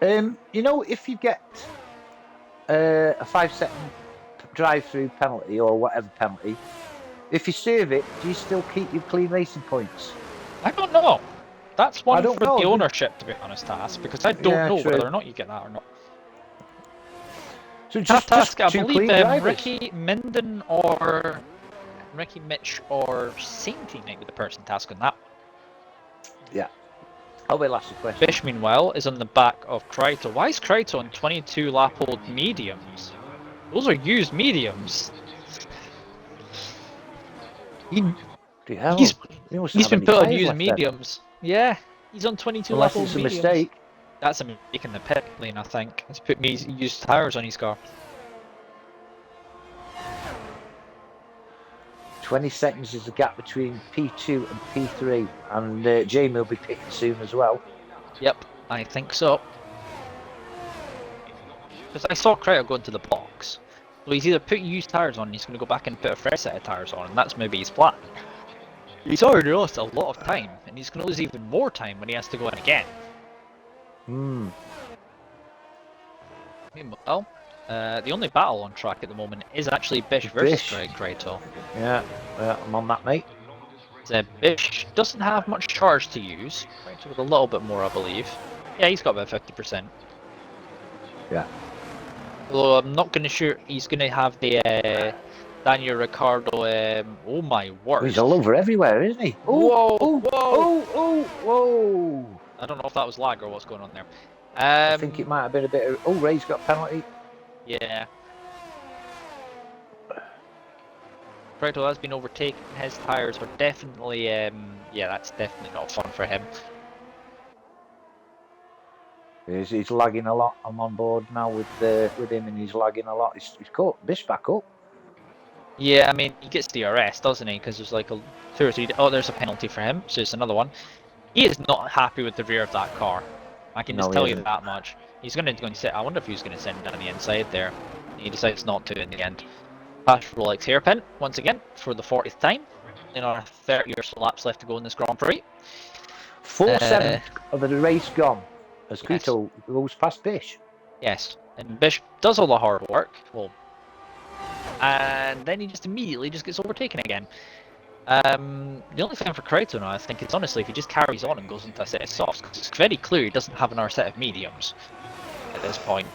You know, if you get a 5-second drive-through penalty or whatever penalty, if you serve it, do you still keep your clean racing points? I don't know. That's one for the know. ownership, to be honest, to ask, because I don't know whether or not you get that or not. So just I two believe clean Ricky Minden or Ricky Mitch or Sainty might be the person to ask on that. Yeah. I will ask the question. Fish, meanwhile, is on the back of Kryto. Why is Kryto on 22 lap old mediums? Those are used mediums. He's been put on used mediums. Yeah, he's on 22 lap old mediums. Unless it's a mistake. That's a mistake in the pit lane, I think. He's put used tyres on his car. 20 seconds is the gap between P2 and P3, and Jamie will be pitting soon as well. Yep, I think so. Because I saw Kryto go into the box. So he's either put used tyres on, and he's going to go back and put a fresh set of tyres on, and that's maybe his plan. He's already lost a lot of time, and he's going to lose even more time when he has to go in again. Meanwhile, the only battle on track at the moment is actually Bish versus Kryto. Yeah, I'm on that, mate. Bish doesn't have much charge to use. Kryto with a little bit more, I believe. Yeah, he's got about 50%. Yeah. Although I'm not going to sure he's going to have the Daniel Ricciardo. Oh my word! He's all over everywhere, isn't he? Whoa! I don't know if that was lag or what's going on there. I think it might have been a bit of... Oh, Ray's got a penalty. Yeah. Kryto has been overtaken. His tyres are definitely... yeah, that's definitely not fun for him. He's lagging a lot. I'm on board now with him, and he's lagging a lot. He's caught Bish back up. Yeah, I mean, he gets DRS, doesn't he? Because there's like a 2 or 3... Oh, there's a penalty for him, so it's another one. He is not happy with the rear of that car. I can just tell you that much. He's going to sit. I wonder if he's going to send down the inside there. He decides not to in the end. Pass Rolex hairpin once again for the 40th time. Another 30 or so laps left to go in this Grand Prix. 4/7 of the race gone as Yes. Creto goes past Bish. Yes, and Bish does all the hard work. Well, and then he just immediately just gets overtaken again. The only thing for Creto now, I think, is honestly if he just carries on and goes into a set of softs, because it's very clear he doesn't have another set of mediums at this point.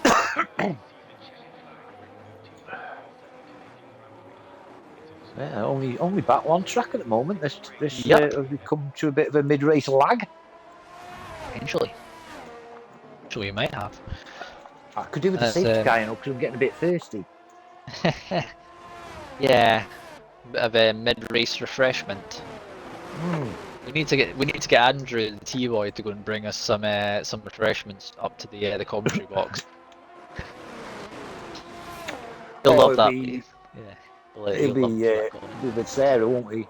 Yeah, only battle on track at the moment. This Yep. has become to a bit of a mid-race lag. Potentially. So we might have. I could do with the safety car, because I'm getting a bit thirsty. Yeah, bit of a mid-race refreshment. We need to get Andrew the T-boy to go and bring us some refreshments up to the commentary box. He'll love that. He'll be with Sarah, won't he?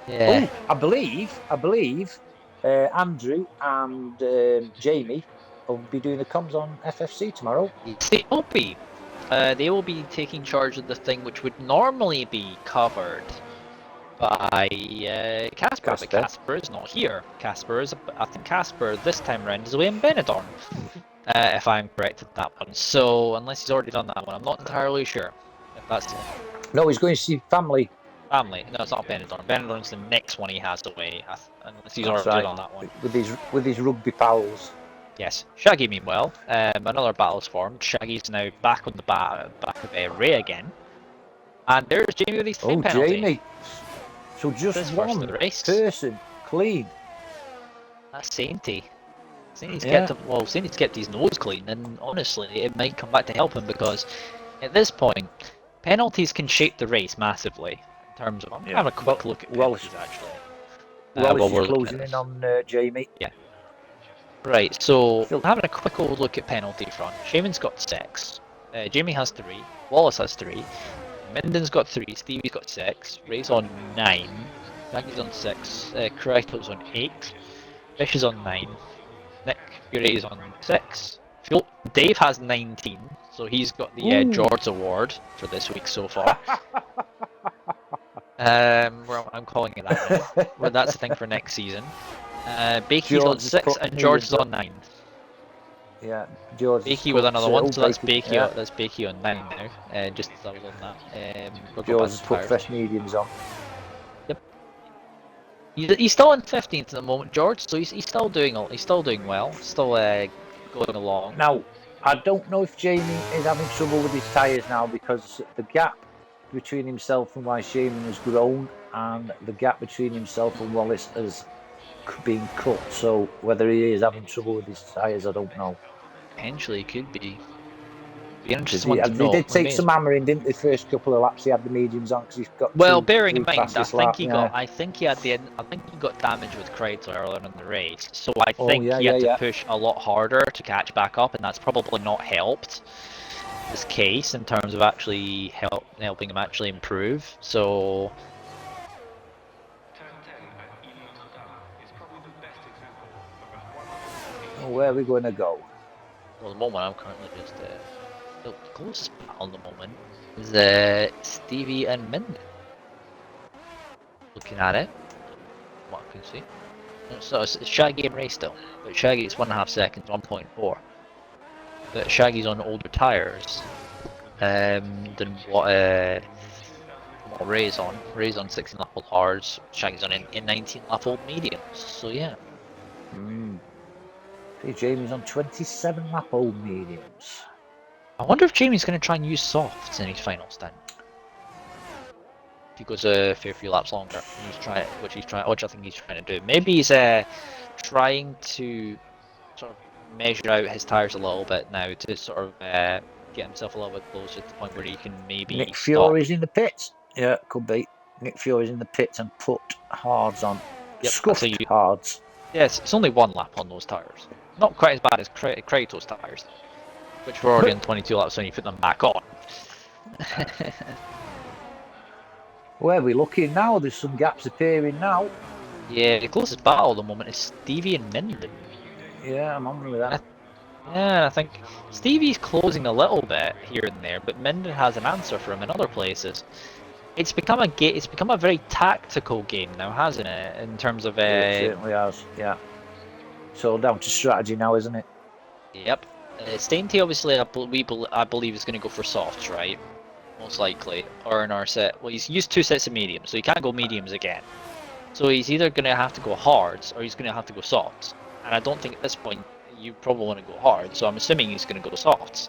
Yeah. Oh, I believe Andrew and Jamie will be doing the comms on FFC tomorrow. They will be. They will be taking charge of the thing which would normally be covered by Casper, but Casper is not here. I think Casper this time around is away in Benidorm, if I'm correct at that one. So unless he's already done that one, I'm not entirely sure if that's. No, he's going to see family. Family? No, it's not Benidorm. Benidorm's the next one he has away, unless he's already done that one. With his rugby pals. Yes, Shaggy meanwhile, another battle's formed. Shaggy's now back on the back of Ray again. And there's Jamie with his time penalty. Jamie. So just one person clean. That's Sainty. Sainty's kept his nose clean, and honestly, it might come back to help him because at this point, penalties can shape the race massively in terms of. I'm having a quick look at penalties actually. We're closing in on Jamie. Yeah. Right, so having a quick old look at penalty front. Shaman's got 6. Jamie has 3. Wallace has 3. Minden's got 3. Stevie's got 6. Ray's on 9. Maggie's on 6. Creto's on 8. Fish is on 9. Nick Fury is on 6. Dave has 19, so he's got the George Award for this week so far. I'm calling it that now. Well, that's the thing for next season. Bakey's on 6 and George is on 9. Yeah, George. Bakey with another one, so that's Bakey. Yeah. That's Bakey on 9 now. Just as I was on that. George has put fresh mediums on. Yep. He's still in 15th at the moment, George. So he's still doing well. Still going along. Now, I don't know if Jamie is having trouble with his tyres now because the gap between himself and why Shaman has grown, and the gap between himself and Wallace has been cut. So whether he is having trouble with his tyres, I don't know. Potentially could be. He did take some hammering, didn't they? First couple of laps he had the mediums on because he's got. Well, bearing in mind, I think he got damage with Kreitzer earlier in the race, so I think he had to push a lot harder to catch back up, and that's probably not helped this case in terms of actually helping him actually improve. So. Where are we going to go? Well, at the moment, I'm currently just the closest battle at the moment is Stevie and Minden. Looking at it, what I can see. So it's Shaggy and Ray still, but Shaggy's 1.5 seconds, 1.4. But Shaggy's on older tyres than what Ray's on. Ray's on 16 lap old hards. Shaggy's on in 19 lap old mediums. So yeah. Jamie's on 27 lap old mediums. I wonder if Jamie's going to try and use softs in his final stint. If he goes a fair few laps longer, which I think he's trying to do. Maybe he's trying to sort of measure out his tyres a little bit now to sort of get himself a little bit closer to the point where he can maybe. Nick Fury's in the pits. Yeah, could be. Nick Fury's in the pits and put hards on. Yep, scuffed hards. Yes, it's only 1 lap on those tyres. Not quite as bad as Kratos tyres, which were already on 22 laps when you put them back on. Where are we looking now? There's some gaps appearing now. Yeah, the closest battle at the moment is Stevie and Minden. Yeah, I'm on with that. Yeah, I think Stevie's closing a little bit here and there, but Minden has an answer for him in other places. it's become a very tactical game now, hasn't it? In terms of It certainly has. Yeah. It's all down to strategy now, isn't it? Yep. Stainty obviously I believe is going to go for softs, right? Most likely, or in our set. Well, he's used 2 sets of mediums, so he can't go mediums again. So he's either going to have to go hards or he's going to have to go softs. And I don't think at this point you probably want to go hard, so I'm assuming he's going to go softs.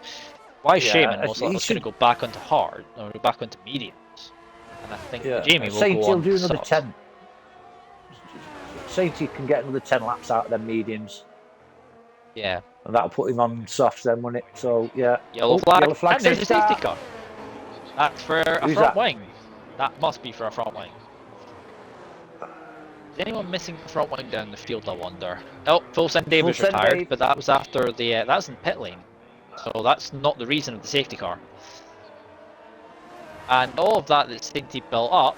Why Shaman most likely is going to go back onto hard or back onto mediums, and I think Jamie will Sainty go will on do another softs. 10. Sainty can get another 10 laps out of them mediums. Yeah. And that'll put him on softs then, won't it? So, yeah. Yellow flag. Yellow flag. And there's a safety car. That's for a front wing. That must be for a front wing. Is anyone missing the front wing down the field, I wonder? Oh, Full Send Dave was retired, but that was after the... that's in pit lane. So that's not the reason of the safety car. And all of that Stinty built up,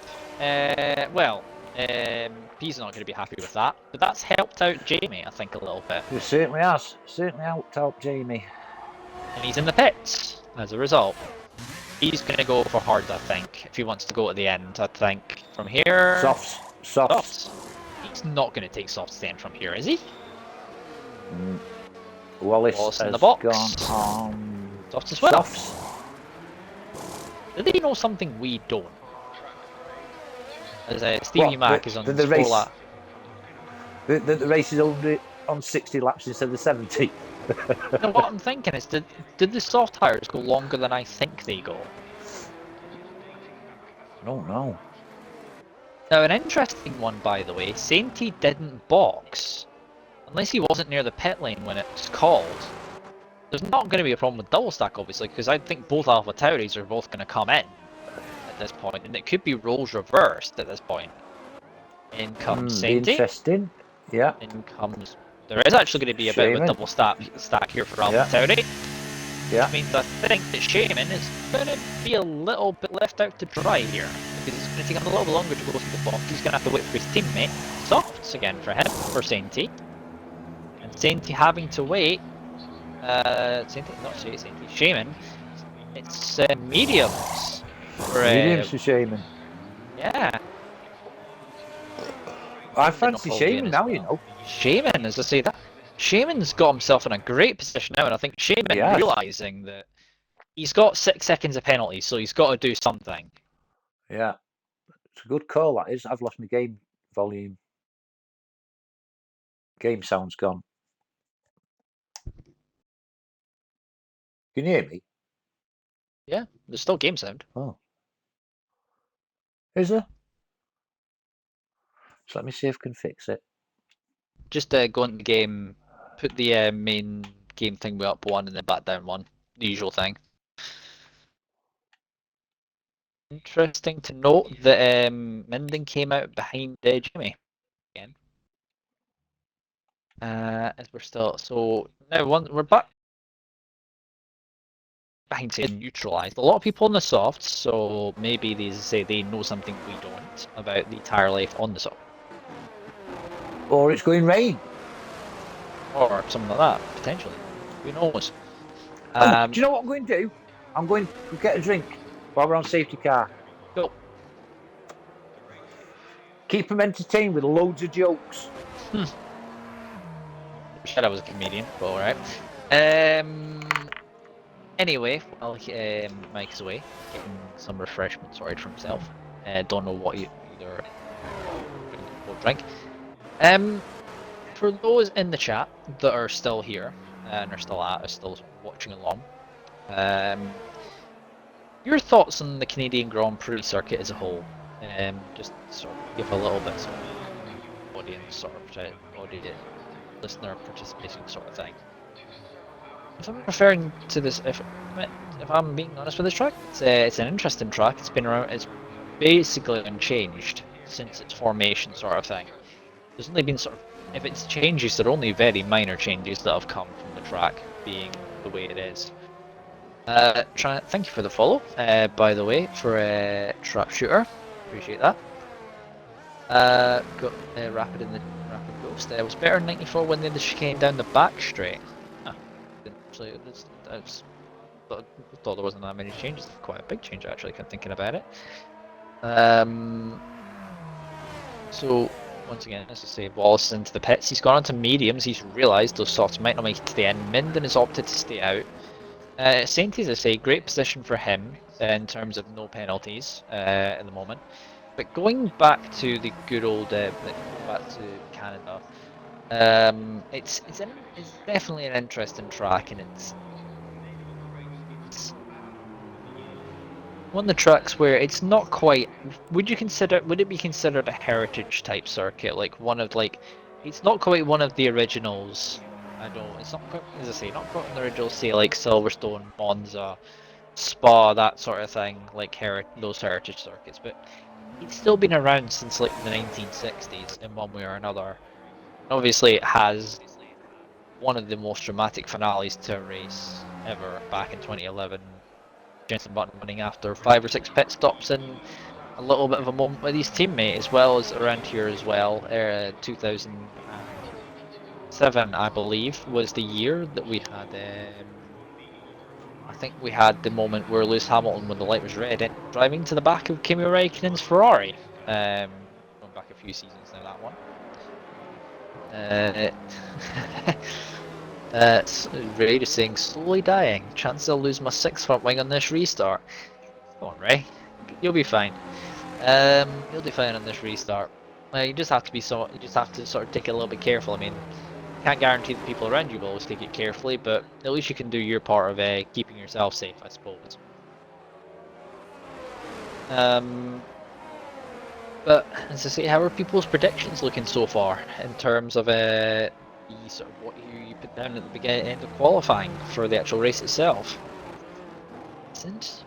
he's not going to be happy with that. But that's helped out Jamie, I think, a little bit. It certainly has. Certainly helped out Jamie. And he's in the pits as a result. He's going to go for hard, I think, if he wants to go at the end, I think. From here... Softs. He's not going to take softs then from here, is he? Wallace in the box. Gone on... Softs as well. Softs. Do they know something we don't? As Stevie Mac is on the race. The race is only on 60 laps instead of 70. No, what I'm thinking is, did the soft tires go longer than I think they go? I don't know. Now, an interesting one, by the way, Sainty didn't box. Unless he wasn't near the pit lane when it was called. There's not going to be a problem with double stack, obviously, because I think both Alpha Tauris are both going to come in at this point, and it could be roles reversed at this point. In comes Sainty. Interesting. Yeah. In comes... There is actually going to be a bit of a double stack here for Alpha Tauri. Yeah. Which means I think that Shaman is going to be a little bit left out to dry here. Because it's going to take him a little bit longer to go through the box. He's going to have to wait for his teammate. Softs again for him, for Sainty. And Sainty having to wait. Shaman. It's mediums. Mediums for Shaman. Yeah. I fancy Shaman now, you know. Shaman, as I say, that Shaman's got himself in a great position now, and I think Shaman realising that he's got 6 seconds of penalty, so he's got to do something. Yeah. It's a good call, that is. I've lost my game volume. Game sound's gone. Can you hear me? Yeah, there's still game sound. Oh. Is there? So let me see if I can fix it. Just go into the game, put the main game thing up 1 and then back down 1. The usual thing. Interesting to note that Minden came out behind Jimmy again. As we're still... So now we're back behind saying neutralised. A lot of people on the softs, so maybe they say they know something we don't about the tire life on the soft. Or it's going rain. Or something like that, potentially. Who knows? Do you know what I'm going to do? I'm going to get a drink while we're on safety car. Go. Keep them entertained with loads of jokes. Wish I was a comedian, but alright. Anyway, while Mike's away, getting some refreshment sorted for himself. Don't know what either drink. For those in the chat that are still here and are still watching along, your thoughts on the Canadian Grand Prix circuit as a whole? Just sort of give a little bit sort of audience sort of listener participation sort of thing. If I'm referring to this, if I'm being honest with this track, it's an interesting track. It's been around. It's basically unchanged since its formation, sort of thing. There's only been sort of, if it's changes, they're only very minor changes that have come from the track being the way it is. Thank you for the follow, by the way, for Trap Shooter. Appreciate that. Got Rapid in the Rapid Ghost. It was better in 94 when they had the chicane down the back straight. Actually, I thought there wasn't that many changes. Quite a big change actually, thinking about it. So once again, as I say, Wallace into the pits. He's gone on to mediums. He's realised those softs might not make it to the end. Minden has opted to stay out. Saint, as I say, great position for him in terms of no penalties at the moment. But going back to the good old, going back to Canada, it's definitely an interesting track, and it's one of the tracks where it's not quite. Would it be considered a heritage type circuit, like one of it's not quite one of the originals. I don't. It's not quite, as I say, not quite one of the originals. Say like Silverstone, Monza, Spa, that sort of thing, like those heritage circuits. But it's still been around since like the 1960s in one way or another. Obviously, it has one of the most dramatic finales to a race ever back in 2011. Jenson Button winning after 5 or 6 pit stops and a little bit of a moment with his teammate, as well as around here as well. 2007, I believe, was the year that we had. I think we had the moment where Lewis Hamilton, when the light was red, driving to the back of Kimi Räikkönen's Ferrari. Going back a few seasons now, that one. Ray is saying, slowly dying. Chance I'll lose my 6th front wing on this restart. Come on, Ray. You'll be fine. You'll be fine on this restart. You just have to be sort of take it a little bit careful. I mean, can't guarantee the people around you will always take it carefully, but at least you can do your part of keeping yourself safe, I suppose. But as I say, how are people's predictions looking so far in terms of sort of what you put down at the beginning end of qualifying for the actual race itself? Since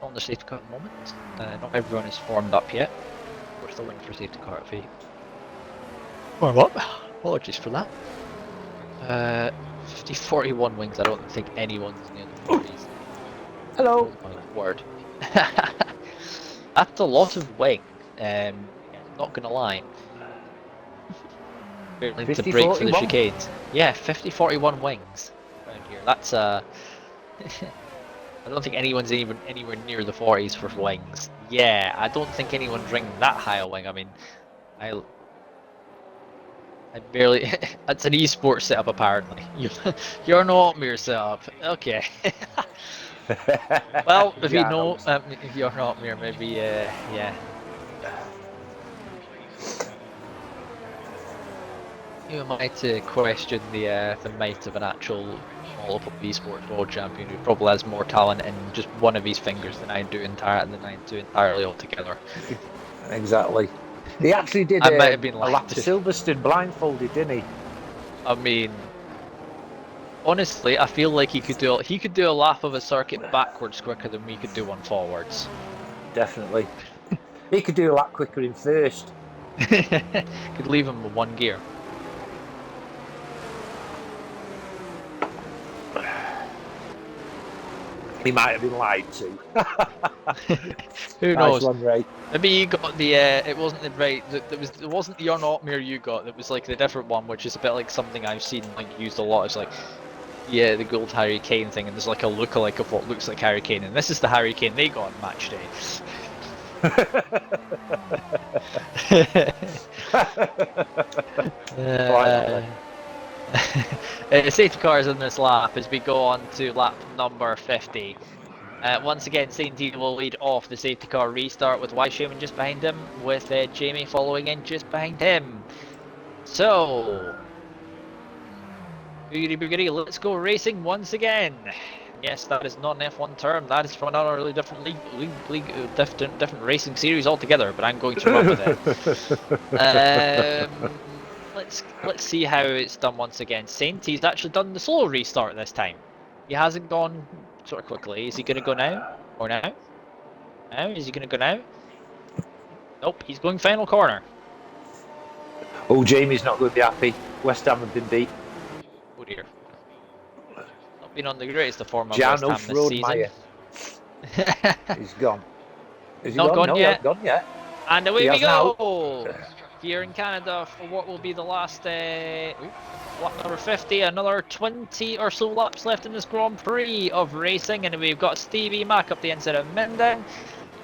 on the safety car at the moment, not everyone is formed up yet. We're still waiting for safety car feet. Warm up. Apologies for that. 41 wings. I don't think anyone's near the 40s. Hello. Oh my word. That's a lot of wing. Not gonna lie. To break for the chicanes. Yeah, 41 wings around here. That's I don't think anyone's even anywhere near the 40s for wings. Yeah, I don't think anyone's ringing that high a wing. I mean, I barely. That's an esports setup apparently. You're an Altmere setup. Okay. Well, if you know, if you're an Altmere, maybe yeah. Who am I to question the might of an actual all-up esports world champion who probably has more talent in just one of his fingers than I do entirely altogether? Exactly. He actually did I might have been a lap to Silverstone blindfolded, didn't he? I mean, honestly, I feel like he could do a lap of a circuit backwards quicker than we could do one forwards. Definitely. He could do a lap quicker in first. Could leave him with one gear. He might have been lied to. Who knows? Nice one, Ray. Maybe you got the it wasn't the right. It wasn't the You're Not Mere you got. It was like the different one, which is a bit like something I've seen like used a lot. It's like, yeah, the gold Harry Kane thing, and there's like a lookalike of what looks like Harry Kane, and this is the Harry Kane they got on match day. Safety cars in this lap as we go on to lap number 50. Once again, St. T will lead off the safety car restart with Shaman just behind him, with Jamie following in just behind him. So, boogity, let's go racing once again. Yes, that is not an F1 term. That is from another really different different racing series altogether. But I'm going to run with it. Let's see how it's done once again. Saint, he's actually done the slow restart this time. He hasn't gone sort of quickly. Is he going to go now? Or now? Now? Is he going to go now? Nope, he's going final corner. Oh, Jamie's not going to be happy. West Ham have been beat. Oh dear. Not been on the greatest of form of Jan West Ham this season. He's gone. Is he not gone no, yet? He hasn't gone yet. And away we go! Here in Canada for what will be the last Lap number 50, another 20 or so laps left in this Grand Prix of racing, and we've got Stevie Mack up the inside of Minden,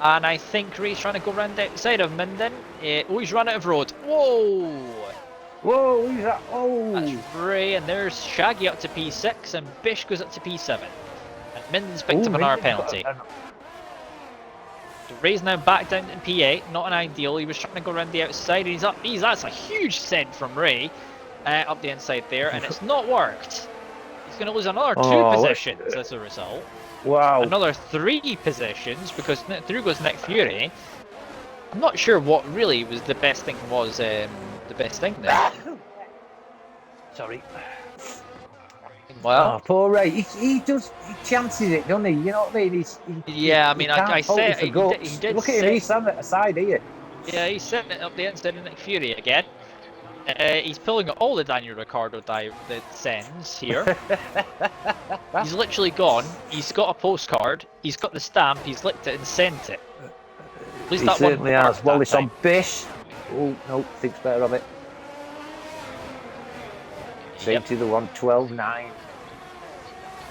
and I think Ray's trying to go round the outside of Minden. Oh, he's run out of road. Whoa! Whoa, who's that? Oh! That's Ray, and there's Shaggy up to P6, and Bish goes up to P7. And Minden's picked up an hour penalty. So Ray's now back down in P8, not an ideal. He was trying to go around the outside, and he's up. That's a huge send from Ray up the inside there, and it's not worked. He's going to lose another 2 positions as a result. Wow. Another 3 positions because through goes Nick Fury. I'm not sure what really was the best thing the best thing there. Sorry. Well, poor Ray. He chances it, doesn't he? You know what I mean? Yeah, I mean, I said he did. Look at him. He's standing at the side here. Yeah, he's setting it up the inside of Nick Fury again. He's pulling all the Daniel Ricciardo sends here. He's literally gone. He's got a postcard. He's got the stamp. He's licked it and sent it. At least He that certainly one has. Wallace on Bish. Oh, no, thinks better of it. Yep. To the 112.9.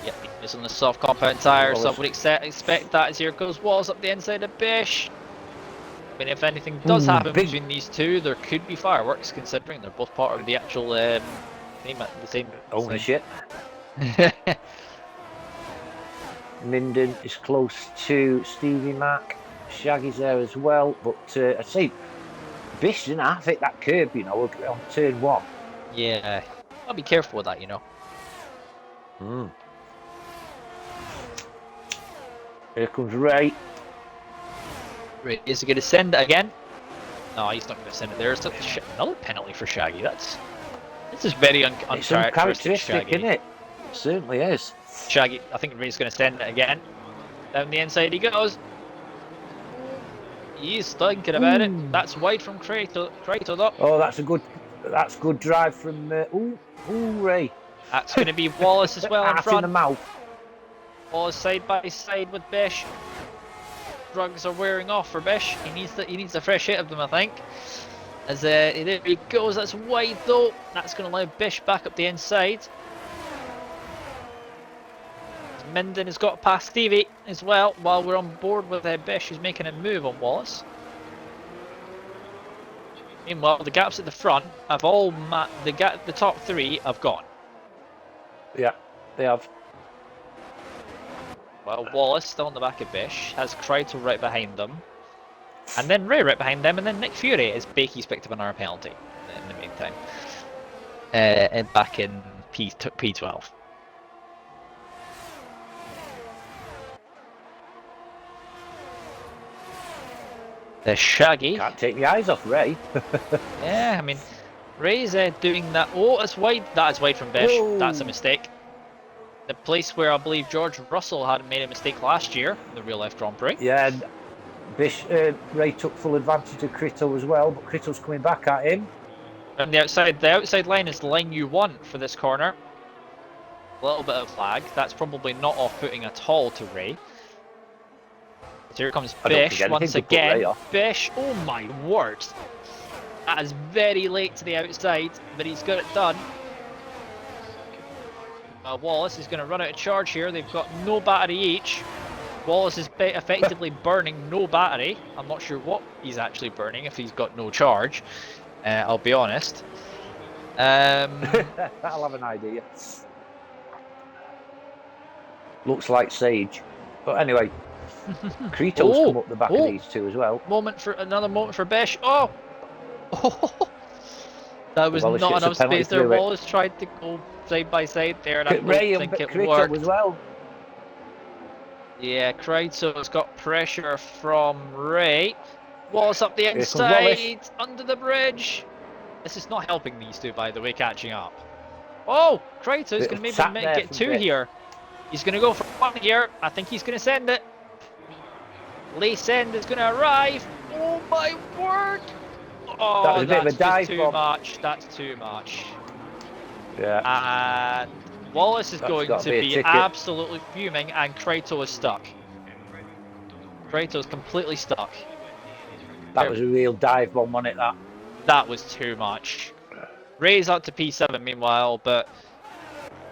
Yep, he's on the soft compound tyre, so I would expect that as here goes Wallace up the inside of Bish. I mean, if anything does happen between these two, there could be fireworks, considering they're both part of the actual name at the same ownership. Minden is close to Stevie Mack. Shaggy's there as well, but I say Bish didn't half hit that curb, you know, on turn 1. Yeah, I'll be careful with that, you know. Here comes Ray. Ray is going to send it again. No, he's not going to send it there. It's another penalty for Shaggy. This is very uncharacteristic, Shaggy. Isn't it? It certainly is. Shaggy, I think Ray's going to send it again. Down the inside he goes. He's thinking about it. That's wide from Kratos though. Oh, that's good drive from Ray. That's going to be Wallace as well in front. In the mouth. Wallace side by side with Bish. Drugs are wearing off for Bish. He needs a fresh hit of them, I think. As there he goes. That's wide though. That's going to allow Bish back up the inside. Minden has got past Stevie as well, while we're on board with Bish, who's making a move on Wallace. Meanwhile, the gaps at the front have all the top 3 have gone. Yeah, they have. Well, Wallace still on the back of Bish, has Krytel right behind them, and then Ray right behind them, and then Nick Fury as Bakey's picked up an hour penalty in the meantime. And back in P12. The Shaggy. Can't take the eyes off Ray. Yeah, I mean, Ray's doing that. Oh, it's wide. That is wide from Bish. Whoa. That's a mistake. The place where I believe George Russell had made a mistake last year in the real life Grand Prix. Yeah, and Ray took full advantage of Crito as well, but Crito's coming back at him. And the outside line is the line you want for this corner. A little bit of flag. That's probably not off-putting at all to Ray. So here comes Bish once again. Bish, oh my word. That is very late to the outside, but he's got it done. Wallace is going to run out of charge here. They've got no battery each. Wallace is effectively burning no battery. I'm not sure what he's actually burning if he's got no charge. I'll be honest. I'll have an idea. Looks like Sage. But anyway, Crito's come up the back of these two as well. Another moment for Bish. Oh! That was Wallace not enough space there. It. Wallace tried to go side by side there, and I don't Ray think it Crito worked. as well. Yeah, Crito's got pressure from Ray. Wallace up the inside, under the bridge. This is not helping these two, by the way, catching up. Oh, Crito's going to maybe get 2 here. He's going to go for 1 here. I think he's going to send it. Lay send is going to arrive. Oh my word! Oh, that was a bit of a dive too much. That's too much. Yeah. And Wallace is going to be absolutely fuming, and Crito is stuck. Crito's completely stuck. That was a real dive bomb, wasn't it? That was too much. Ray's up to P7 meanwhile, but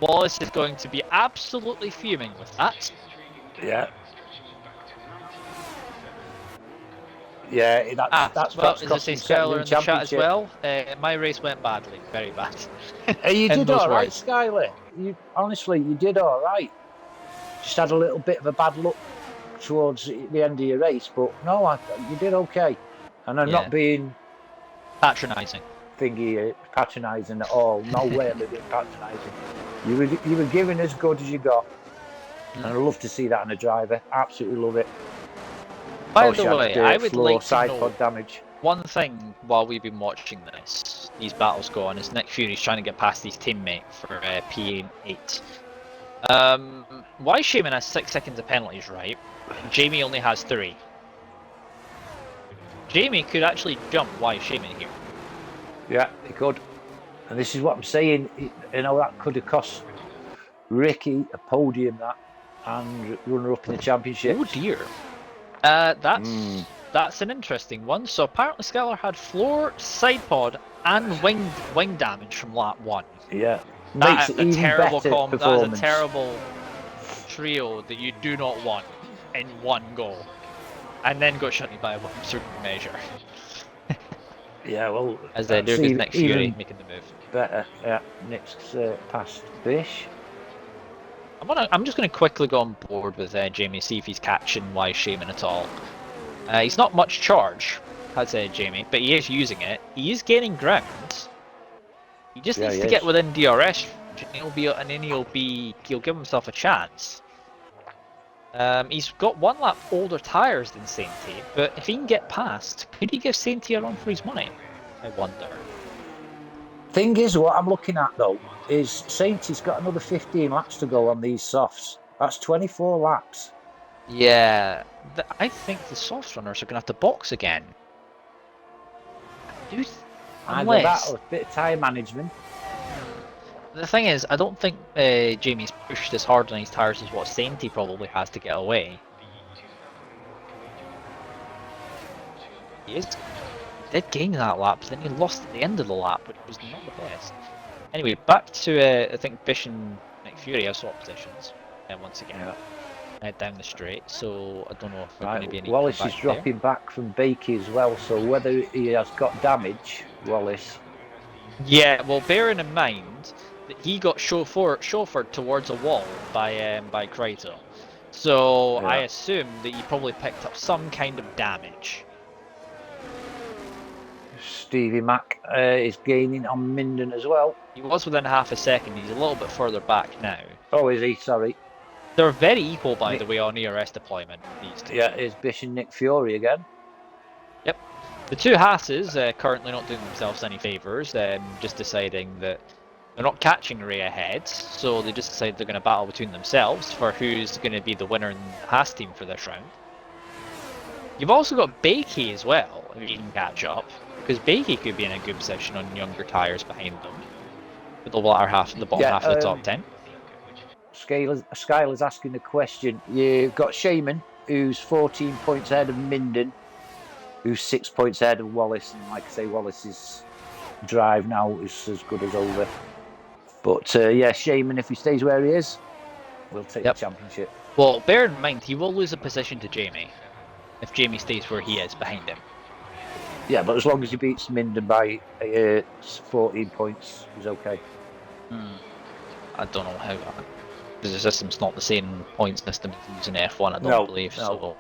Wallace is going to be absolutely fuming with that. Yeah. Yeah, that's well, perhaps as I cost say, him second in Skylar the in the chat as championship. well. My race went badly, very bad. You In did those all right, words. Skylar. Honestly, you did all right. Just had a little bit of a bad luck towards the end of your race, but no, you did okay. And I'm not being patronising. Patronising at all. No way am I being patronising. You were giving as good as you got, and I love to see that in a driver. Absolutely love it. By the way, I would like to know pod damage. one thing while we've been watching these battles go on is Nick Fury's trying to get past his teammate for P8. Why Shaman has 6 seconds of penalties, right? And Jamie only has 3. Jamie could actually jump Why Shaman here. Yeah, he could. And this is what I'm saying. That could have cost Ricky a podium, and runner-up in the championship. Oh dear. That's an interesting one. So apparently Skylar had floor, side pod, and wing damage from lap 1. Yeah. That is a terrible performance. That is a terrible trio that you do not want in one go. And then got shunted by a certain measure. Yeah, well, as there goes Nick Fury making the move. Better, yeah. Nick's past Bish. I'm just going to quickly go on board with Jamie, see if he's catching Wise Shaman at all. He's not much charge, has Jamie, but he is using it. He is gaining ground. He just needs to get within DRS, and then he'll give himself a chance. He's got 1 lap older tyres than Sainty, but if he can get past, could he give Sainty a run for his money? I wonder. Thing is, what I'm looking at though is Sainty's got another 15 laps to go on these softs. That's 24 laps. Yeah, I think the soft runners are going to have to box again. Either that or a bit of tyre management. The thing is, I don't think Jamie's pushed as hard on his tyres as what Sainty probably has to get away. He did gain that lap, but then he lost at the end of the lap, which was not the best. Anyway, back to I think Bish and Nick Fury have swapped positions once again. Down the straight, so I don't know if we're going to be any. Wallace is dropping back from Bakey as well, so whether he has got damage, Wallace. Yeah, well, bearing in mind that he got chauffeured towards a wall by Kryto, so I assume that he probably picked up some kind of damage. Stevie Mack is gaining on Minden as well. He was within half a second. He's a little bit further back now. Oh, is he? Sorry. They're very equal, by the way, on ERS deployment, these two. Yeah, it's Bish and Nick Fury again. Yep. The two Hasses currently not doing themselves any favours, just deciding that they're not catching Ray ahead, so they just decide they're going to battle between themselves for who's going to be the winner in the Haas team for this round. You've also got Bakey as well, if you can catch up, because Bakey could be in a good position on younger tyres behind them, with the bottom half of the top 10. Skylar's asking the question. You've got Shaman, who's 14 points ahead of Minden, who's 6 points ahead of Wallace, and like I say, Wallace's drive now is as good as over. But Shaman, if he stays where he is, will take the championship. Well, bear in mind, he will lose a position to Jamie if Jamie stays where he is behind him. Yeah, but as long as he beats Minden by 14 points, he's okay. I don't know how. The system's not the same point system as in F1, I don't believe. So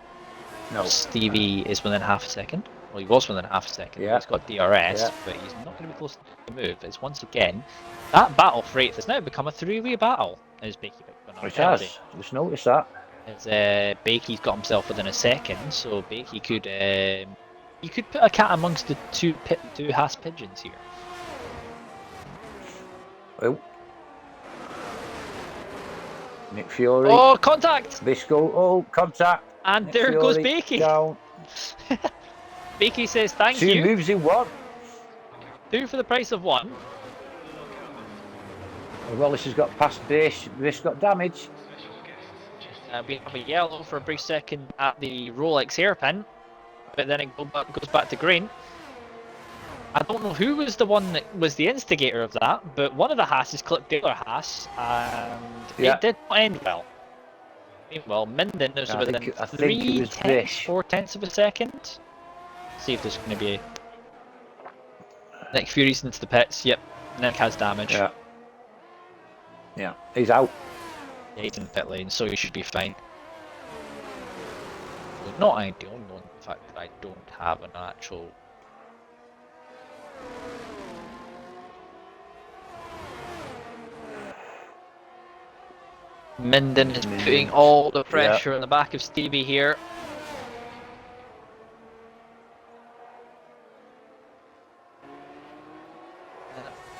Stevie is within half a second. Well, he was within half a second. Yeah. He's got DRS, but he's not going to be close to the move. It's once again that battle for 8th has now become a 3-way battle. As Bakey Which has. Just noticed that. As Bakey's got himself within a second, so Bakey could put a cat amongst the two Haas pigeons here. Well. Nick Fury. Oh, contact! Bisco. Oh, contact. And Nick there Fury goes Bakey. Down. Bakey says thank 2 you. 2 moves in 1. 2 for the price of 1. Wallace has got past Bish. Bish got damage. We have a yellow for a brief second at the Rolex hairpin, but then it goes back to green. I don't know who was the one that was the instigator of that, but one of the Hasses clipped the other Hass, and Yeah. it did not end well. Meanwhile, Minden is I within think it was Bish. 4/10 of a second. See if there's going to be. Nick Fury's into the pits. Yep, Nick has damage. Yeah. Yeah, he's out. Yeah, he's in the pit lane, so he should be fine. Not ideal, knowing the fact that I don't have an actual. Minden is putting all the pressure on the back of Stevie here.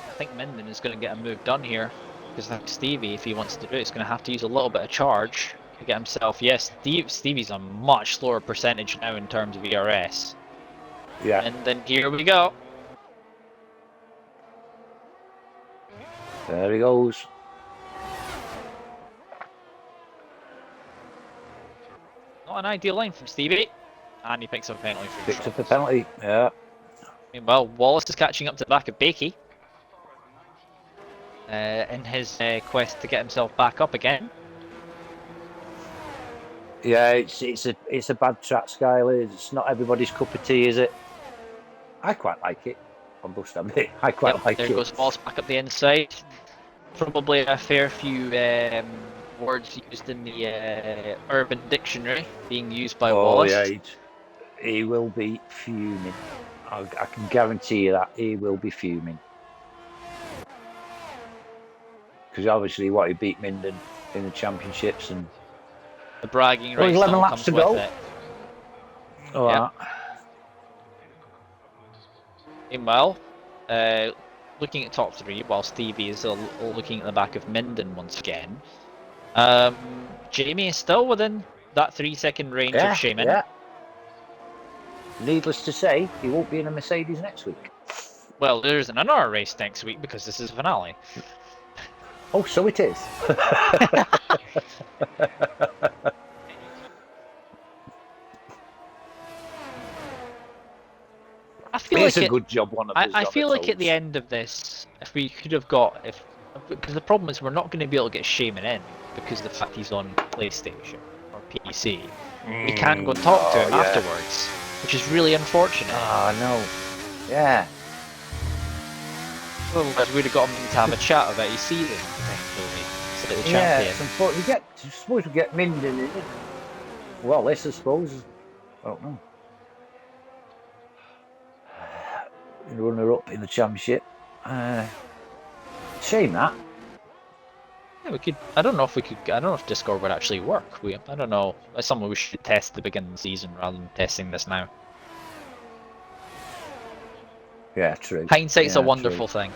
I think Minden is going to get a move done here, because I think Stevie, if he wants to do it, is going to have to use a little bit of charge to get himself. Yes, Stevie's a much slower percentage now in terms of ERS. Yeah. And then here we go. There he goes. Not an ideal line from Stevie. And he picks up a penalty for Picks up a penalty, yeah. Meanwhile, Wallace is catching up to the back of Bakey. In his quest to get himself back up again. Yeah, it's a bad track, Skyler. It's not everybody's cup of tea, is it? I quite like it. I must admit, I quite like it. There goes Wallace back up the inside. Probably a fair few words used in the Urban Dictionary being used by Wallace. Oh yeah, he will be fuming. I can guarantee you that he will be fuming. Because obviously, he beat Minden in the championships and the bragging rights 11 laps to go. It. Oh, yep. Meanwhile, looking at top three, while Stevie is looking at the back of Minden once again. Jamie is still within that 3-second range of Shaman. Yeah. Needless to say, he won't be in a Mercedes next week. Well, there isn't another race next week because this is the finale. Oh, so it is. I feel it's a good job. I feel like at the end of this, if we could have got, because the problem is we're not going to be able to get Shaman in because of the fact he's on PlayStation or PC. We can't go and talk to him afterwards, which is really unfortunate. Oh no. Yeah. Otherwise, we'd have got him to have a chat about his season potentially. Instead of the champion. I suppose we get Minden in it. Well, this I suppose. I don't know. Runner up in the championship. Shame that. Yeah, we could. I don't know if we could. I don't know if Discord would actually work. I don't know. That's something we should test at the beginning of the season rather than testing this now. Yeah, true. Hindsight's a wonderful thing.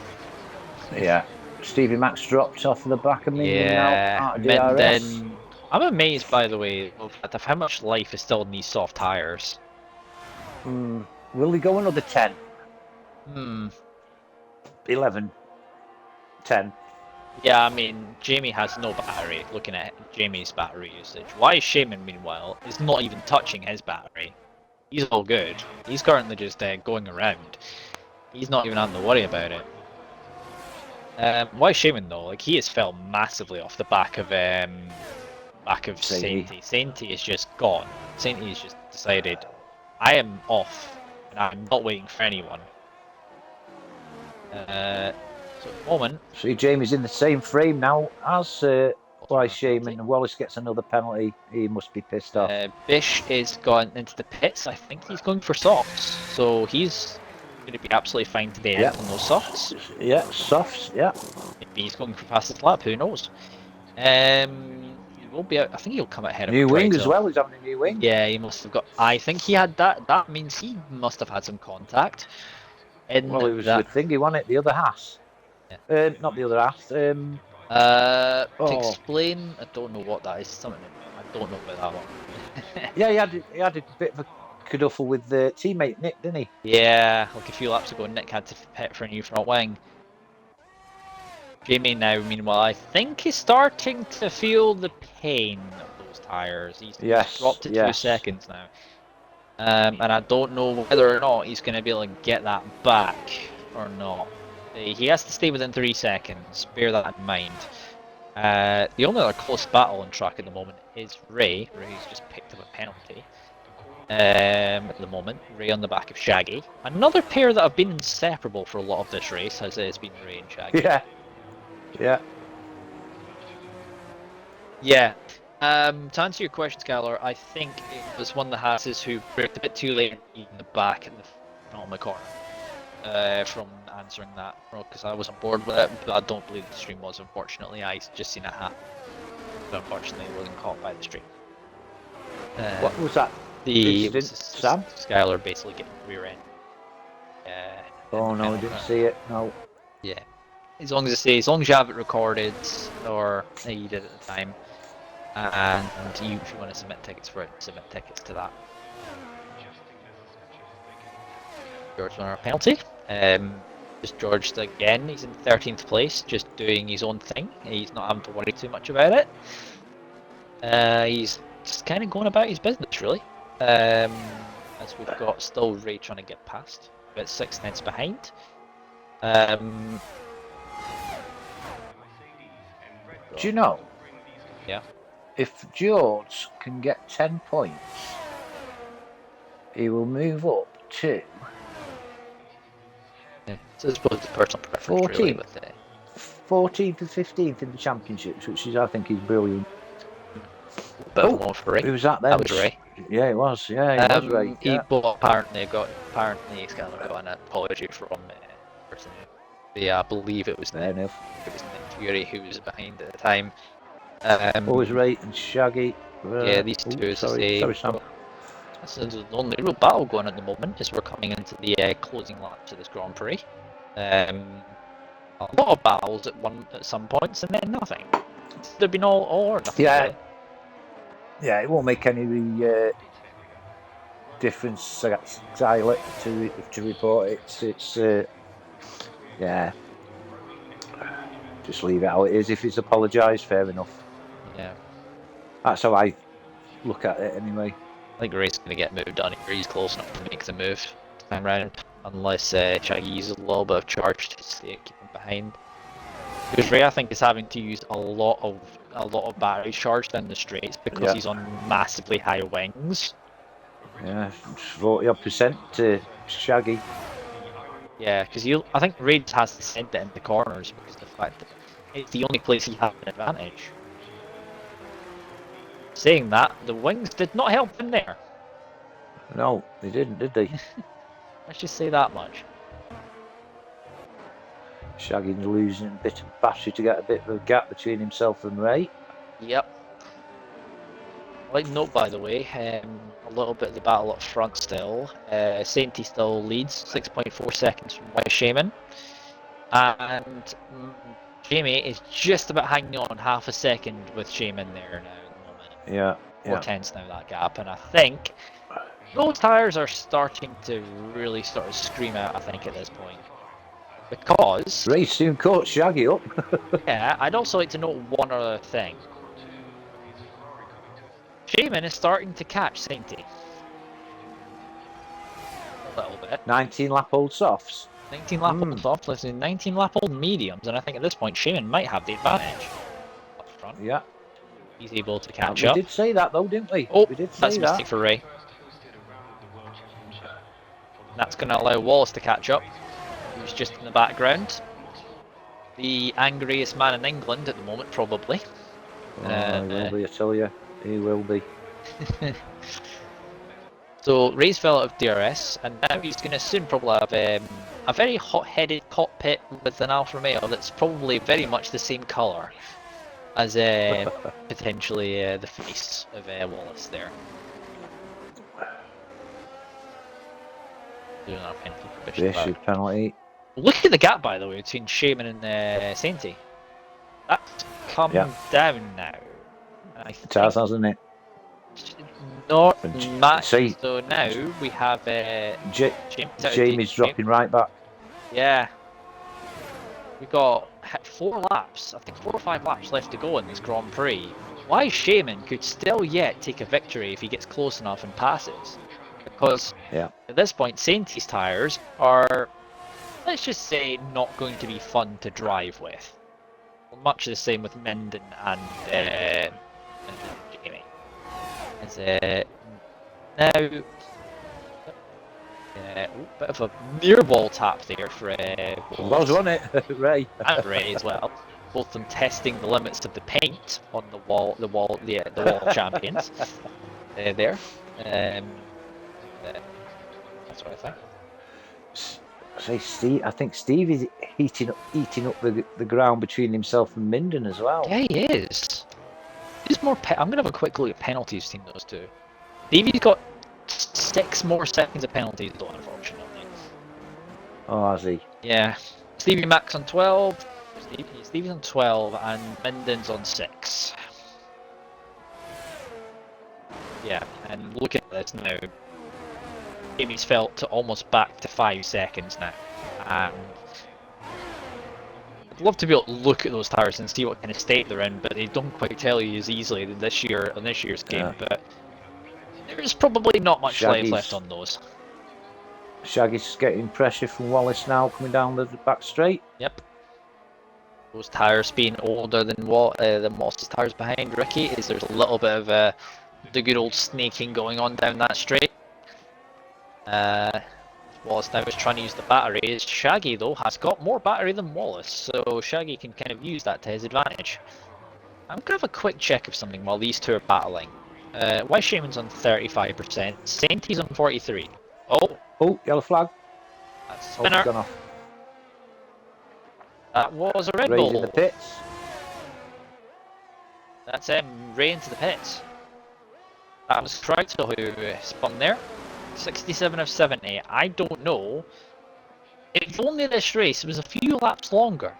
Yeah. Stevie Max dropped off the back of Minden now. Minden. I'm amazed, by the way, of how much life is still in these soft tires. Will he go another 10? 11. 10. Yeah, I mean, Jamie has no battery, looking at Jamie's battery usage. Why Shaman, meanwhile, is not even touching his battery. He's all good. He's currently just going around. He's not even having to worry about it. Why Shaman, though? Like, he has fell massively off the back of Sainty. Sainty is just gone. Sainty has just decided, I am off, and I'm not waiting for anyone. So at the moment... See, Jamie's in the same frame now as Why Shaman, and Wallace gets another penalty. He must be pissed off. Bish is gone into the pits. I think he's going for softs. So he's going to be absolutely fine today on those softs. Yeah, softs, yeah. Maybe he's going for fastest lap, who knows? He will be out. I think he'll come out ahead of New wing as well. He's having a new wing. Yeah, he must have got. I think he had that. That means he must have had some contact. Well, it was a good thing he won it. The other Haas. Yeah. Not the other Haas. To explain, I don't know what that is. Something I don't know about that one. Yeah, he had a bit of a caduffle with the teammate Nick, didn't he? Yeah, like a few laps ago, Nick had to pit for a new front wing. Jamie now, meanwhile, I think is starting to feel the pain of those tyres. He's dropped it 2 seconds now. And I don't know whether or not he's going to be able to get that back or not. He has to stay within 3 seconds, bear that in mind. The only other close battle on track at the moment is Ray. Ray's just picked up a penalty. At the moment, Ray on the back of Shaggy. Another pair that have been inseparable for a lot of this race has been Ray and Shaggy. Yeah. Yeah. Yeah. To answer your question, Skylar, I think it was one of the Hasses who braked a bit too late in the back and the front of my corner. From answering that, because I was on board with it, but I don't believe the stream was, unfortunately. I just seen it happen. But unfortunately, it wasn't caught by the stream. What was that? The Sam? Skylar basically getting rear end. Oh no, I didn't see it. No. Yeah. As long as you have it recorded, or you did at the time, and if you want to submit tickets for it, submit tickets to that. George on our penalty. Just George again. He's in 13th place, just doing his own thing. He's not having to worry too much about it. He's just kind of going about his business, really. As we've got still Ray trying to get past, about 6 tenths behind. Do you know? Yeah. If George can get 10 points, he will move up to. Yeah, so I suppose the personal preference, 14th. really, with it. 14th and 15th in the championships, which is, I think, is brilliant. Bit of a one for Ray. Who was that then? That was Ray. Yeah, it was. Yeah, it was Ray. He Yeah. apparently Skylar got an apology from person. Yeah, I believe it was Fair enough. Nick Fury who was behind at the time. Always Ray and Shaggy. Yeah, these two, as I say. Sorry, Sam. This is the only real battle going at the moment as we're coming into the closing laps of this Grand Prix. A lot of battles at some points, and then nothing. There've been all or nothing. Yeah. Really. Yeah, it won't make any difference, Tyler, to report it. It's yeah. Just leave it how it is. If it's apologised, fair enough. Yeah. That's how I look at it anyway. I think Ray's going to get moved on. He's close enough to make the move this time round, unless Shaggy uses a little bit of charge to keep him behind. Because Ray, I think, is having to use a lot of battery charge down the straights because he's on massively high wings. Yeah, 40% to Shaggy. Yeah, because I think Ray just has to send it into corners because of the fact that it's the only place he has an advantage. Saying that, the wings did not help him there. No, they didn't, did they? Let's just say that much. Shaggy's losing a bit of battery to get a bit of a gap between himself and Ray. Yep. Like note, by the way, a little bit of the battle up front still. Sainty still leads 6.4 seconds from White Shaman. And Jamie is just about hanging on half a second with Shaman there now at the moment. Yeah. 4 tenths now, that gap. And I think those tyres are starting to really start to scream out, I think, at this point. Because Ray soon caught Shaggy up. yeah, I'd also like to note one other thing. Shaman is starting to catch Sainty. A little bit. 19 lap old softs. 19 lap old softs, listen, 19 lap old mediums, and I think at this point Shaman might have the advantage up front. Yeah. He's able to catch up. We did say that though, didn't we? Oh, we did say that's a mistake for Ray. That's going to allow Wallace to catch up, who's just in the background. The angriest man in England at the moment, probably. He will be, I tell you. He will be. So Ray's fell out of DRS, and now he's going to soon probably have a very hot-headed cockpit with an Alfa Romeo that's probably very much the same colour as potentially the face of Wallace there. Doing our penalty provision. Vicious penalty. Look at the gap, by the way, between Shaman and Sainty. That's come down now. It has, hasn't it? Not much. See, so now we have Jamie's dropping right back. Yeah. We got 4 laps, I think 4 or 5 laps left to go in this Grand Prix. Why Shaman could still yet take a victory if he gets close enough and passes. Because Yeah. at this point, Sainty's tyres are, let's just say, not going to be fun to drive with. Much the same with Minden and Jamie. Now, bit of a near ball tap there for Was, wasn't it? Ray. and Ray as well. Both of them testing the limits of the paint on the wall of champions. There. That's what I think. Say Steve, I think Steve is eating up the ground between himself and Minden as well. Yeah, he is. There's more. I'm gonna have a quick look at penalties between those two. Davey's got 6 more seconds of penalties though, unfortunately. Oh, has he? Yeah. Stevie Mac's on 12. Stevie's on 12 and Minden's on 6. Yeah, and look at this now. Jamie's fell to almost back to 5 seconds now. And I'd love to be able to look at those tyres and see what kind of state they're in, but they don't quite tell you as easily in this year's game. But there's probably not much life left on those. Shaggy's getting pressure from Wallace now, coming down the back straight. Yep. Those tyres being older than Wallace's tyres behind Ricky is there's a little bit of the good old snaking going on down that straight. Wallace now is trying to use the batteries. Shaggy though has got more battery than Wallace, so Shaggy can kind of use that to his advantage. I'm gonna have a quick check of something while these two are battling. Why Shaman's on 35%, Sainty's on 43. Oh, yellow flag. That's a spinner. Gone off. That was a Red Ray's Bull. in the pits. That's Ray into the pits. That was Kreutzer who spun there. 67 of 70. I don't know. If only this race was a few laps longer,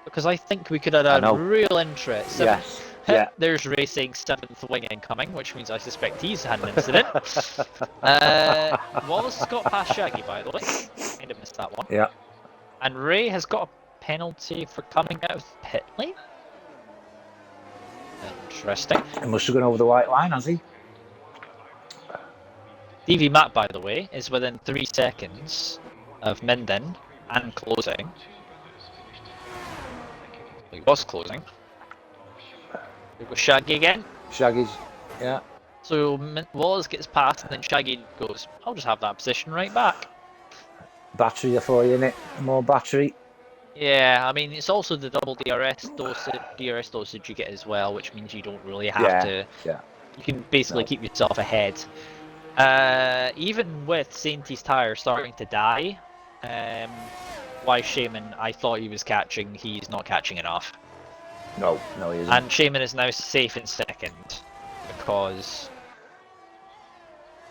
because I think we could have had a real interest. Yes. Yeah. There's racing 7th wing incoming, which means I suspect he's had an incident. Wallace has got past Shaggy, by the way. Kind of missed that one. Yeah. And Ray has got a penalty for coming out of the pit lane. Interesting. He must have gone over the white line, has he? Stevie Mac, by the way, is within 3 seconds of Minden and closing. He was closing. There goes Shaggy again. Shaggy's, yeah. So Wallace gets past and then Shaggy goes, I'll just have that position right back. Battery for you, innit? More battery. Yeah, I mean, it's also the double DRS dosage you get as well, which means you don't really have to... Yeah. You can basically keep yourself ahead. Even with Sainty's tyre starting to die, why Shaman, I thought he was catching, he's not catching enough. No, he isn't. And Shaman is now safe in second, because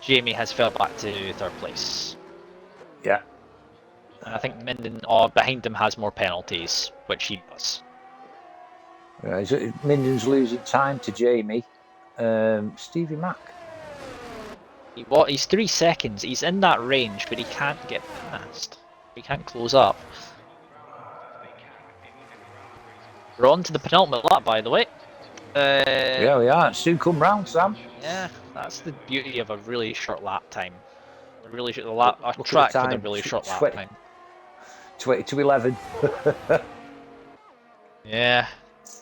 Jamie has fell back to 3rd place. Yeah. And I think Minden behind him has more penalties, which he does. Yeah, Minden's losing time to Jamie. Stevie Mac. He's 3 seconds. He's in that range, but he can't get past. He can't close up. We're on to the penultimate lap, by the way. Yeah, we are. Soon come round, Sam. Yeah, that's the beauty of a really short lap time. A track with a really short lap time. 20 to 11. Yeah.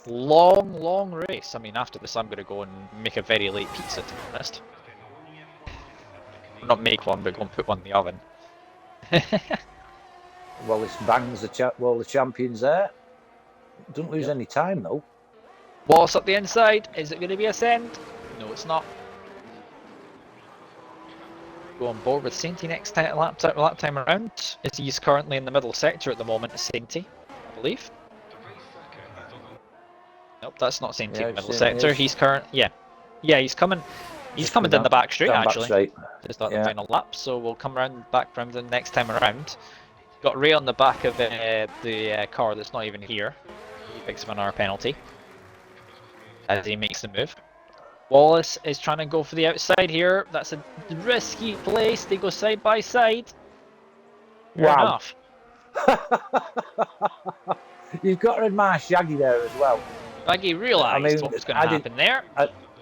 Long race. I mean, after this, I'm going to go and make a very late pizza, to be honest. Not make one, but go and put one in the oven. Well, this bangs the champions there. Don't lose any time, though. Wallace up the inside. Is it going to be a send? No, it's not. Go on board with Sainty next time, lap time around. As he's currently in the middle sector at the moment, Sainty, I believe. Nope, that's not Sainty in the middle sector. He's he's coming. He's coming down the back straight actually. To start the final lap, so we'll come back round the next time around. Got Ray on the back of the car that's not even here. He picks up an hour penalty as he makes the move. Wallace is trying to go for the outside here. That's a risky place. They go side by side. Fair enough. You've got to admire Shaggy there as well. Shaggy realised what was going to happen there.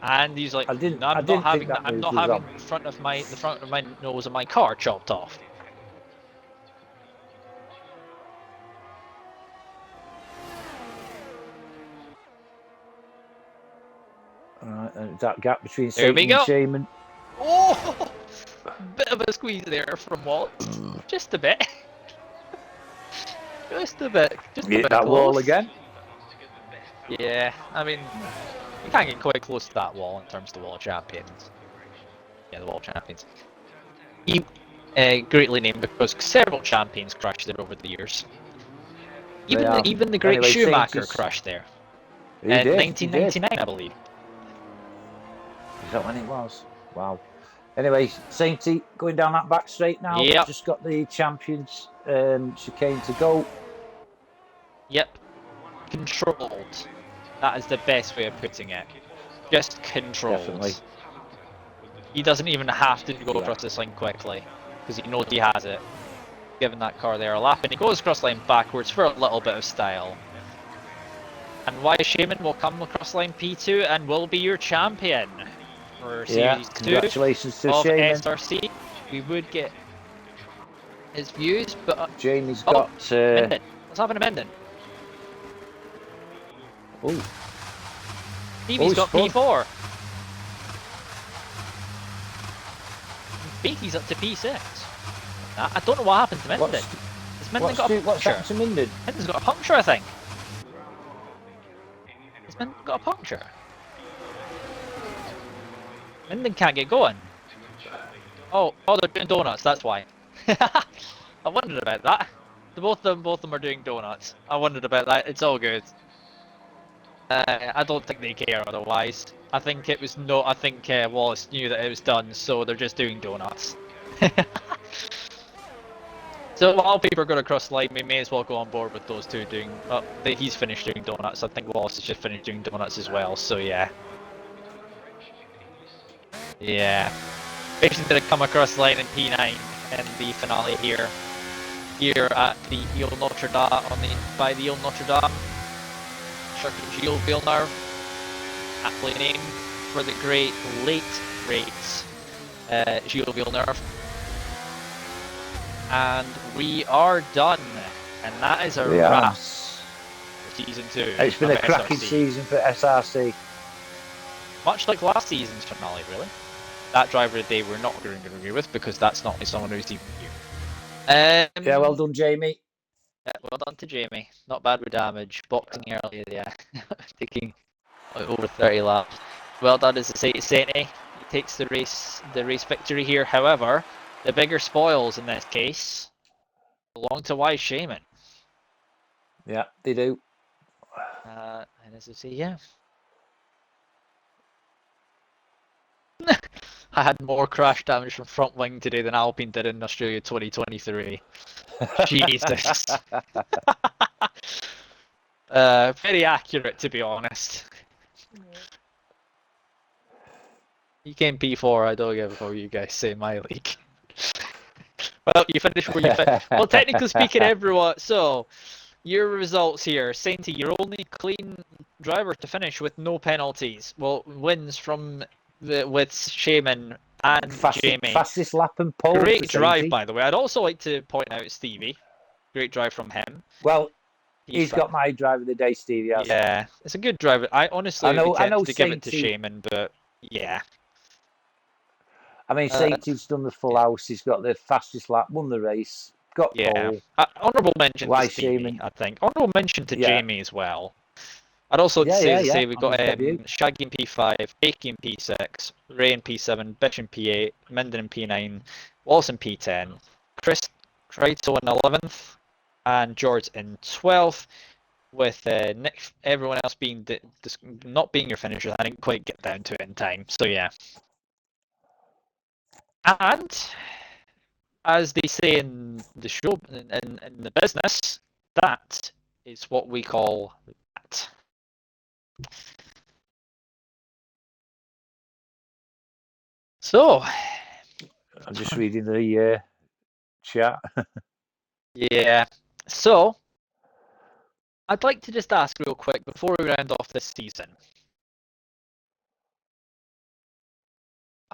And he's like, I didn't I'm not think having that I'm move not was having on. the front of my nose of my car chopped off. That gap between There we Satan and go. Shaman. Oh, bit of a squeeze there from Wallace. Just a bit. Just a bit. Just a Hit bit that close. wall again. Yeah, I mean, you can't get quite close to that wall in terms of the Wall of Champions. Yeah, the Wall of Champions. Greatly named because several champions crashed there over the years. Even the great Anyway, Schumacher crashed there. He In did. He did. 1999, I believe. Is that when it was? Wow. Anyway, Sainty going down that back straight now. Yep. Just got the champions chicane to go. Yep. Controlled. That is the best way of putting it. Just controlled. Definitely. He doesn't even have to go across this line quickly because he knows he has it. Giving that car there a lap, and he goes across line backwards for a little bit of style. And Why Shaman will come across line P2 and will be your champion for Series 2 congratulations to of Shaman. SRC. We would get his views, but Jamie's got Minden. Let's have an Minden. Oh, Stevie's got P4. Beatty's up to P6. I don't know what happened to Minden. Has Minden got a puncture? What's happened to Minden? Minden's got a puncture, I think. Has Minden got a puncture? Minden can't get going. Oh, they're doing donuts, that's why. I wondered about that. Both of them are doing donuts. I wondered about that. It's all good. I don't think they care otherwise. I think it was no. I think Wallace knew that it was done, so they're just doing donuts. So while people are going across the line, we may as well go on board with those two doing. He's finished doing donuts. I think Wallace has just finished doing donuts as well. So yeah. Yeah. Basically, going to come across the line in P9 in the finale here. Here at the Ile Notre Dame by the Ile Notre Dame. Circuit Gilles Villeneuve, aptly named for the great late Gilles Villeneuve. And we are done, and that is a wrap for Season 2. It's been a cracking season for SRC. Much like last season's finale, really. That driver of the day we're not going to agree with because that's not someone who's even here. Yeah, well done, Jamie. Yeah, well done to Jamie. Not bad with damage. Boxing earlier, yeah. Taking over 30 laps. Well done, as I say to Sainty. He takes the race victory here. However, the bigger spoils in this case belong to Wise Shaman. Yeah, they do. And as I say, yeah. I had more crash damage from front wing today than Alpine did in Australia 2023. Jesus. Very accurate, to be honest. You came P4, I don't give a fuck what you guys say, my league. Well, you finished where you finished. Well, technically speaking, everyone, so your results here. Sainty, your only clean driver to finish with no penalties. Well, wins from with Shaman and Jamie. Fastest lap and pole. Great drive, by the way. I'd also like to point out Stevie. Great drive from him. Well, he's got my drive of the day, Stevie. Yeah, it's a good driver. I honestly would be tempted to give it to Shaman, but yeah. I mean, Sainty's done the full house. He's got the fastest lap, won the race, got pole. Honourable mention to Stevie, I think. Honourable mention to Jamie as well. I'd also say we've got Shaggy in P5, Akey in P6, Ray in P7, Bitch in P8, Minden in P9, Wallace in P10, Chris Kreito in 11th, and George in 12th, with Nick, everyone else being not being your finishers. I didn't quite get down to it in time, so yeah. And as they say in the show, in the business, that is what we call that. So, I'm just reading the chat. Yeah. So, I'd like to just ask real quick before we round off this season.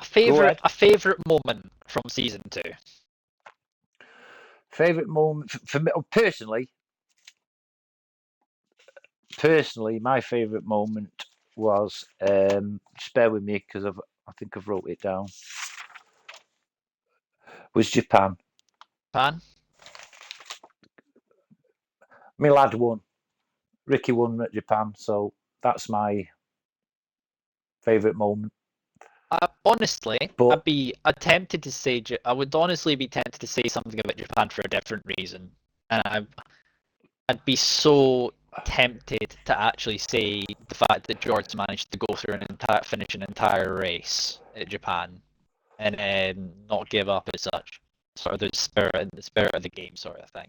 ahead. A favorite moment from season 2. Favorite moment for me personally, my favorite moment was just bear with me because I think I've wrote it down. Was Japan. Pan? My lad won. Ricky won at Japan, so that's my favorite moment. Honestly, But I would honestly be tempted to say something about Japan for a different reason, and I'd be so tempted to actually say the fact that George managed to go through finish an entire race at Japan, and not give up as such, sort of the spirit of the game, sort of thing.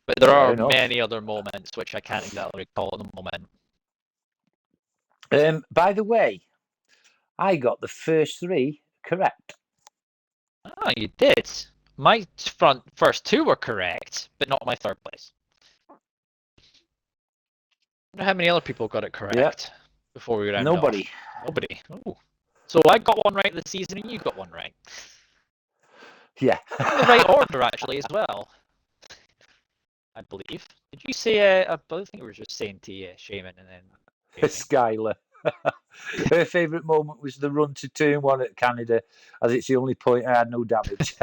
But there fair are enough. many other moments which I can't exactly recall at the moment. By the way, I got the first 3 correct. Oh, you did. My first 2 were correct, but not my third place. I wonder how many other people got it correct before we round Nobody. off. Nobody. Oh. So I got one right this season and you got one right. Yeah. In the right order, actually, as well. I believe. Did you say, I think we were just saying to Shaman and then Jamie. Skylar. Her favourite moment was the run to turn 1 at Canada, as it's the only point I had no damage.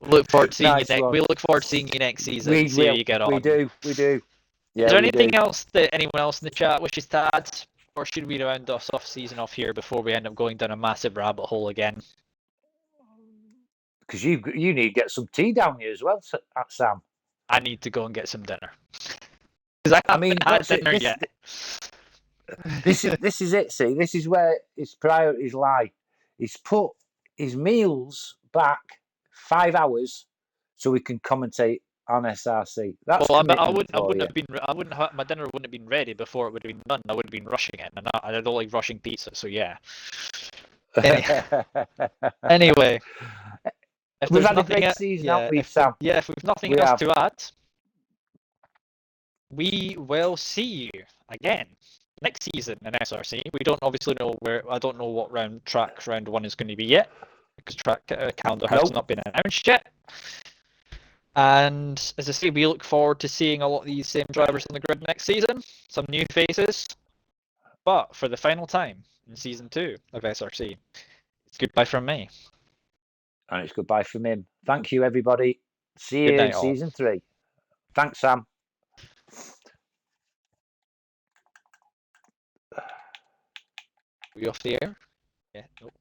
We look forward to seeing Nice one. We look forward to seeing you next season. We See how will. you get on. We do. Yeah, Is there we anything do. else that anyone else in the chat wishes to add, or should we round us off season off here before we end up going down a massive rabbit hole again? Because you need to get some tea down here as well, Sam. I need to go and get some dinner because I haven't had dinner yet. This is it. See, this is where his priorities lie. He's put his meals back 5 hours so we can commentate on SRC. That's Well, commitment I wouldn't you. have been. My dinner wouldn't have been ready before it would have been done. I would have been rushing it, and I don't like rushing pizza. So yeah. Anyway, if We've there's had a nothing, great season, haven't we, Sam? if we've nothing We else have. to add, we will see you again next season in SRC. We don't obviously know where. I don't know what round 1 is going to be yet because track calendar has not been announced yet. And as I say, we look forward to seeing a lot of these same drivers on the grid next season. Some new faces. But for the final time in season 2 of SRC, it's goodbye from me. And it's goodbye from him. Thank you, everybody. See Good you night, in all. season 3. Thanks, Sam. Are we off the air? Yeah. Nope.